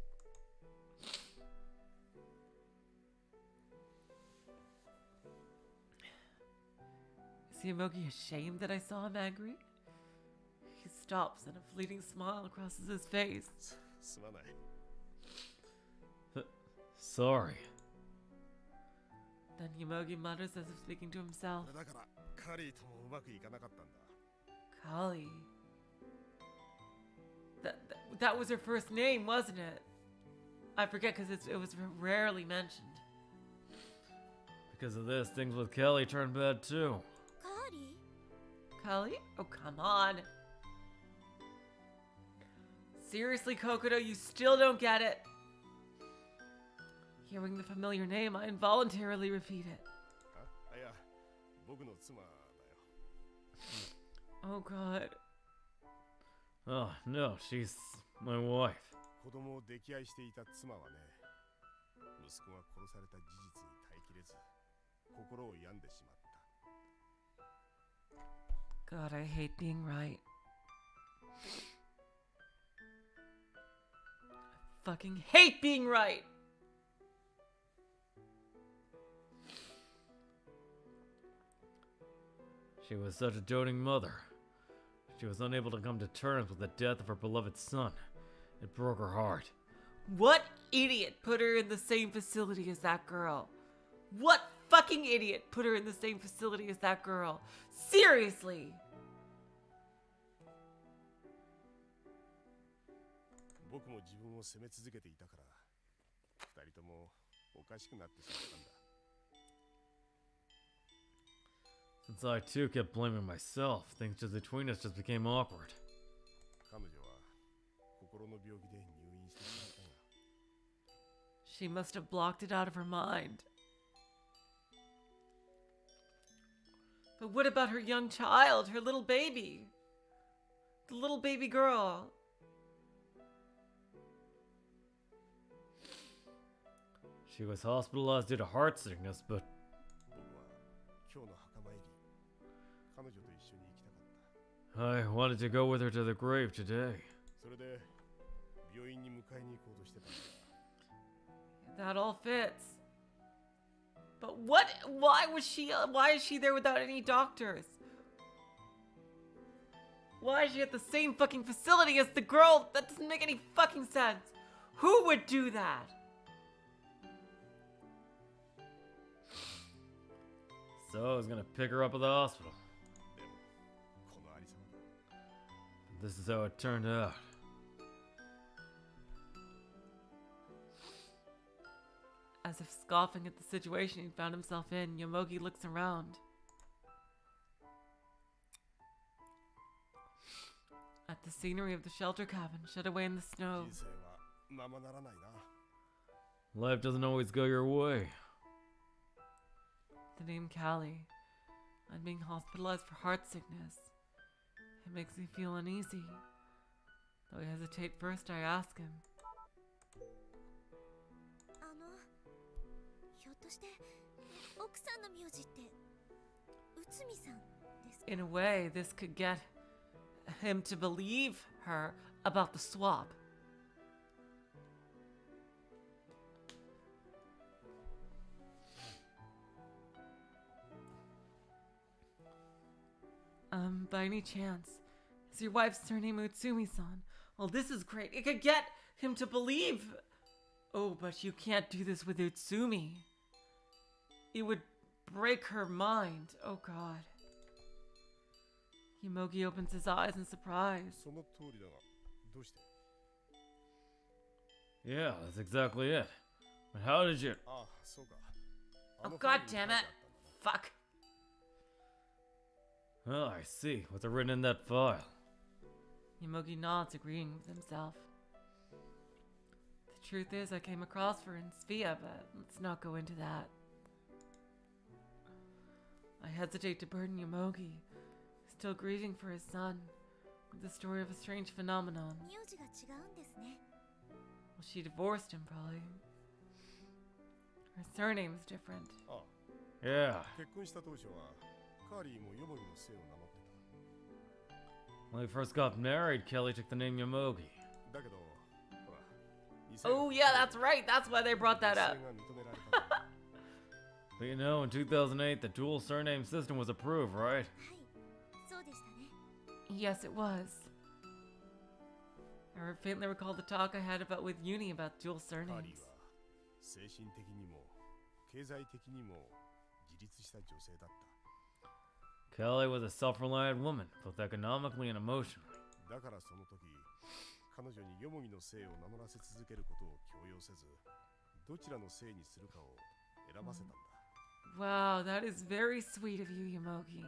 Is Yomogi ashamed that I saw him angry? He stops and a fleeting smile crosses his face. すまない。 Sorry. Then Yomogi mutters as if speaking to himself. だからカリーともうまくいかなかったんだ。 Kali. That was her first name, wasn't it? I forget because it was rarely mentioned. Because of this, things with Kelly turned bad too. カーリー Kali? Oh, come on. Seriously, Kokodo, you still don't get it. Hearing the familiar name, I involuntarily repeat it. あ、いや、僕の妻だよ。 Oh god. Oh, no, she's my wife. 子供を溺愛していた妻はね、息子が殺された事実に耐えきれず、心を病んでしまった。 God, I hate being right. I fucking hate being right! She was such a doting mother. She was unable to come to terms with the death of her beloved son. It broke her heart. What idiot put her in the same facility as that girl? What fucking idiot put her in the same facility as that girl? Seriously! 僕も自分を責め続けていたから、二人ともおかしくなってしまったんだ。 Since I too kept blaming myself, things just between us just became awkward. 彼女は心の病気で入院してしまったんだ。 She must have blocked it out of her mind. But what about her young child, her little baby? The little baby girl. She was hospitalized due to heart sickness, but 僕は今日の墓参り、彼女と一緒に行きたかった。 I wanted to go with her to the grave today. それで病院に迎えに行こうとしてたんだ。 That all fits. But why is she there without any doctors? Why is she at the same fucking facility as the girl? That doesn't make any fucking sense. Who would do that? So I was gonna pick her up at the hospital. でもこのありさまだ。 This is how it turned out. As if scoffing at the situation he found himself in, Yomogi looks around. At the scenery of the shelter cabin, shut away in the snow. 人生はままならないな。 Life doesn't always go your way. The name Callie. I'm being hospitalized for heart sickness. It makes me feel uneasy. Though I hesitate first, I ask him. ひょっとして奥さんの名字って内海さんですか？ In a way, this could get him to believe her about the swap. By any chance, is your wife's surname Utsumi-san? Well, this is great. It could get him to believe. Oh, but you can't do this with Utsumi. It would break her mind. Oh, God. Yomogi opens his eyes in surprise. その通りだが、どうして？ Yeah, that's exactly it. But how did you... ああ、そうか。 Oh, God damn it. Fuck. Oh, I see. What's written in that file? Yomogi nods, agreeing with himself. The truth is, I came across her in Svea, but let's not go into that. I hesitate to burden Yomogi, still grieving for his son, with the story of a strange phenomenon. 名字が違うんですね。 Well, she divorced him, probably. Her surname's different. あ Yeah. 結婚した当初はカーリーもヨモギの姓を名乗って When we first got married, Kelly took the name Yomogi. ただけどほら Oh, yeah, that's right. That's why they brought that up. 女性が認められたと But you know, in 2008, the dual surname system was approved, right? はい、そうでしたね。 Yes, it was. I faintly recall the talk I had about with Uni about dual カーリー surnames. は精神的にも経済的にも自立した女性だった Kelly was a self-reliant woman, both economically and emotionally. だからその時彼女にヨモギの姓を名乗らせ続けることを強要せずどちらの姓にするかを選ばせたんだ Wow, that is very sweet of you, Yomogi.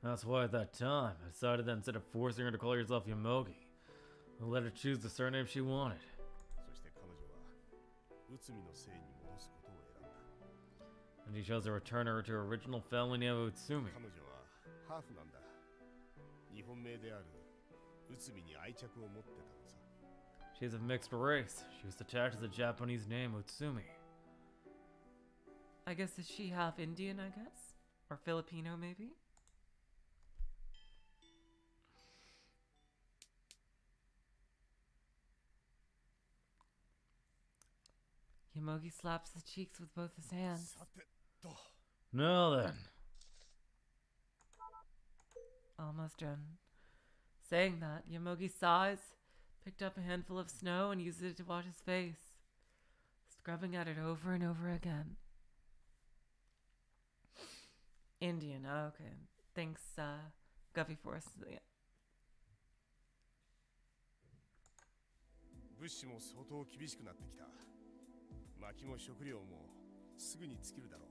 That's why at that time, I decided that instead of forcing her to call herself Yomogi, I let her choose the surname she wanted. そして彼女は内海の姓に戻すことを選んだ And she chose to return her to her original family name of Utsumi. 彼女はハーフなんだ日本名である内海に愛着を持ってたのさ She's of mixed race. She was attached to the Japanese name Utsumi. I guess is she half Indian, I guess? Or Filipino, maybe? Yomogi slaps the cheeks with both his hands. さてと Now then, Almost done. Saying that, Yomogi sighs, picked up a handful of snow and used it to wash his face, scrubbing at it over and over again. Indian, oh, okay. Thanks, Guffy Force. Yeah. 物資も相当厳しくなってきた薪も食料もすぐに尽きるだろう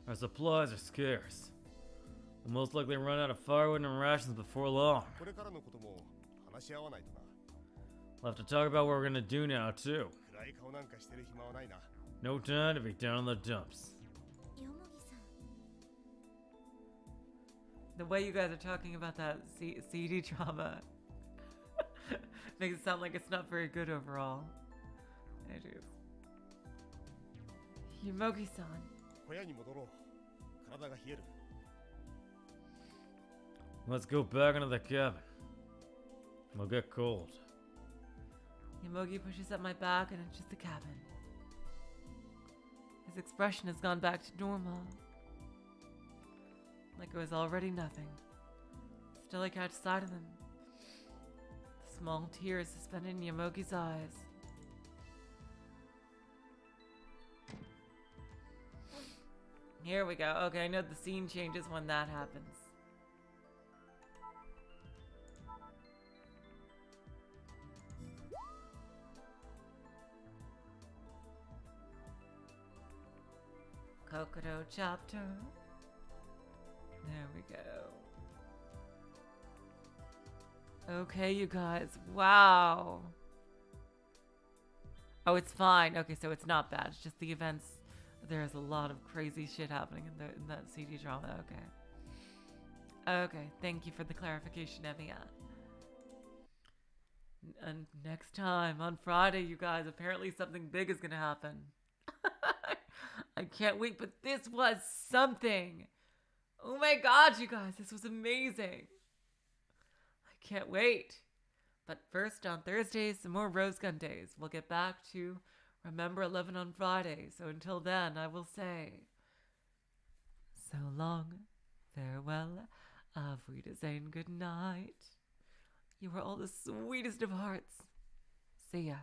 our supplies are scarce. We'll most likely run out of firewood and rations before long. これからのことも話し合わないとな We'll have to talk about what we're gonna do now, too. 暗い顔なんかしてる暇はないな No time to be down in the dumps. よもぎさん、 The way you guys are talking about that CD drama makes it sound like it's not very good overall. It is. Yomogi-san. 小屋に戻ろう体が冷える Let's go back into the cabin. We'll get cold. Yomogi pushes at my back and enters the cabin. His expression has gone back to normal. Like it was already nothing. Still I catch sight of them. Small tears suspended in Yomogi's eyes. Here we go. Okay, I know the scene changes when that happens. Kokodo chapter. There we go. Okay, you guys. Wow. Oh, it's fine. Okay, so it's not bad. It's just the events. There's a lot of crazy shit happening in that CD drama. Okay. Okay, thank you for the clarification, Emiya. And next time, on Friday, you guys, apparently something big is gonna happen. I can't wait, but this was something. Oh my god, you guys, this was amazing. I can't wait. But first, on Thursdays, some more Rose Gun days. We'll get back to Remember 11 on Friday. So until then, I will say, so long, farewell, auf Wiedersehen, good night. You are all the sweetest of hearts. See ya.